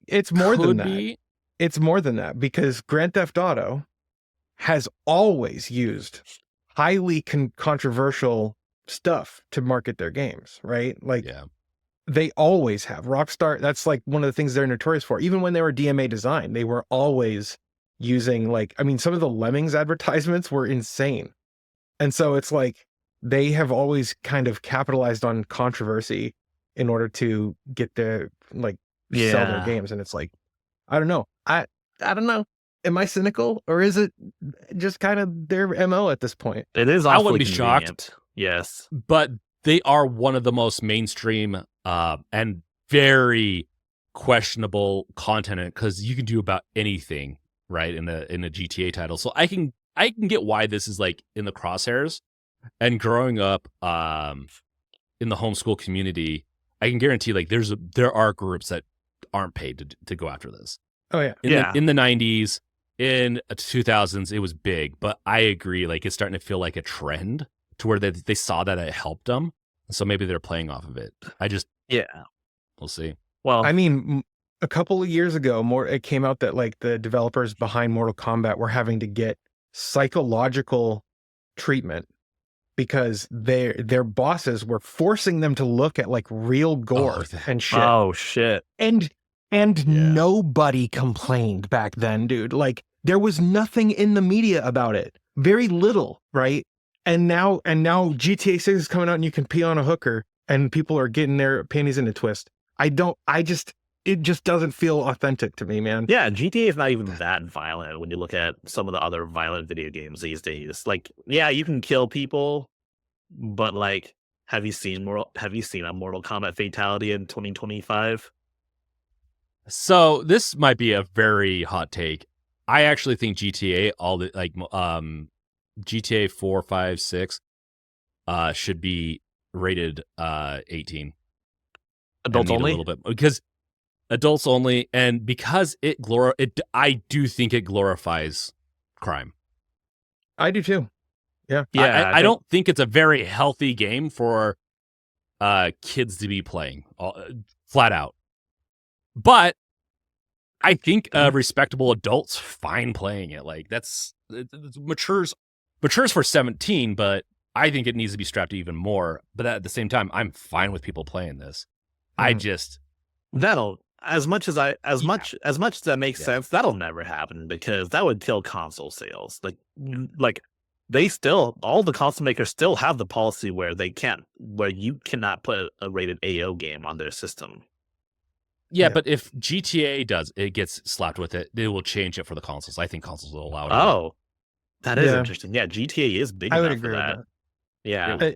C: It's more than that. It's more than that, because Grand Theft Auto has always used highly controversial stuff to market their games, right? Like, they always have. Rockstar, that's like one of the things they're notorious for. Even when they were DMA Design, they were always using, like, I mean, some of the Lemmings advertisements were insane. And so it's like, they have always kind of capitalized on controversy in order to get their, like, sell their games. And it's like, I don't know. I don't know. Am I cynical, or is it just kind of their MO at this point?
A: It is.
B: I wouldn't be shocked.
A: Yes,
B: but they are one of the most mainstream and very questionable content, because you can do about anything, right, in a GTA title. So I can get why this is like in the crosshairs. And growing up in the homeschool community, I can guarantee like there are groups that aren't paid to go after this.
C: Oh yeah.
B: In the 90s, in 2000s, it was big, but I agree, like it's starting to feel like a trend to where they saw that it helped them, so maybe they're playing off of it. We'll see.
C: Well, I mean, a couple of years ago, it came out that like the developers behind Mortal Kombat were having to get psychological treatment because their bosses were forcing them to look at like real gore and shit.
A: Oh shit.
C: And nobody complained back then, dude. Like, there was nothing in the media about it. Very little, right? And now GTA 6 is coming out and you can pee on a hooker and people are getting their panties in a twist. It just doesn't feel authentic to me, man.
A: Yeah, GTA is not even that violent when you look at some of the other violent video games these days. Like, yeah, you can kill people, but like, have you seen a Mortal Kombat fatality in 2025?
B: So this might be a very hot take. I actually think GTA, GTA 4, 5, 6, should be rated 18.
A: Adults only?
B: A little bit, because adults only, and because I do think it glorifies crime.
C: I do too. Yeah.
B: I don't think it's a very healthy game for kids to be playing, flat out. But I think respectable adults fine playing it. Like, it matures for 17, but I think it needs to be strapped to even more. But at the same time, I'm fine with people playing this.
A: As much as that makes sense, that'll never happen, because that would kill console sales. Like all the console makers still have the policy where you cannot put a rated AO game on their system.
B: Yeah, but if GTA gets slapped with it, they will change it for the consoles. I think consoles will allow it.
A: Oh, that is interesting. Yeah, GTA is big enough for that. Yeah.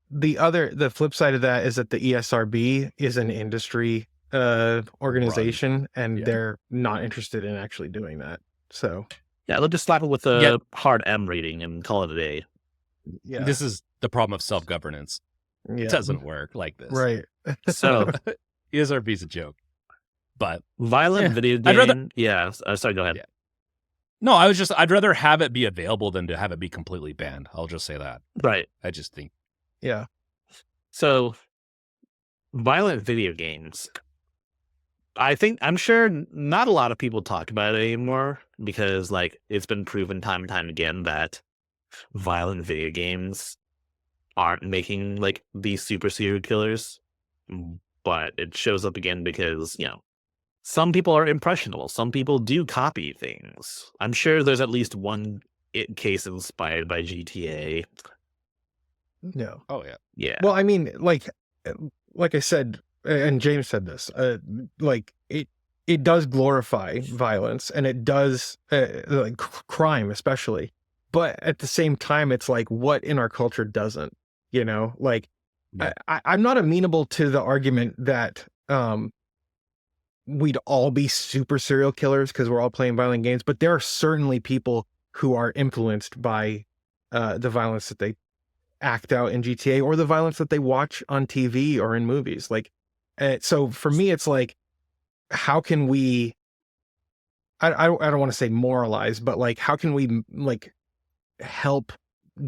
C: The flip side of that is that the ESRB is an industry organization, and they're not interested in actually doing that. So
A: yeah, they'll just slap it with a hard M rating and call it a day.
B: Yeah, this is the problem of self-governance.
C: Yeah.
B: It doesn't work like this,
C: right?
A: So
B: ESRB is a joke, but
A: violent video game. Sorry, go ahead.
B: Yeah. No, I'd rather have it be available than to have it be completely banned. I'll just say that.
A: Right.
B: I just think.
C: Yeah.
A: So, violent video games. I'm sure not a lot of people talk about it anymore, because like it's been proven time and time again that violent video games aren't making like these super serial killers. But it shows up again because, some people are impressionable. Some people do copy things. I'm sure there's at least one case inspired by GTA.
C: No.
B: Oh, yeah.
A: Yeah.
C: Well, I mean, like I said, and James said this, like it it does glorify violence, and it does like crime especially, but at the same time it's like, what in our culture doesn't, like
B: Yeah.
C: I'm not amenable to the argument that we'd all be super serial killers because we're all playing violent games, but there are certainly people who are influenced by the violence that they act out in GTA or the violence that they watch on TV or in movies. Like, so for me, it's like, how can we? I don't want to say moralize, but like, how can we like help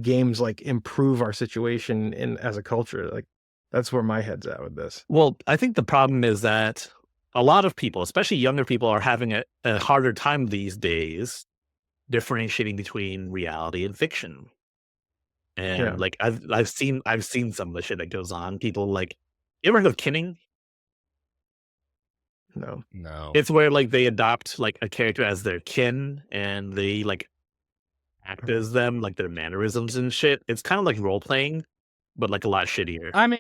C: games like improve our situation as a culture? Like, that's where my head's at with this.
A: Well, I think the problem is that a lot of people, especially younger people, are having a harder time these days differentiating between reality and fiction. And like I've seen some of the shit that goes on. People like, you ever heard of kinning?
C: No.
A: It's where like they adopt like a character as their kin and they like act as them, like their mannerisms and shit. It's kind of like role playing, but like a lot shittier.
B: I mean,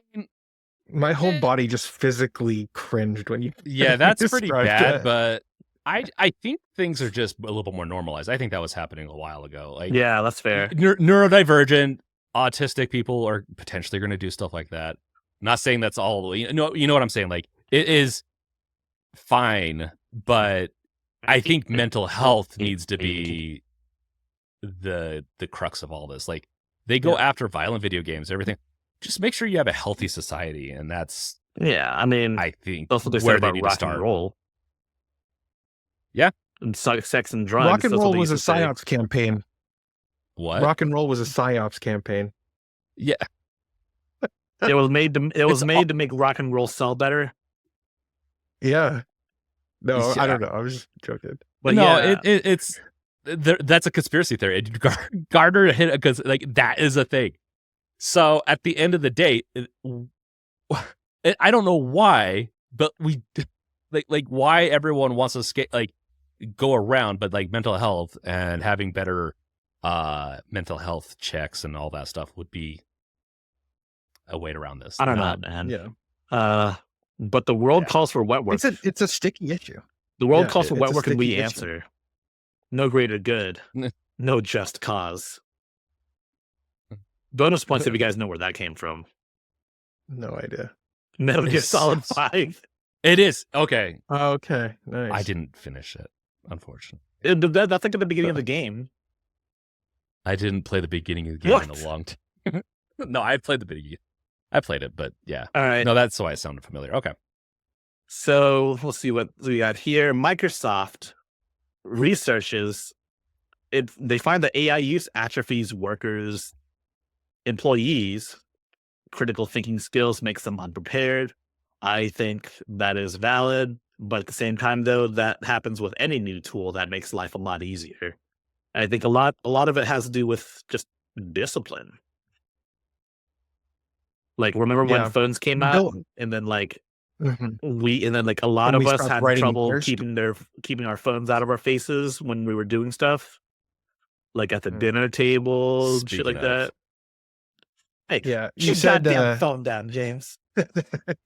C: my whole body just physically cringed when you.
B: Yeah, that's pretty bad.
C: It.
B: But I think things are just a little bit more normalized. I think that was happening a while ago. Like,
A: yeah, that's fair.
B: Neurodivergent, autistic people are potentially going to do stuff like that. I'm not saying that's all. You know what I'm saying. Like, it is fine, but I think mental health needs to be the crux of all this. Like, they go after violent video games, everything. Just make sure you have a healthy society, and that's
A: I mean,
B: I think
A: that's what they
B: where
A: said about
B: need
A: rock
B: to start.
A: and roll.
B: Yeah,
A: and sex and drugs.
C: Rock and roll was a psyops campaign.
B: What?
C: Rock and roll was a psyops campaign.
B: Yeah,
A: it was made to make rock and roll sell better.
C: Yeah. No, I don't know. I was just joking.
B: But no, it's that's a conspiracy theory. Gardner hit because like that is a thing. So at the end of the day, I don't know why, but we like why everyone wants to go around, but like mental health and having better mental health checks and all that stuff would be a way around this.
A: I don't know, man.
C: Yeah.
A: But the world calls for wet work.
C: It's a sticky issue.
A: The world calls for wet work, and we answer. No greater good, no just cause. Bonus points if you guys know where that came from.
C: No idea.
A: Metal Gear Solid 5.
B: It is. Okay.
C: Okay. Nice.
B: I didn't finish it, unfortunately.
A: That's like at the beginning of the game.
B: I didn't play the beginning of the game in a long time. No, I played the beginning. I played it, but yeah.
A: All right.
B: No, that's why it sounded familiar. Okay.
A: So we'll see what we got here. Microsoft researches they find that AI use atrophies workers' employees. Critical thinking skills makes them unprepared. I think that is valid, but at the same time, though, that happens with any new tool that makes life a lot easier. I think a lot of it has to do with just discipline. Like, remember when phones came out, and then like a lot of us had trouble keeping our phones out of our faces when we were doing stuff, like at the dinner table, shit like that. Hey,
C: you said
A: goddamn phone down, James.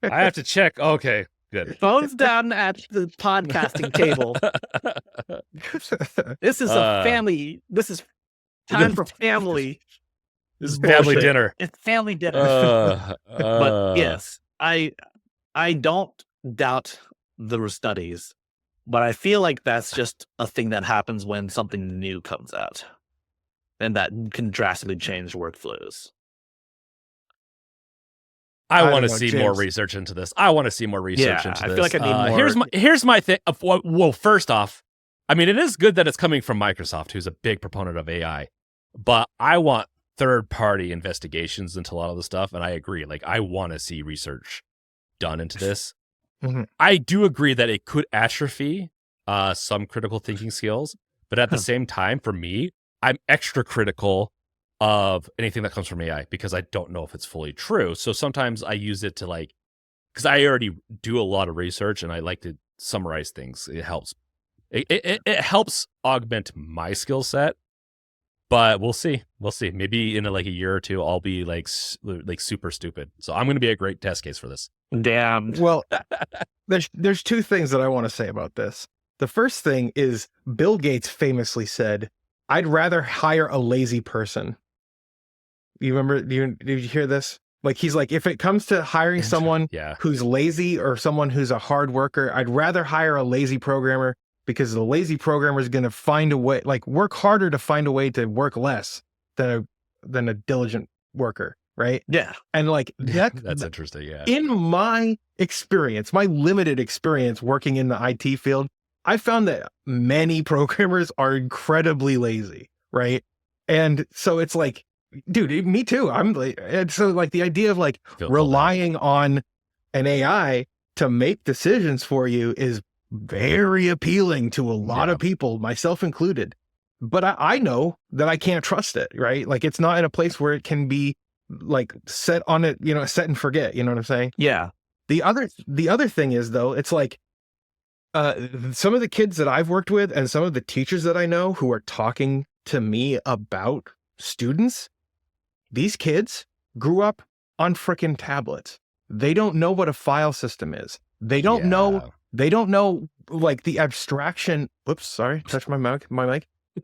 B: I have to check. Okay, good.
A: Phones down at the podcasting table. This is a family. This is time for family.
B: This is family dinner.
A: It's family dinner. But yes, I don't doubt the studies, but I feel like that's just a thing that happens when something new comes out, and that can drastically change workflows.
B: I want to see more research into this. I want to see more research into this.
A: I feel like I need more.
B: Here's my thing. Well, first off, I mean, it is good that it's coming from Microsoft, who's a big proponent of AI, but I want third-party investigations into a lot of the stuff, and I agree. Like, I want to see research done into this. I do agree that it could atrophy some critical thinking skills, but at the same time, for me, I'm extra critical of anything that comes from AI because I don't know if it's fully true. So sometimes I use it to because I already do a lot of research and I like to summarize things. It helps. It helps augment my skill set, but we'll see. We'll see. Maybe in a year or two, I'll be like super stupid. So I'm going to be a great test case for this.
A: Damn.
C: Well, there's two things that I want to say about this. The first thing is Bill Gates famously said, "I'd rather hire a lazy person." You remember? Did you hear this? Like, he's like, if it comes to hiring someone who's lazy or someone who's a hard worker, I'd rather hire a lazy programmer, because the lazy programmer is going to find a way, like, work harder to find a way to work less than a diligent worker, right?
A: Yeah.
C: And like
B: that's interesting. Yeah.
C: In my experience, my limited experience working in the IT field, I found that many programmers are incredibly lazy, right? And so it's like, dude, me too. I'm like, and so like the idea of like relying on an AI to make decisions for you is very appealing to a lot of people, myself included. But I know that I can't trust it, right? Like, it's not in a place where it can be like set on it, set and forget. You know what I'm saying?
A: Yeah.
C: The other thing is, though, it's like some of the kids that I've worked with and some of the teachers that I know who are talking to me about students, these kids grew up on frickin' tablets. They don't know what a file system is. They don't know like the abstraction. Whoops, sorry, touched my mic.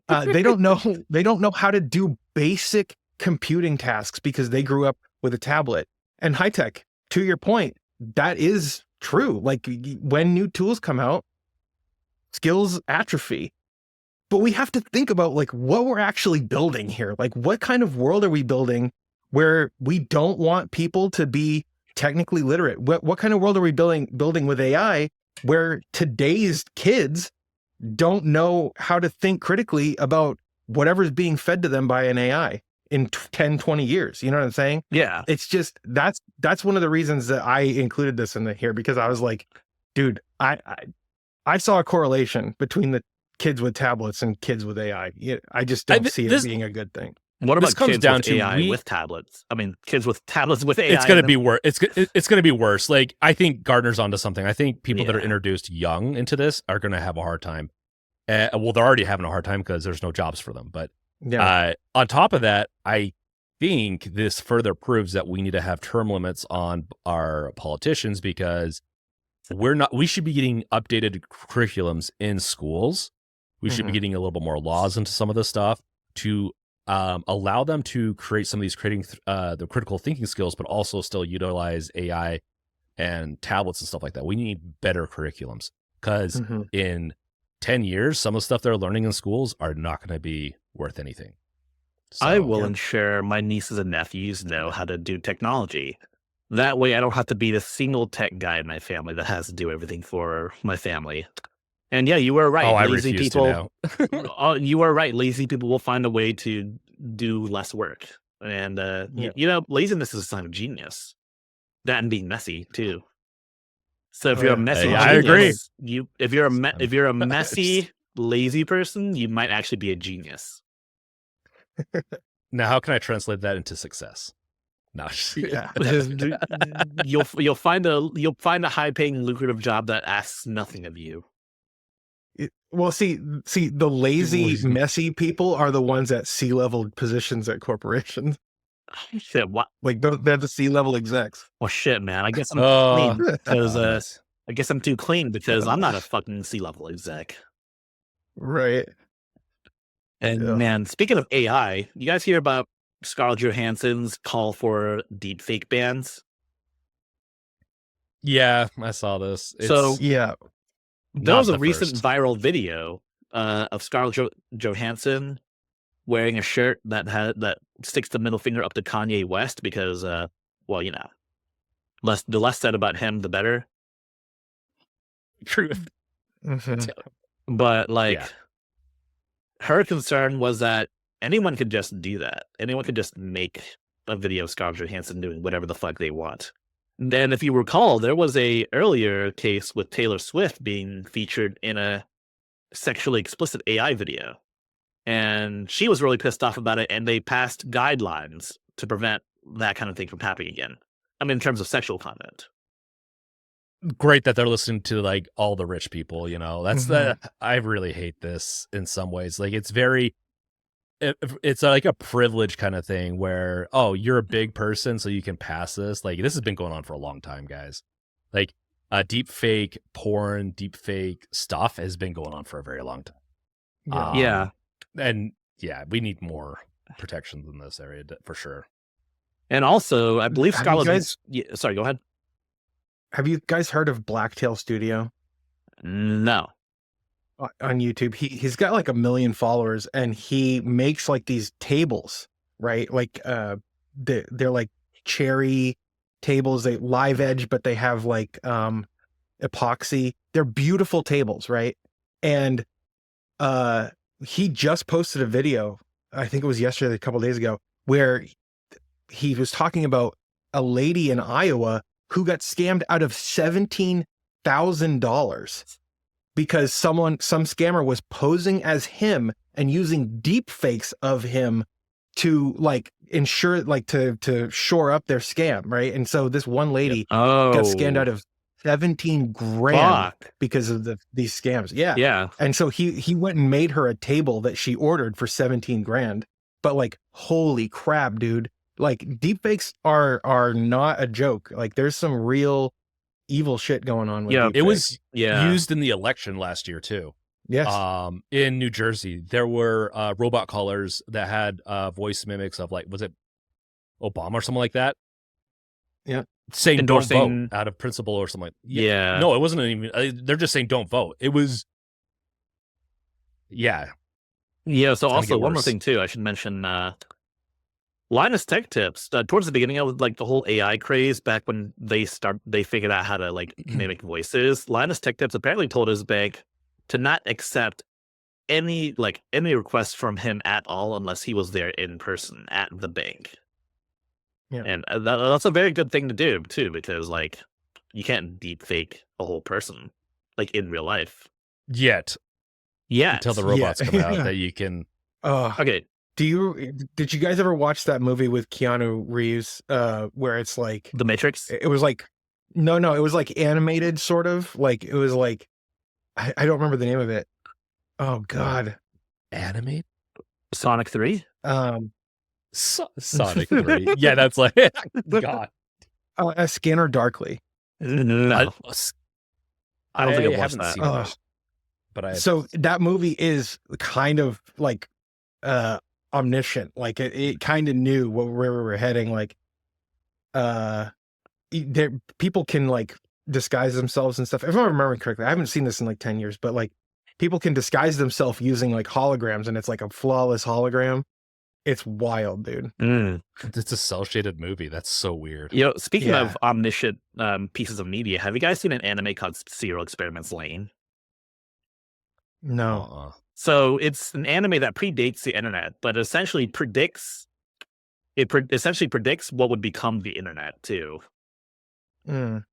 C: They don't know how to do basic computing tasks because they grew up with a tablet. And high tech, to your point, that is true. Like, when new tools come out, skills atrophy. But we have to think about like what we're actually building here. Like, what kind of world are we building where we don't want people to be technically literate? What kind of world are we building with AI where today's kids don't know how to think critically about whatever's being fed to them by an AI in 10, 20 years? You know what I'm saying?
A: Yeah.
C: It's just, that's one of the reasons that I included this in here, because I was like, dude, I saw a correlation between the kids with tablets and kids with AI. I just don't see it being a good thing.
A: What about
B: comes
A: kids
B: down
A: with
B: to
A: AI with tablets? I mean, kids with tablets with AI.
B: It's going to be worse. It's going to be worse. Like, I think Gardner's onto something. I think people that are introduced young into this are going to have a hard time. Well, they're already having a hard time because there's no jobs for them. But on top of that, I think this further proves that we need to have term limits on our politicians, because we should be getting updated curriculums in schools. We should be getting a little bit more laws into some of this stuff to allow them to create some of these the critical thinking skills, but also still utilize AI and tablets and stuff like that. We need better curriculums, because in 10 years, some of the stuff they're learning in schools are not going to be worth anything. So,
A: I will ensure my nieces and nephews know how to do technology. That way I don't have to be the single tech guy in my family that has to do everything for my family. And yeah, you were right.
B: Oh, lazy people.
A: You are right. Lazy people will find a way to do less work. And, laziness is a sign of genius. That and being messy too. So if you're a messy genius,
B: I agree.
A: If you're a messy, lazy person, you might actually be a genius.
B: Now, how can I translate that into success? No.
A: You'll find a high-paying, lucrative job that asks nothing of you.
C: Well, see, the lazy, messy people are the ones at C-level positions at corporations.
A: Shit, what?
C: Like, they're the C-level execs.
A: Well, shit, man. I guess I'm clean because I guess I'm too clean because I'm not a fucking C-level exec.
C: Right.
A: And man, speaking of AI, you guys hear about Scarlett Johansson's call for deepfake bans?
B: Yeah, I saw this.
A: There was a recent viral video of Scarlett Johansson wearing a shirt that sticks the middle finger up to Kanye West because, the less said about him, the better.
B: True.
A: But her concern was that anyone could just do that. Anyone could just make a video of Scarlett Johansson doing whatever the fuck they want. Then, if you recall, there was a earlier case with Taylor Swift being featured in a sexually explicit AI video. And she was really pissed off about it, and they passed guidelines to prevent that kind of thing from happening again. I mean, in terms of sexual content.
B: Great that they're listening to like all the rich people, that's I really hate this in some ways. Like, it's like a privilege kind of thing where, oh, you're a big person, so you can pass this. Like, this has been going on for a long time, guys. Like, deepfake porn, deepfake stuff has been going on for a very long time.
A: Yeah.
B: And yeah, we need more protections in this area for sure.
A: And also, I believe
C: Have
A: Scarlet. Sorry, go ahead.
C: Have you guys heard of Blacktail Studio
A: No.
C: on YouTube? He's got like 1 million followers, and he makes like these tables, right? Like they're like cherry tables, they live edge, but they have like epoxy. They're beautiful tables, right? And he just posted a video, I think it was yesterday, a couple of days ago, where he was talking about a lady in Iowa who got scammed out of $17,000 because some scammer was posing as him and using deep fakes of him to like ensure, like to shore up their scam, right? And so this one lady got scammed out of 17 grand because of these scams. Yeah. And so he went and made her a table that she ordered for 17 grand. But like, holy crap, dude. Like deepfakes are not a joke. Like there's some real evil shit going on with deepfakes.
B: It was used in the election last year too.
C: Yes.
B: In New Jersey, there were robot callers that had voice mimics of like, was it Obama or something like that?
C: Yeah.
B: Saying
A: endorsing
B: don't vote out of principle or something.
A: Yeah.
B: No, it wasn't even. They're just saying don't vote. It was. Yeah.
A: Yeah. So also one more thing too, I should mention. Linus Tech Tips. Towards the beginning of like the whole AI craze, back when they figured out how to like mimic voices. Linus Tech Tips apparently told his bank to not accept any requests from him at all unless he was there in person at the bank.
C: Yeah.
A: And that's a very good thing to do too, because like you can't deep fake a whole person like in real life
B: yet. Until the robots come out that you can.
A: Okay.
C: Did you guys ever watch that movie with Keanu Reeves where it's like
A: The Matrix?
C: It was like no, it was like animated sort of. Like it was like I don't remember the name of it. Oh god.
B: Animate?
A: Sonic 3?
B: Sonic 3. Yeah, that's like God.
C: A Scanner Darkly.
A: No. I don't think I've watched that.
B: But
C: so that movie is kind of like omniscient. Like it kind of knew where we were heading. Like people can like disguise themselves and stuff. If I'm remembering correctly, I haven't seen this in like 10 years, but like people can disguise themselves using like holograms, and it's like a flawless hologram. It's wild, dude.
B: It's a cel-shaded movie. That's so weird.
A: Yo, speaking of omniscient pieces of media, have you guys seen an anime called Serial Experiments Lane?
C: No.
A: So it's an anime that predates the internet, but essentially predicts what would become the internet too.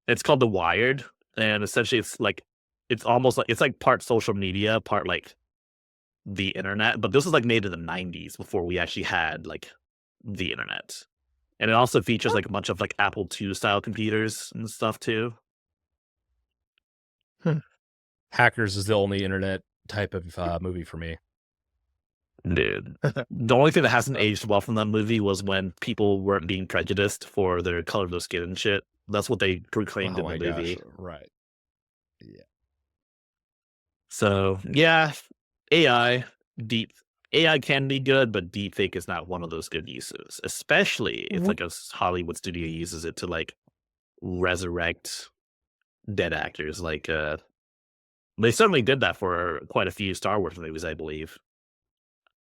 A: It's called The Wired, and essentially it's almost like it's like part social media, part like the internet, but this was like made in the 90s before we actually had like the internet. And it also features like a bunch of like Apple II style computers and stuff too.
B: Hackers is the only internet type of movie for me.
A: Dude, the only thing that hasn't aged well from that movie was when people weren't being prejudiced for their color of their skin and shit. That's what they proclaimed in the movie.
B: Gosh. Right. Yeah.
A: So yeah, AI can be good, but deepfake is not one of those good uses, especially if like a Hollywood studio uses it to like resurrect dead actors. Like they certainly did that for quite a few Star Wars movies, I believe.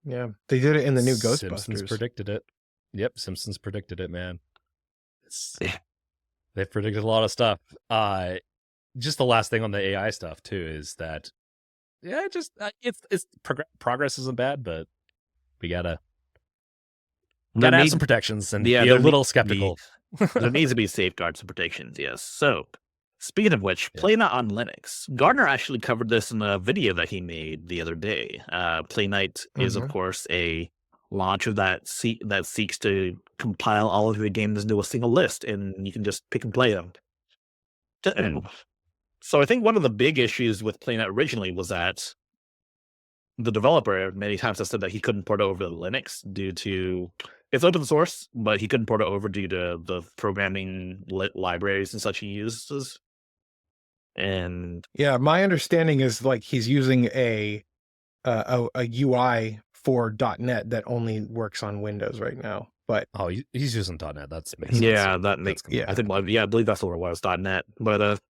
C: Yeah, they did it in the new Ghostbusters.
B: Simpsons predicted it. Yep, Simpsons predicted it, man. They've predicted a lot of stuff. Just the last thing on the AI stuff too is that progress isn't bad, but we gotta have some protections and be a little skeptical.
A: There needs to be safeguards and protections, yes. So speaking of which, Playnite on Linux. Gardner actually covered this in a video that he made the other day. Playnite is, of course, a launcher that seeks to compile all of your games into a single list, and you can just pick and play them. So I think one of the big issues with Playnite originally was that the developer many times has said that he couldn't port it over to Linux due to it's open source, but he couldn't port it over due to the programming libraries and such he uses. And
C: yeah, my understanding is like he's using a UI for .NET that only works on Windows right now. But
B: he's using .NET. That's makes sense.
A: yeah, that makes
C: yeah.
A: I think I believe that's what it was, .NET. But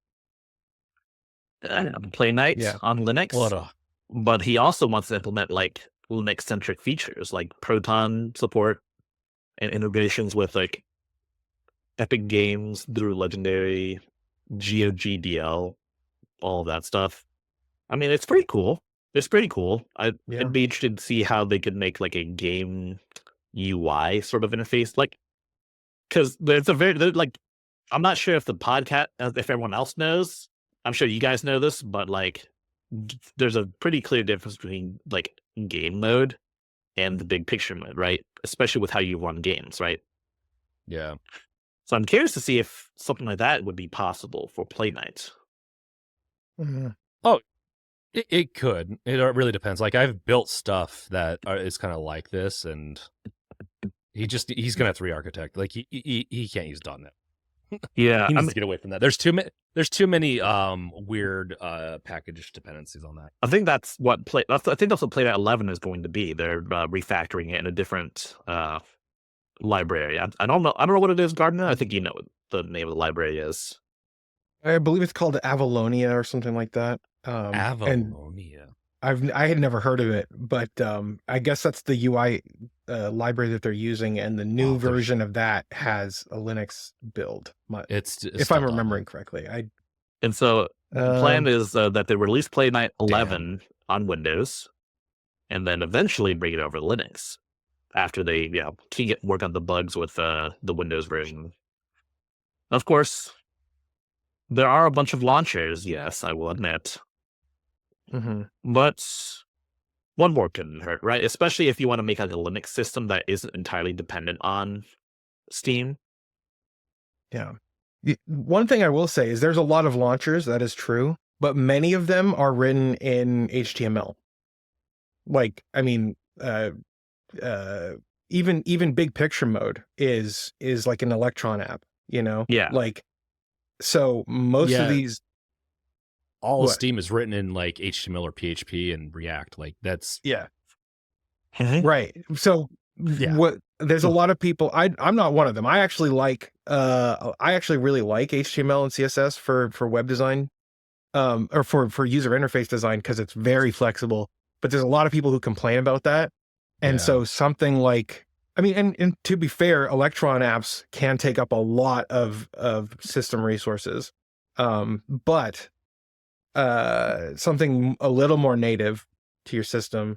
A: Playnite on Linux. But he also wants to implement like Linux centric features like Proton support and integrations with like Epic Games through Legendary, GOGDL, all of that stuff. I mean, it's pretty cool. It's pretty cool. I'd be interested to see how they could make like a game UI sort of interface, like because there's like I'm not sure if the podcast, if everyone else knows. I'm sure you guys know this, but like there's a pretty clear difference between like game mode and the big picture mode, right? Especially with how you run games, right?
B: Yeah.
A: So I'm curious to see if something like that would be possible for Playnite.
C: Mm-hmm.
B: Oh, it could. It really depends. Like I've built stuff that is kind of like this, and he's gonna have to re-architect. Like he can't use .NET.
A: Yeah,
B: he needs to get away from that. There's too many weird package dependencies on that.
A: I think that's what I think that's what Playnite 11 is going to be. They're refactoring it in a different library. I don't know what it is, Gardner. I think you know what the name of the library is.
C: I believe it's called Avalonia or something like that.
B: Avalonia.
C: I had never heard of it, but I guess that's the UI library that they're using, and the new version of that has a Linux build.
B: It's
C: if I'm remembering correctly.
A: And so the plan is that they release Playnite 11 on Windows, and then eventually bring it over to Linux after they can work on the bugs with the Windows version. Of course, there are a bunch of launchers. Yes, I will admit.
C: Mm-hmm.
A: But one more couldn't hurt, right? Especially if you want to make like a Linux system that isn't entirely dependent on Steam.
C: Yeah. One thing I will say is there's a lot of launchers, that is true, but many of them are written in HTML. Like, I mean, even big picture mode is like an Electron app, you know?
A: Yeah.
C: Like, so most of these.
B: All Steam is written in like HTML or PHP and React. Like that's
C: right. So there's a lot of people. I'm not one of them. I actually really like HTML and CSS for web design, or for user interface design, because it's very flexible. But there's a lot of people who complain about that, and so something like, I mean, and to be fair, Electron apps can take up a lot of system resources, but something a little more native to your system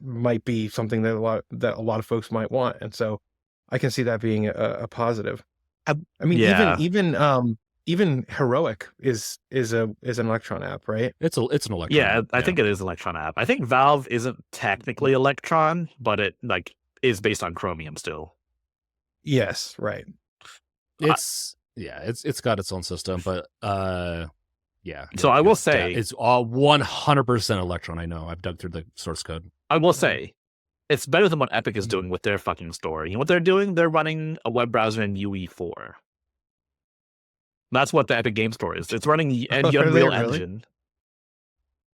C: might be something that a lot of folks might want, and so I can see that being a positive. I mean, even Heroic is an Electron app, right?
B: It's an Electron.
A: Yeah, I think it is an Electron app. I think Valve isn't technically Electron, but it like is based on Chromium still.
C: Yes, right.
B: It's got its own system, but
A: So I will say
B: it's all 100% Electron. I know. I've dug through the source code.
A: I will say it's better than what Epic is doing with their fucking store. You know what they're doing? They're running a web browser in UE4. That's what the Epic Game Store is. It's running the Unreal Engine.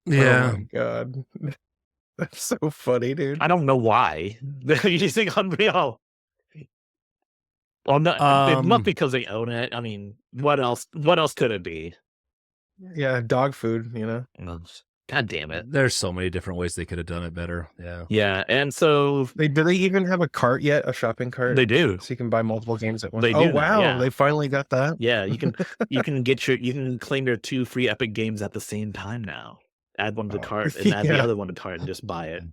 C: Yeah. Oh my god. That's so funny, dude.
A: I don't know why. They're using Unreal. Well, no, it must be because they own it. I mean, what else could it be?
C: Yeah, dog food, you know.
A: God damn it.
B: There's so many different ways they could have done it better. Yeah.
A: Yeah, and so
C: do they even have a cart yet? A shopping cart?
A: They do.
C: So you can buy multiple games at once.
A: They do.
C: Oh wow,
A: yeah.
C: They finally got that.
A: Yeah, you can claim your 2 free Epic games at the same time now. Add one to the cart and add the other one to the cart and just buy
B: it.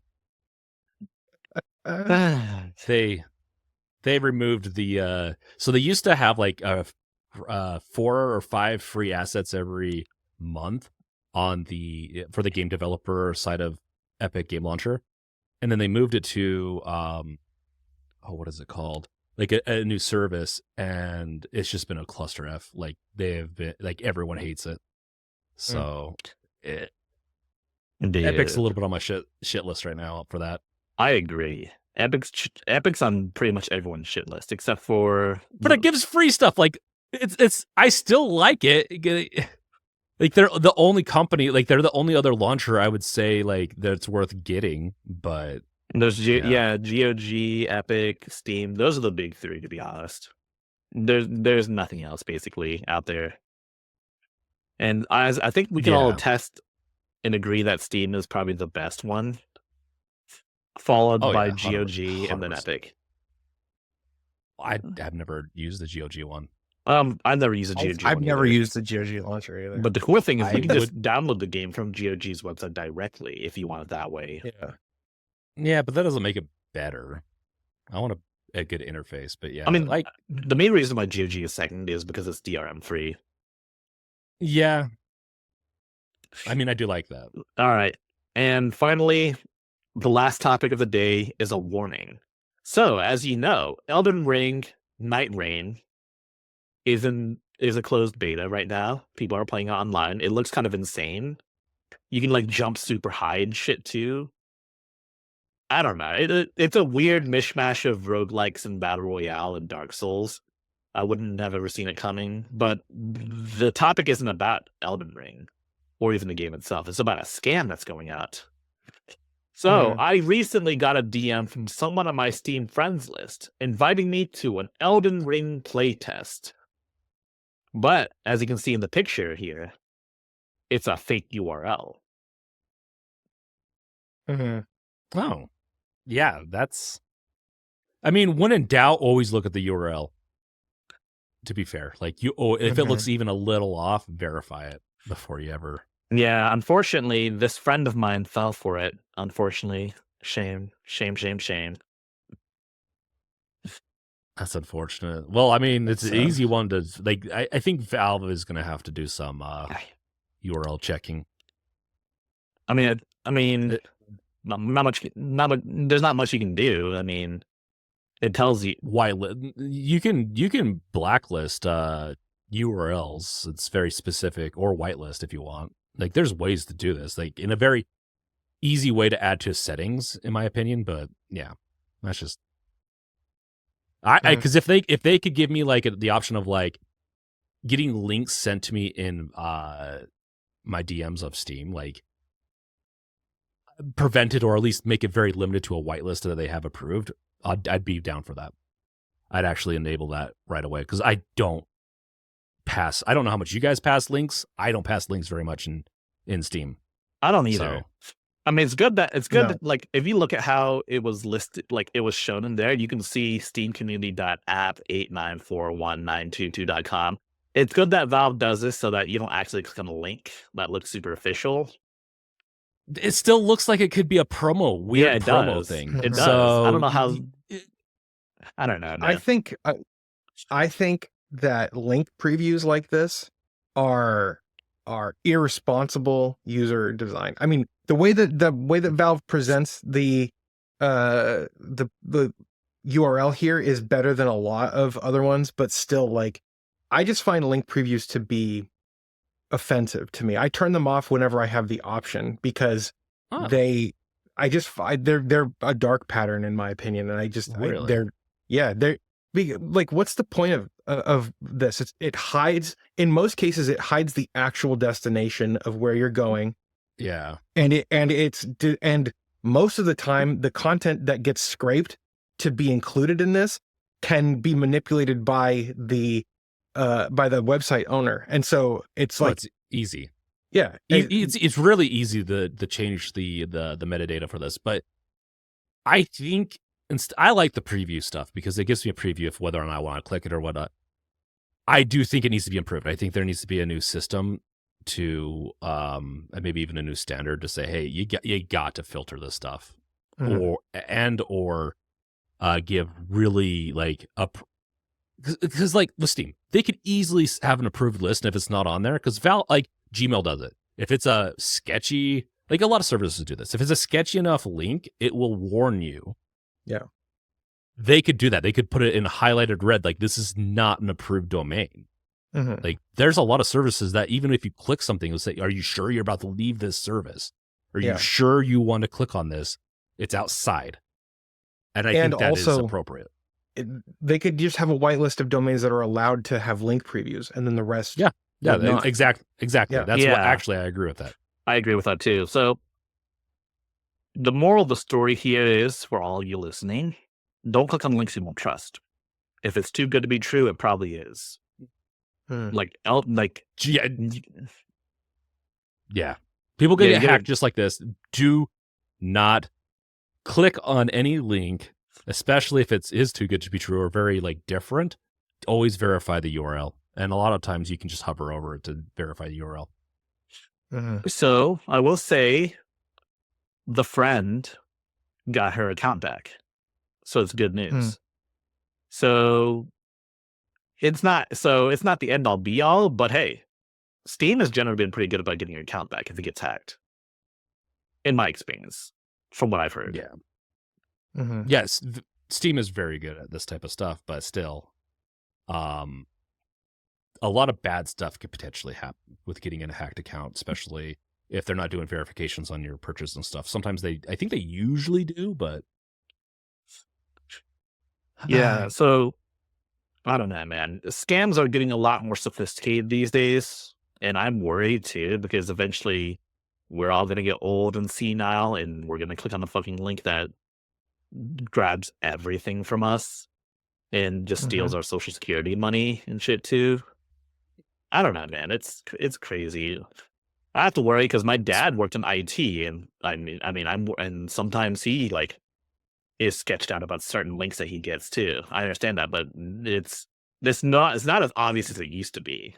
B: They removed the so they used to have like 4 or 5 free assets every month for the game developer side of Epic Game Launcher, and then they moved it to what is it called? Like a new service, and it's just been a cluster F. Like they have been like everyone hates it. So Epic's a little bit on my shit list right now for that.
A: I agree. Epic's on pretty much everyone's shit list except for.
B: But it gives free stuff. Like it's I still like it. Like they're the only company, like they're the only other launcher I would say like that's worth getting. But
A: There's GOG, Epic, Steam. Those are the big three, to be honest. There's nothing else basically out there. And I think we can all attest and agree that Steam is probably the best one, followed by GOG and then Epic.
B: I've never used the GOG one.
A: I've never used a GOG.
C: I've never used the GOG launcher either.
A: But the cool thing is you can just download the game from GOG's website directly if you want it that way.
B: Yeah, but that doesn't make it better. I want a good interface, but yeah.
A: I mean,
B: like
A: the main reason why GOG is second is because it's DRM free.
B: Yeah. I mean, I do like that.
A: All right. And finally, the last topic of the day is a warning. So, as you know, Elden Ring Night Rain is a closed beta right now. People are playing it online. It looks kind of insane. You can like jump super high and shit too. I don't know. It's a weird mishmash of roguelikes and Battle Royale and Dark Souls. I wouldn't have ever seen it coming, but the topic isn't about Elden Ring or even the game itself. It's about a scam that's going out. So I recently got a DM from someone on my Steam friends list inviting me to an Elden Ring playtest. But as you can see in the picture here, it's a fake URL.
B: Oh, yeah, that's. I mean, when in doubt, always look at the URL. To be fair, like if it looks even a little off, verify it before you ever.
A: Yeah, unfortunately, this friend of mine fell for it. Unfortunately, shame.
B: That's unfortunate. Well, I mean, it's an easy one to like. I think Valve is going to have to do some URL checking.
A: I mean, not much. There's not much you can do. I mean, it tells you
B: you can blacklist URLs. It's very specific, or whitelist if you want. Like, there's ways to do this, like in a very easy way to add to settings, in my opinion. But yeah, that's just. Because if they could give me like the option of like getting links sent to me in my DMs of Steam, like prevent it or at least make it very limited to a whitelist that they have approved, I'd be down for that. I'd actually enable that right away because I don't know how much you guys pass links. I don't pass links very much in Steam.
A: I don't either. So. I mean, it's good that like if you look at how it was listed, like it was shown in there, you can see steamcommunity.app894192.com. It's good that Valve does this so that you don't actually click on a link that looks super official.
B: It still looks like it could be a weird promo thing.
A: It does. So, I don't know how. I don't know.
C: Man. I think that link previews like this are irresponsible user design. I mean, the way that Valve presents the URL here is better than a lot of other ones, but still, like, I just find link previews to be offensive to me. I turn them off whenever I have the option because they're a dark pattern in my opinion, and I just they're like, what's the point of this? It hides, in most cases, it hides the actual destination of where you're going.
B: Yeah.
C: And most of the time, the content that gets scraped to be included in this can be manipulated by the website owner. And so it's
B: it's easy.
C: Yeah.
B: It's really easy to change the metadata for this, but I think I like the preview stuff because it gives me a preview of whether or not I want to click it or whatnot. I do think it needs to be improved. I think there needs to be a new system to, and maybe even a new standard to say, hey, you got to filter this stuff, or give really like because like with Steam, they could easily have an approved list, and if it's not on there, because like Gmail does it. If it's a sketchy, like a lot of services do this. If it's a sketchy enough link, it will warn you.
C: Yeah.
B: They could do that. They could put it in highlighted red, like this is not an approved domain. Like there's a lot of services that even if you click something, it'll say, are you sure you're about to leave this service? Are you sure you want to click on this? It's outside. And I think that is appropriate.
C: They could just have a whitelist of domains that are allowed to have link previews, and then the rest
B: Yeah,
C: not.
B: exactly.
C: Yeah.
B: That's what actually I agree with that.
A: I agree with that too. So the moral of the story here is, for all you listening, don't click on links you won't trust. If it's too good to be true, it probably is. Like,
B: yeah. People get
A: you gotta-
B: hacked just like this. Do not click on any link, especially if it is too good to be true or very like different. Always verify the URL, and a lot of times you can just hover over it to verify the URL.
A: So I will say, the friend got her account back, so it's good news. So it's not the end all be all, but hey, Steam has generally been pretty good about getting your account back if it gets hacked. In my experience, from what I've heard.
B: Yeah. Yes, Steam is very good at this type of stuff, but still, a lot of bad stuff could potentially happen with getting in a hacked account, especially if they're not doing verifications on your purchase and stuff. Sometimes I think they usually do, but
A: yeah. So I don't know, man. Scams are getting a lot more sophisticated these days, and I'm worried too, because eventually we're all gonna get old and senile, and we're gonna click on the fucking link that grabs everything from us and just steals our social security money and shit too. I don't know, man. It's crazy. I have to worry because my dad worked in IT, and and sometimes he like is sketched out about certain links that he gets too. I understand that, but it's not as obvious as it used to be.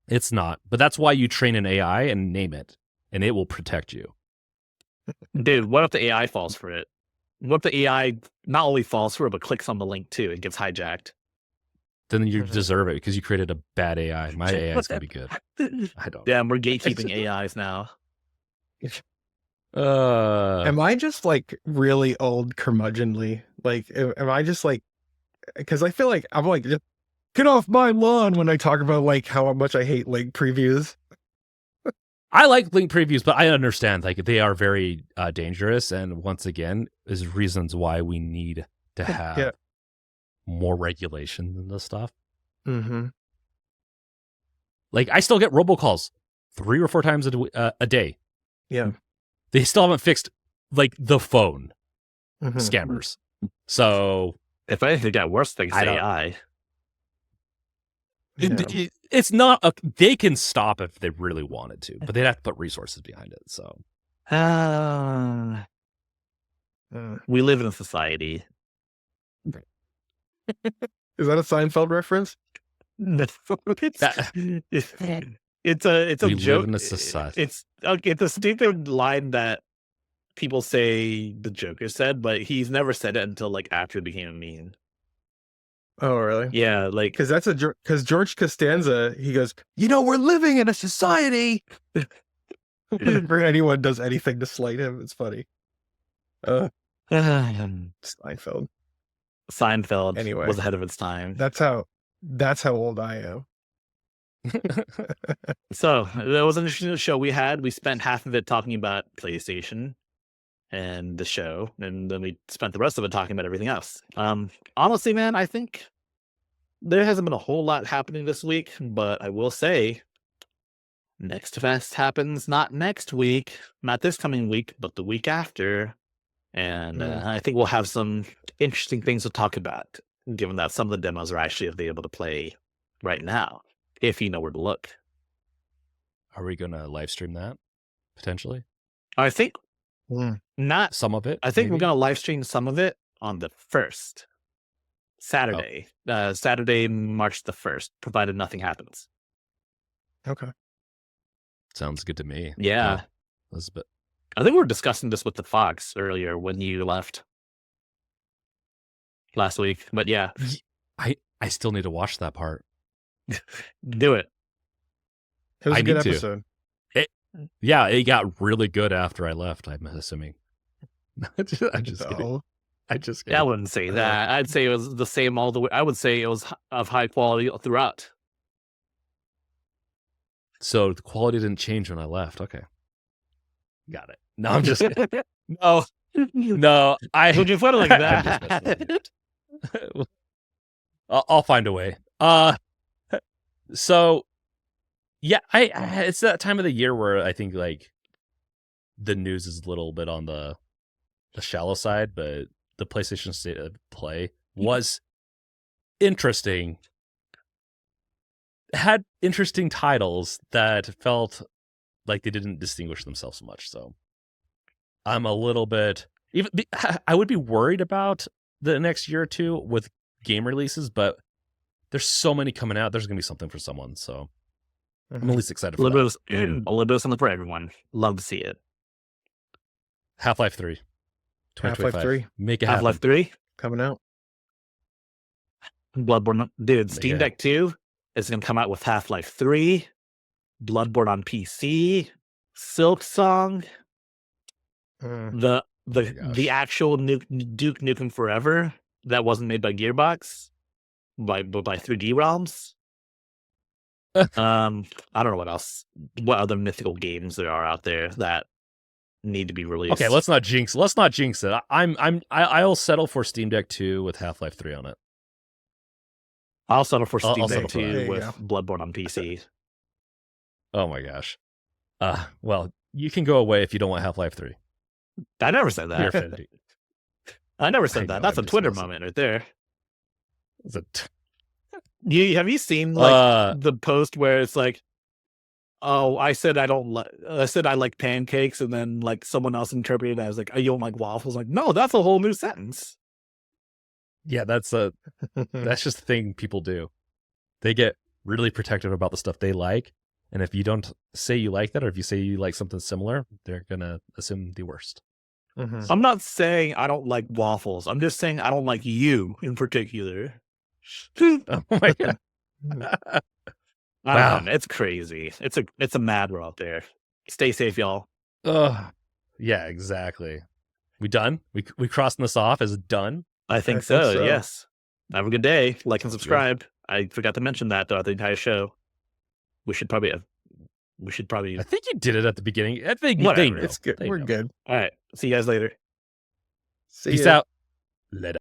B: It's not. But that's why you train an AI and name it, and it will protect you.
A: Dude, what if the AI falls for it? What if the AI not only falls for it, but clicks on the link too and gets hijacked?
B: Then you deserve it because you created a bad AI. My AI is going to be good. I don't.
A: Damn, we're gatekeeping AIs now.
C: Am I just like really old curmudgeonly? Like, am I just like, because I feel like I'm like, just get off my lawn when I talk about like how much I hate link previews.
B: I like link previews, but I understand like they are very dangerous. And once again, is reasons why we need to have more regulation than this stuff. Like I still get robocalls 3 or 4 times a day.
C: Yeah.
B: They still haven't fixed like the phone scammers. So
A: if anything got worse, thanks to AI.
B: It's not they can stop if they really wanted to, but they'd have to put resources behind it. So
A: we live in a society.
C: Is that a Seinfeld reference?
A: It's a
B: we
A: joke.
B: Live in a society.
A: It's a stupid line that people say the Joker said, but he's never said it until like after it became a meme.
C: Oh, really?
A: Yeah, like
C: because because George Costanza, he goes, we're living in a society. Whenever anyone does anything to slight him, it's funny. Seinfeld.
A: Anyway, was ahead of its time.
C: That's how old I am.
A: So that was an interesting show we had. We spent half of it talking about PlayStation and the show, and then we spent the rest of it talking about everything else. Honestly, man, I think there hasn't been a whole lot happening this week, but I will say Next Fest happens not next week, not this coming week, but the week after. And I think we'll have some interesting things to talk about, given that some of the demos are actually available to play right now, if you know where to look.
B: Are we going to live stream that potentially?
A: I think not
B: some of it.
A: I think we're going to live stream some of it on the 1st, Saturday, Saturday, March the 1st, provided nothing happens.
C: Okay.
B: Sounds good to me.
A: Yeah.
B: Elizabeth.
A: I think we were discussing this with the Fox earlier when you left last week, but yeah.
B: I still need to watch that part.
A: Do it.
C: It was a good episode.
B: It got really good after I left, I'm assuming. I'm just kidding.
A: I wouldn't say that. I'd say it was the same all the way. I would say it was of high quality throughout.
B: So the quality didn't change when I left. Okay. Got it. No, I'm just kidding. No.
A: Would you put it like that?
B: I'll find a way. So, yeah, I it's that time of the year where I think like the news is a little bit on the shallow side, but the PlayStation State of Play was interesting. Had interesting titles that felt like they didn't distinguish themselves much. So I'm a little bit I would be worried about the next year or two with game releases, but there's so many coming out. There's gonna be something for someone. So I'm at least excited
A: A
B: for
A: little
B: that.
A: bit of, a little bit of something for everyone. Love to see it.
B: Half-Life 3.
C: Half-Life 3
B: Make it happen.
A: Half-Life 3,
C: coming out.
A: Bloodborne. Dude,
B: Make
A: Steam
B: it
A: Deck 2 is going to come out with Half-Life 3, Bloodborne on PC, Silk Song,
C: Mm.
A: the actual Duke Nukem Forever that wasn't made by Gearbox, but by 3D Realms. I don't know what else. What other mythical games there are out there that need to be released?
B: Okay, let's not jinx it. I'll settle for Steam Deck 2 with Half-Life 3 on it.
A: I'll settle for Steam
B: I'll
A: Deck
B: settle for that.
A: 2 with
C: There
A: Bloodborne on PC.
B: Oh my gosh. Well, you can go away if you don't want Half-Life 3.
A: I never said
B: You're
A: that.
B: offended.
A: I never
B: I
A: said
B: know,
A: that. That's a
B: I'm just
A: Twitter
B: messing.
A: moment right there.
B: It's a
A: Have you seen like the post where it's like, oh, I said I said I like pancakes, and then like someone else interpreted it as like, oh, you don't like waffles? Like, no, that's a whole new sentence.
B: yeah, that's just the thing people do. They get really protective about the stuff they like, and if you don't say you like that, or if you say you like something similar, they're gonna assume the worst.
C: Mhm.
A: I'm not saying I don't like waffles. I'm just saying I don't like you in particular.
B: Oh my god!
A: I
B: Wow.
A: don't know. It's crazy. It's a mad world out there. Stay safe, y'all.
B: Yeah, exactly. We done? We crossing this off as done?
A: I think
C: think
A: so.
C: so.
A: Yes. Have a good day. Like and
B: Sounds good.
A: subscribe. I forgot to mention that throughout the entire show. We should probably.
B: I think you did it at the beginning. I think they
A: Whatever.
B: know.
C: It's good.
B: They
C: We're
B: know.
C: good.
A: All right. See you guys later.
C: See
B: Peace
C: ya.
B: out. Later.